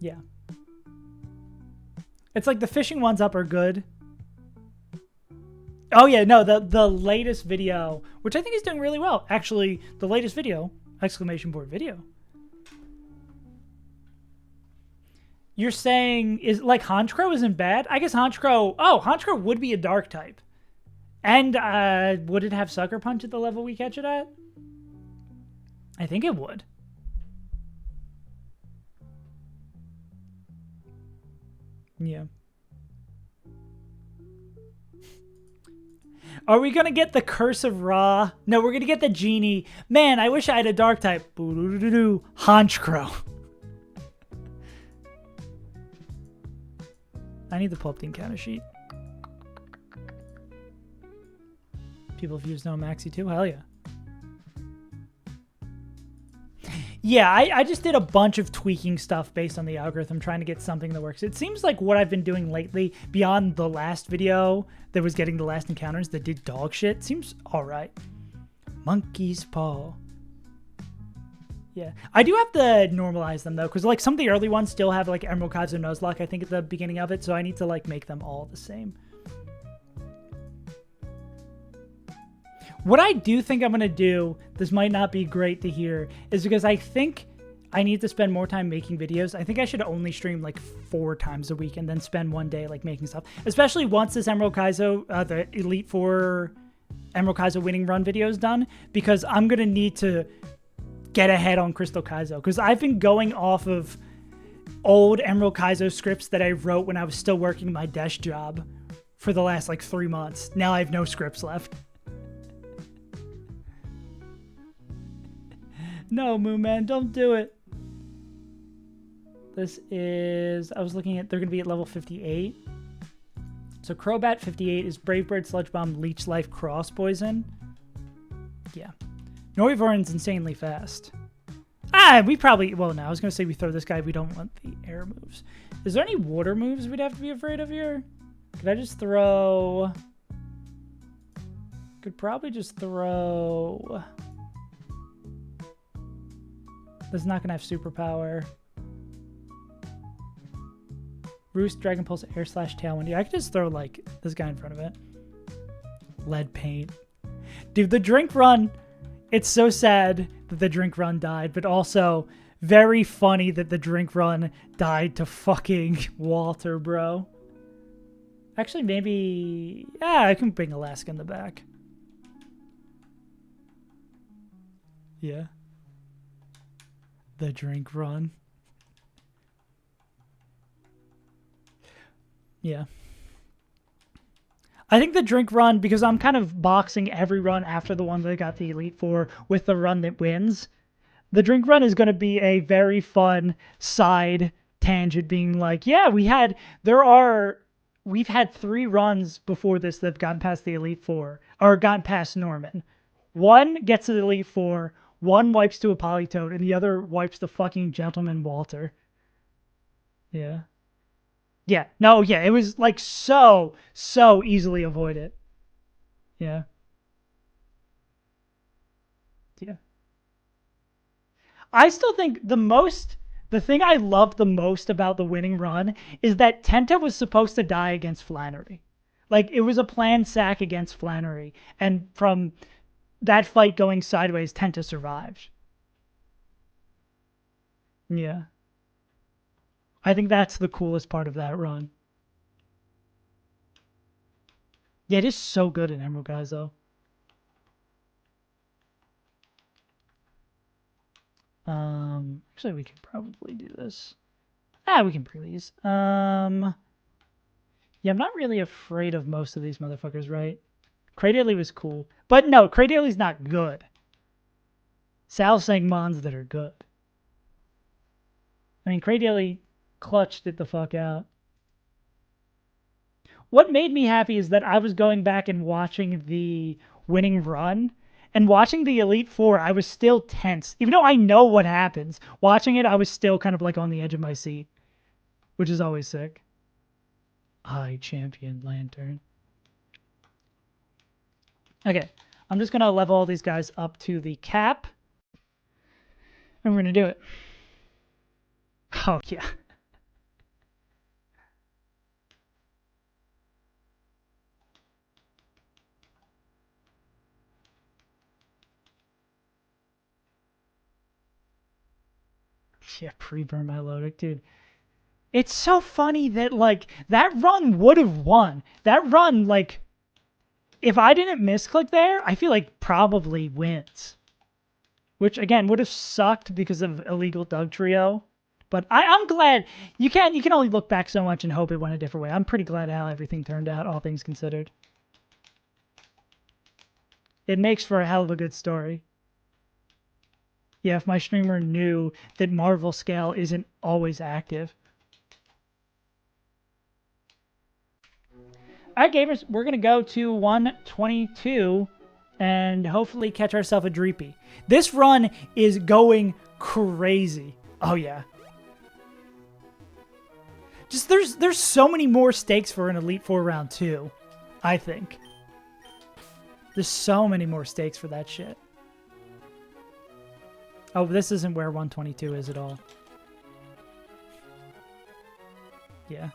Yeah. It's like the fishing ones up are good. Oh yeah, no, the latest video, which I think is doing really well. Actually, the latest video, exclamation point video. You're saying is like Honchkrow isn't bad? I guess Honchkrow would be a dark type. And would it have Sucker Punch at the level we catch it at? I think it would. Yeah. Are we going to get the Curse of Ra? No, we're going to get the Genie. Man, I wish I had a dark type. Honchkrow. I need the pull up the encounter sheet. People have used no Maxi too? Hell yeah. Yeah, I just did a bunch of tweaking stuff based on the algorithm, trying to get something that works. It seems like what I've been doing lately, beyond the last video that was getting the last encounters that did dog shit, seems alright. Monkey's Paw. Yeah. I do have to normalize them, though, because like some of the early ones still have like Emerald Kaizo Nuzlocke, I think, at the beginning of it, so I need to like make them all the same. What I do think I'm going to do, this might not be great to hear, is because I think I need to spend more time making videos. I think I should only stream like 4 times a week and then spend one day like making stuff. Especially once this Emerald Kaizo, the Elite Four Emerald Kaizo winning run video is done, because I'm going to need to get ahead on Crystal Kaizo. Because I've been going off of old Emerald Kaizo scripts that I wrote when I was still working my desk job for the last like 3 months. Now I have no scripts left. No, Mooman, don't do it. This is... I was looking at... They're going to be at level 58. So Crobat 58 is Brave Bird, Sludge Bomb, Leech Life, Cross Poison. Yeah. Noivern's insanely fast. We probably... Well, no, I was going to say we throw this guy if we don't want the air moves. Is there any water moves we'd have to be afraid of here? Could I just throw... Could probably just throw... This is not going to have superpower. Roost, Dragon Pulse, Air Slash, Tailwind. Yeah, I could just throw, like, this guy in front of it. Lead Paint. Dude, the Drink Run. It's so sad that the Drink Run died, but also very funny that the Drink Run died to fucking Walter, bro. Actually, maybe... Yeah, I can bring Alaska in the back. Yeah. The drink run. Yeah. I think the drink run, because I'm kind of boxing every run after the one that got the Elite Four with the run that wins. The drink run is going to be a very fun side tangent, being like, yeah, we've had 3 runs before this that have gotten past the Elite Four, or gotten past Norman. One gets to the Elite Four, one wipes to a Polytoad, and the other wipes the fucking Gentleman Walter. Yeah. Yeah. No, yeah, it was like so easily avoided. Yeah. Yeah. I still think the thing I loved the most about the winning run is that Tenta was supposed to die against Flannery. Like, it was a planned sack against Flannery, and from that fight going sideways, Tenta survived. Yeah. I think that's the coolest part of that run. Yeah, it is so good in Emerald Guys, though. Actually, we can probably do this. We can bring these. Yeah, I'm not really afraid of most of these motherfuckers, right? Cradily was cool. But no, Cradaily's not good. Sal's saying mons that are good. I mean, Cradily clutched it the fuck out. What made me happy is that I was going back and watching the winning run, and watching the Elite Four, I was still tense. Even though I know what happens, watching it, I was still kind of like on the edge of my seat, which is always sick. I champion Lantern. Okay, I'm just going to level all these guys up to the cap, and we're going to do it. Oh, yeah. Yeah, pre-burn my Lodic, dude. It's so funny that, like, that run would have won. That run, like, if I didn't misclick there, I feel like probably wins. Which, again, would have sucked because of illegal Doug Trio. But I'm glad. You can only look back so much and hope it went a different way. I'm pretty glad how everything turned out, all things considered. It makes for a hell of a good story. Yeah, if my streamer knew that Marvel Scale isn't always active. Alright, gamers, we're going to go to 122 and hopefully catch ourselves a Dreepy. This run is going crazy. Oh, yeah. Just there's so many more stakes for an Elite Four round 2, I think. There's so many more stakes for that shit. Oh, this isn't where 122 is at all. Yeah.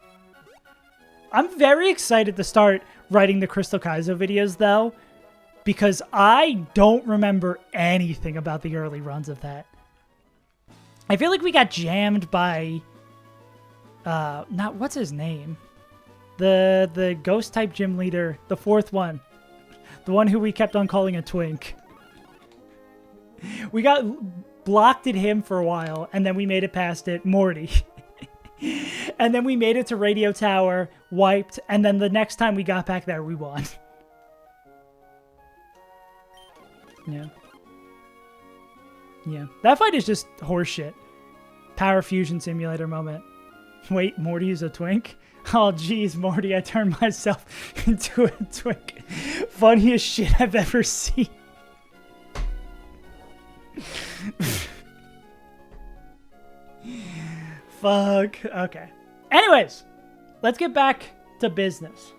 I'm very excited to start writing the Crystal Kaizo videos, though, because I don't remember anything about the early runs of that. I feel like we got jammed by... what's his name? The ghost-type gym leader, the 4th one. The one who we kept on calling a twink. We got blocked at him for a while, and then we made it past it. Morty. And then we made it to Radio Tower, wiped, and then the next time we got back there, we won. Yeah. Yeah. That fight is just horseshit. Power Fusion Simulator moment. Wait, Morty is a twink? Oh, jeez, Morty, I turned myself into a twink. Funniest shit I've ever seen. Fuck. Okay. Anyways, let's get back to business.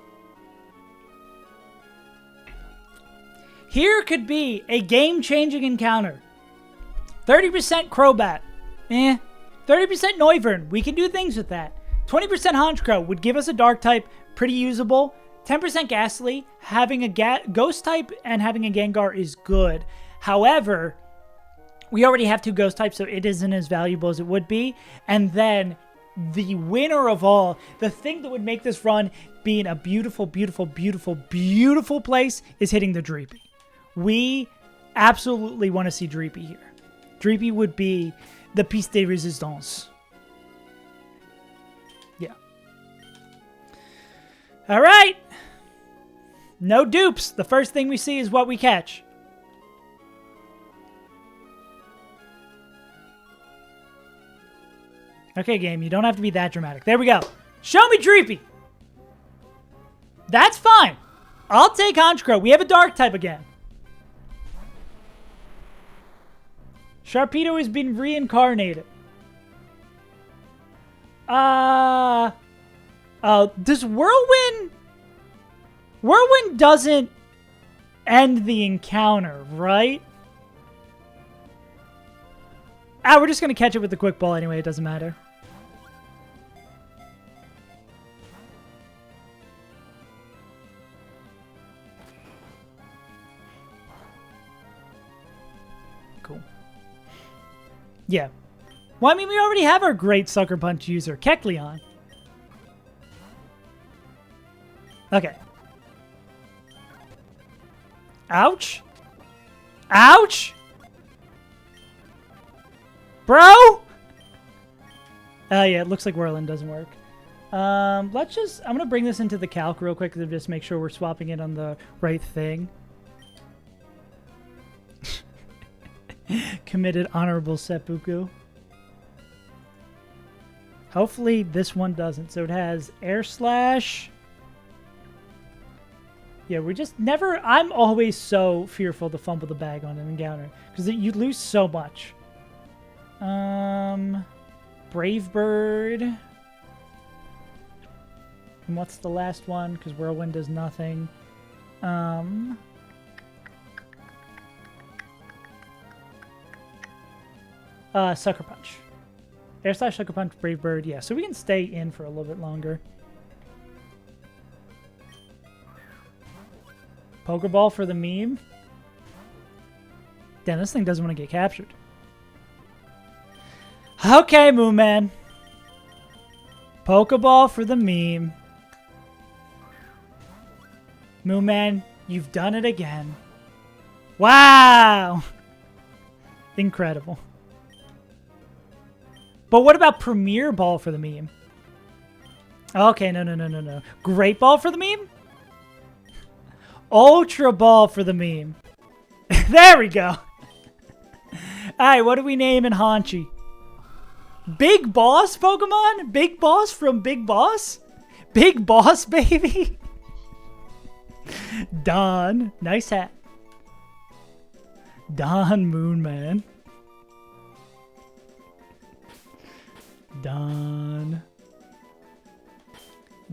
Here could be a game-changing encounter. 30% Crobat. 30% Noivern. We can do things with that. 20% Honchkrow would give us a dark type. Pretty usable. 10% Ghastly. Having a ghost type and having a Gengar is good. However, we already have 2 ghost types, so it isn't as valuable as it would be. And then the winner of all, the thing that would make this run being a beautiful, beautiful, beautiful, beautiful place is hitting the Dreepy. We absolutely want to see Dreepy here. Dreepy would be the piece de resistance. Yeah. All right. No dupes. The first thing we see is what we catch. Okay, game, you don't have to be that dramatic. There we go. Show me Dreepy. That's fine. I'll take Honchkrow. We have a dark type again. Sharpedo has been reincarnated. Does Whirlwind... Whirlwind doesn't end the encounter, right? We're just going to catch it with the quick ball anyway. It doesn't matter. Cool. Yeah. Well, I mean, we already have our great Sucker Punch user, Kecleon. Okay. Ouch. Ouch. Bro! Yeah, it looks like Whirlwind doesn't work. Let's just... I'm going to bring this into the calc real quick to just make sure we're swapping it on the right thing. Committed honorable seppuku. Hopefully this one doesn't. So it has Air Slash. Yeah, we just never... I'm always so fearful to fumble the bag on an encounter. Because you lose so much. Brave Bird. And what's the last one? Because Whirlwind does nothing. Sucker Punch. Air Slash, Sucker Punch, Brave Bird. Yeah, so we can stay in for a little bit longer. Pokeball for the meme. Damn, this thing doesn't want to get captured. Okay, Moon Man. Pokeball for the meme. Moon Man, you've done it again. Wow! Incredible. But what about Premier Ball for the meme? Okay, no. Great Ball for the meme? Ultra Ball for the meme. There we go. Alright, what do we name in Haunchi? Big Boss Pokemon? Big Boss from Big Boss? Big Boss, baby? Don. Nice hat. Don Moonman. Don.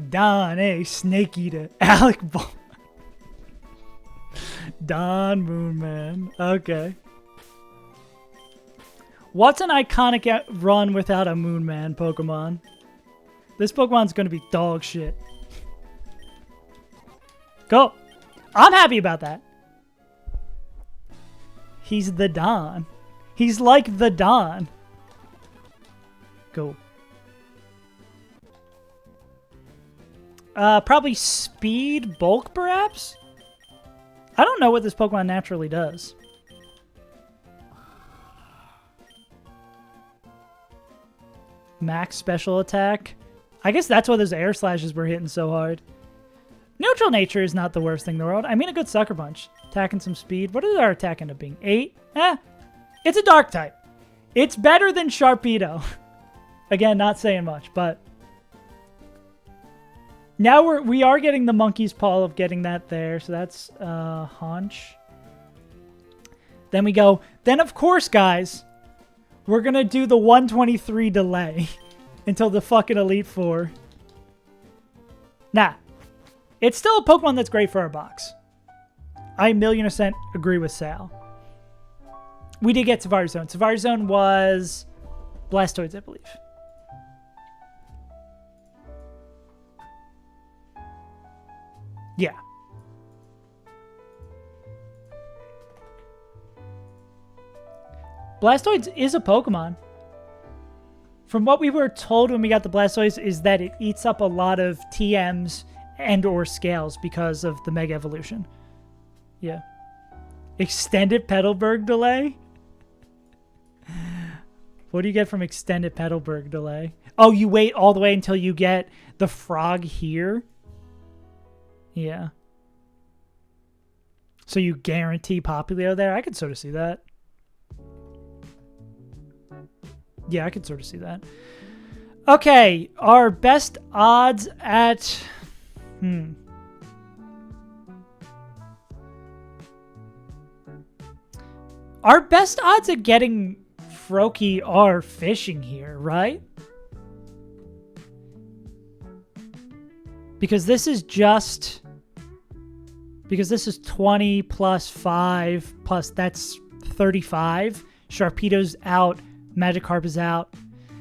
Don, Snake Eater. Alec Ball. Don Moonman. Okay. What's an iconic run without a Moonman Pokemon? This Pokemon's going to be dog shit. Go. I'm happy about that. He's the Don. He's like the Don. Go. Probably Speed Bulk, perhaps? I don't know what this Pokemon naturally does. Max Special Attack. I guess that's why those Air Slashes were hitting so hard. Neutral Nature is not the worst thing in the world. I mean, a good Sucker Punch. Attacking some speed. What does our attack end up being? 8? It's a Dark type. It's better than Sharpedo. Again, not saying much, but... Now we are getting the monkey's paw of getting that there. So that's Haunch. Then we go... Then, of course, guys... We're going to do the 123 delay until the fucking Elite Four. Nah. It's still a Pokemon that's great for our box. I 1,000,000% agree with Sal. We did get Safari Zone. Safari Zone was Blastoids, I believe. Yeah. Blastoids is a Pokemon. From what we were told when we got the Blastoise is that it eats up a lot of TMs and or scales because of the Mega Evolution. Yeah. Extended Petalburg delay? What do you get from extended Petalburg delay? Oh, you wait all the way until you get the frog here? Yeah. So you guarantee Popplio there? I could sort of see that. Yeah, I could sort of see that. Okay, our best odds at... Our best odds at getting Froakie are fishing here, right? Because this is just... Because this is 20 plus 5 plus that's 35. Sharpedo's out. Magikarp is out.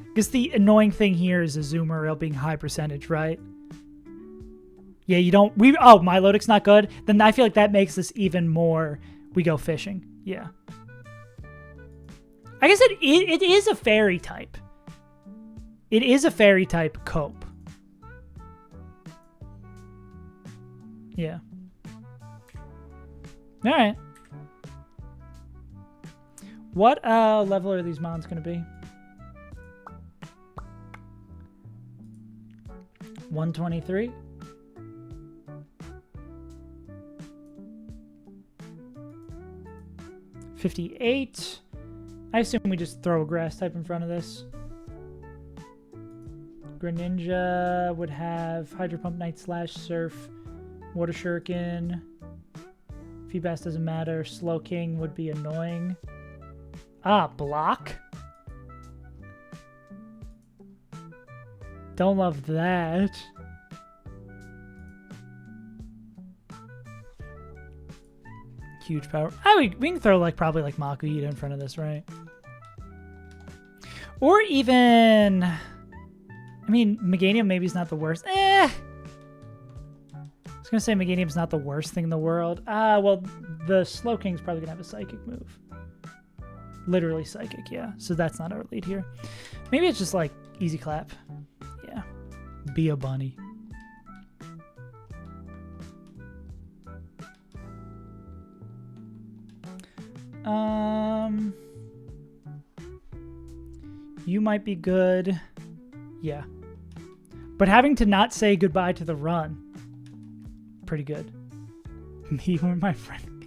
Because the annoying thing here is Azumarill being high percentage, right? Yeah, you don't... Oh, Milotic's not good? Then I feel like that makes this even more... We go fishing. Yeah. I guess it is a fairy type. It is a fairy type cope. Yeah. All right. What level are these mons going to be? 123. 58. I assume we just throw a grass type in front of this. Greninja would have Hydro Pump, Night Slash, Surf, Water Shuriken. Feebas doesn't matter. Slowking would be annoying. Ah, Block. Don't love that. Huge power. We can throw probably Makuhita in front of this, right? Or even... I mean, Meganium maybe is not the worst. I was going to say Meganium's not the worst thing in the world. Well, the Slowking's probably going to have a Psychic move. Literally Psychic, yeah. So that's not our lead here. Maybe it's just Easy Clap. Yeah. Be a bunny. You might be good. Yeah. But having to not say goodbye to the run. Pretty good. Me or my friend.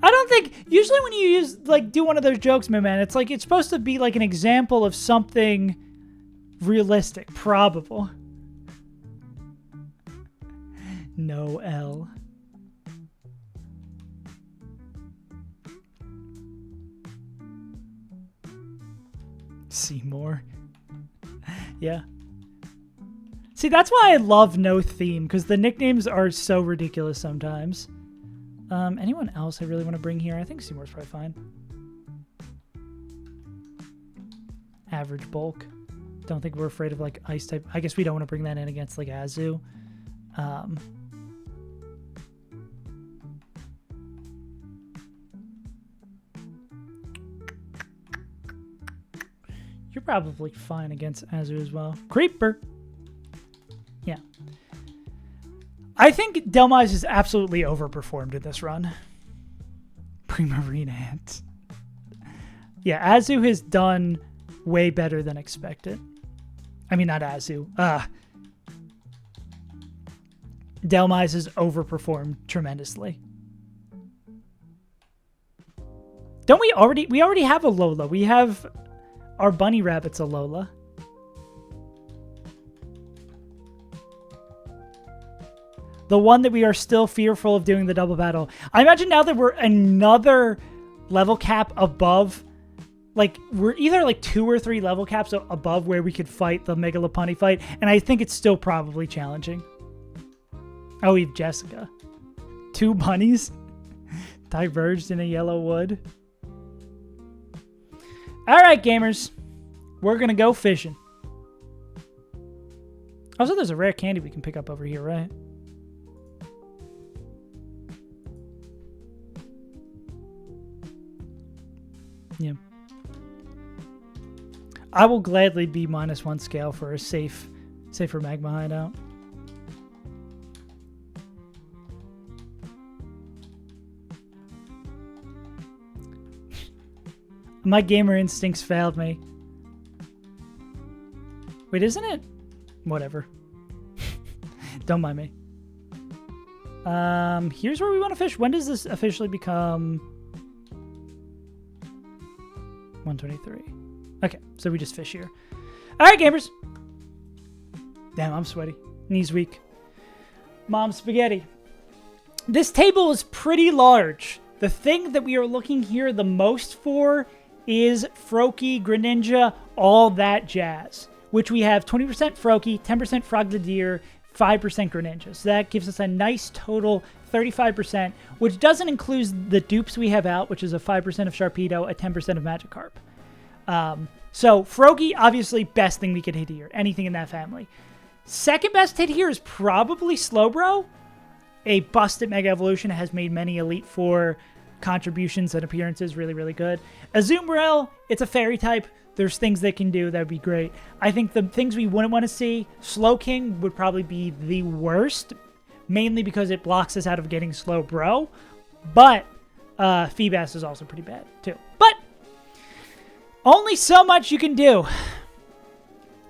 I don't think... Usually when you use... do one of those jokes, my man, it's it's supposed to be an example of something realistic. Probable. No L. Seymour. Yeah. See, that's why I love No Theme, because the nicknames are so ridiculous sometimes. Anyone else I really want to bring here? I think Seymour's probably fine. Average bulk. Don't think we're afraid of ice type. I guess we don't want to bring that in against Azu. You're probably fine against Azu as well. Creeper. Yeah. I think Delmise is absolutely overperformed in this run. Primarine Ant. Yeah, Azu has done way better than expected. I mean, not Azu. Delmise has overperformed tremendously. Don't we already... We already have a Lola. We have... Our bunny rabbit's a Lola. The one that we are still fearful of doing the double battle. I imagine now that we're another level cap above, we're either 2 or 3 level caps above where we could fight the Mega Lopunny fight, and I think it's still probably challenging. Oh, we have Jessica. 2 bunnies diverged in a yellow wood. All right, gamers. We're going to go fishing. Also, there's a rare candy we can pick up over here, right? Yeah. I will gladly be -1 scale for a safer magma hideout. My gamer instincts failed me. Wait, isn't it? Whatever. Don't mind me. Here's where we want to fish. When does this officially become 123? Okay, so we just fish here. All right, gamers. Damn, I'm sweaty. Knees weak. Mom spaghetti. This table is pretty large. The thing that we are looking here the most for is Froakie, Greninja, all that jazz, which we have 20% Froakie, 10% Frogadier, 5% Greninja. So that gives us a nice total 35%, which doesn't include the dupes we have out, which is a 5% of Sharpedo, a 10% of Magikarp. So Froakie, obviously, best thing we could hit here. Anything in that family. Second best hit here is probably Slowbro. A busted Mega Evolution has made many Elite Four contributions and appearances really, really good. Azumarill, it's a fairy type. There's things they can do that would be great. I think the things we wouldn't want to see, Slowking would probably be the worst, mainly because it blocks us out of getting Slowbro. But Feebas is also pretty bad, too. But only so much you can do.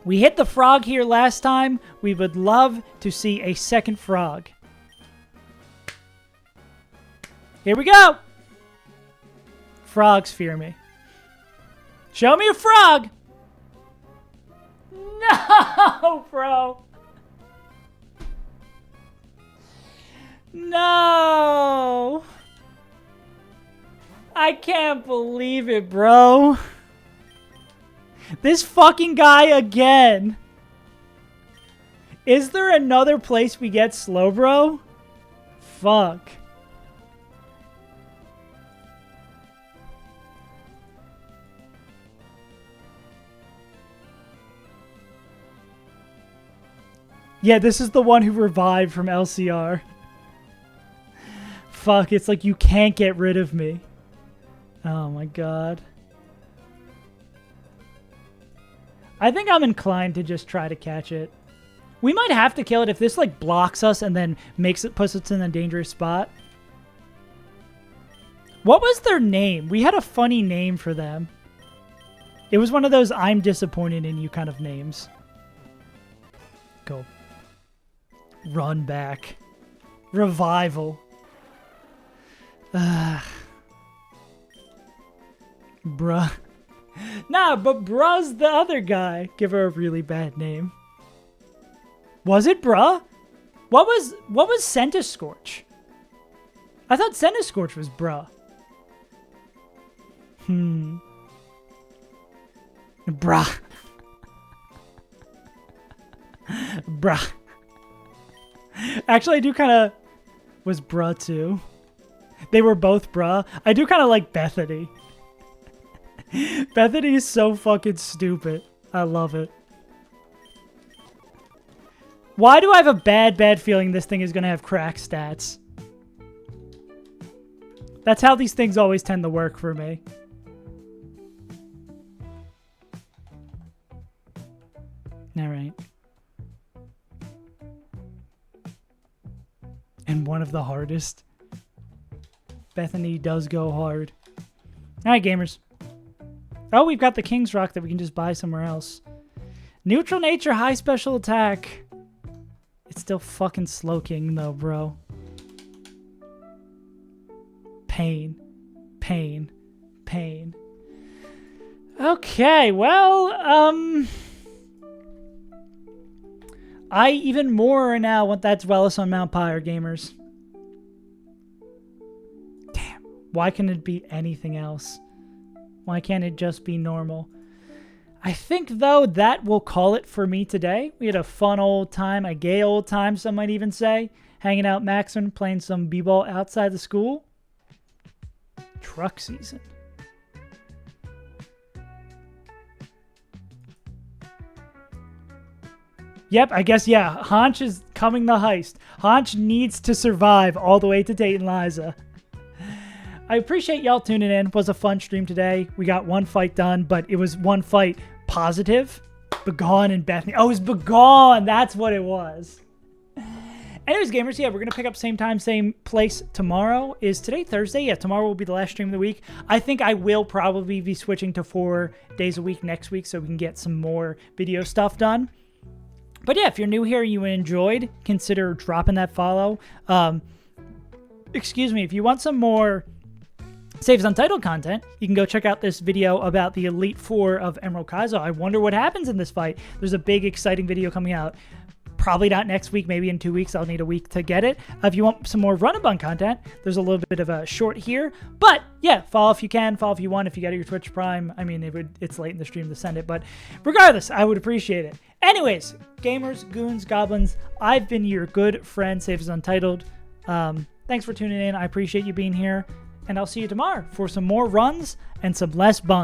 We hit the frog here last time. We would love to see a second frog. Here we go. Frogs fear me. Show me a frog. No, bro. No. I can't believe it, bro. This fucking guy again. Is there another place we get Slowbro? Fuck. Yeah, this is the one who revived from LCR. Fuck, it's like you can't get rid of me. Oh my god. I think I'm inclined to just try to catch it. We might have to kill it if this like blocks us and then puts us in a dangerous spot. What was their name? We had a funny name for them. It was one of those I'm disappointed in you kind of names. Go. Run back. Revival. Bruh. Nah, but Bruh's the other guy. Give her a really bad name. Was it Bruh? What was Centiskorch? I thought Centiskorch was Bruh. Bruh. Bruh. Actually, I do kind of... Was Bruh too? They were both Bruh. I do kind of like Bethany. Bethany is so fucking stupid. I love it. Why do I have a bad feeling this thing is going to have crack stats? That's how these things always tend to work for me. Alright. And one of the hardest. Bethany does go hard. Alright, gamers. Oh, we've got the King's Rock that we can just buy somewhere else. Neutral nature, high special attack. It's still fucking Slowking though, bro. Pain. Pain. Pain. Okay, well, I even more now want that Dwellis on Mount Pyre, gamers. Damn. Why can't it be anything else? Why can't it just be normal? I think, though, that will call it for me today. We had a fun old time, a gay old time, some might even say. Hanging out Maxon, playing some b-ball outside the school. Truck season. Yep, I guess, yeah. Haunch is coming the heist. Haunch needs to survive all the way to Tate and Liza. I appreciate y'all tuning in. It was a fun stream today. We got one fight done, but it was one fight positive. Begone and Bethany. Oh, it was Begone. That's what it was. Anyways, gamers, yeah, we're going to pick up same time, same place tomorrow. Is today Thursday? Yeah, tomorrow will be the last stream of the week. I think I will probably be switching to 4 days a week next week so we can get some more video stuff done. But yeah, if you're new here and you enjoyed, consider dropping that follow. Excuse me, if you want some more Saves Untitled content, you can go check out this video about the Elite Four of Emerald Kaizo. I wonder what happens in this fight. There's a big, exciting video coming out. Probably not next week, maybe in 2 weeks. I'll need a week to get it. If you want some more Run-A-Bun content, there's a little bit of a short here. But yeah, follow if you can, follow if you want. If you got your Twitch Prime, I mean, it's late in the stream to send it. But regardless, I would appreciate it. Anyways, gamers, goons, goblins, I've been your good friend, Saves Untitled. Thanks for tuning in. I appreciate you being here. And I'll see you tomorrow for some more runs and some less buns.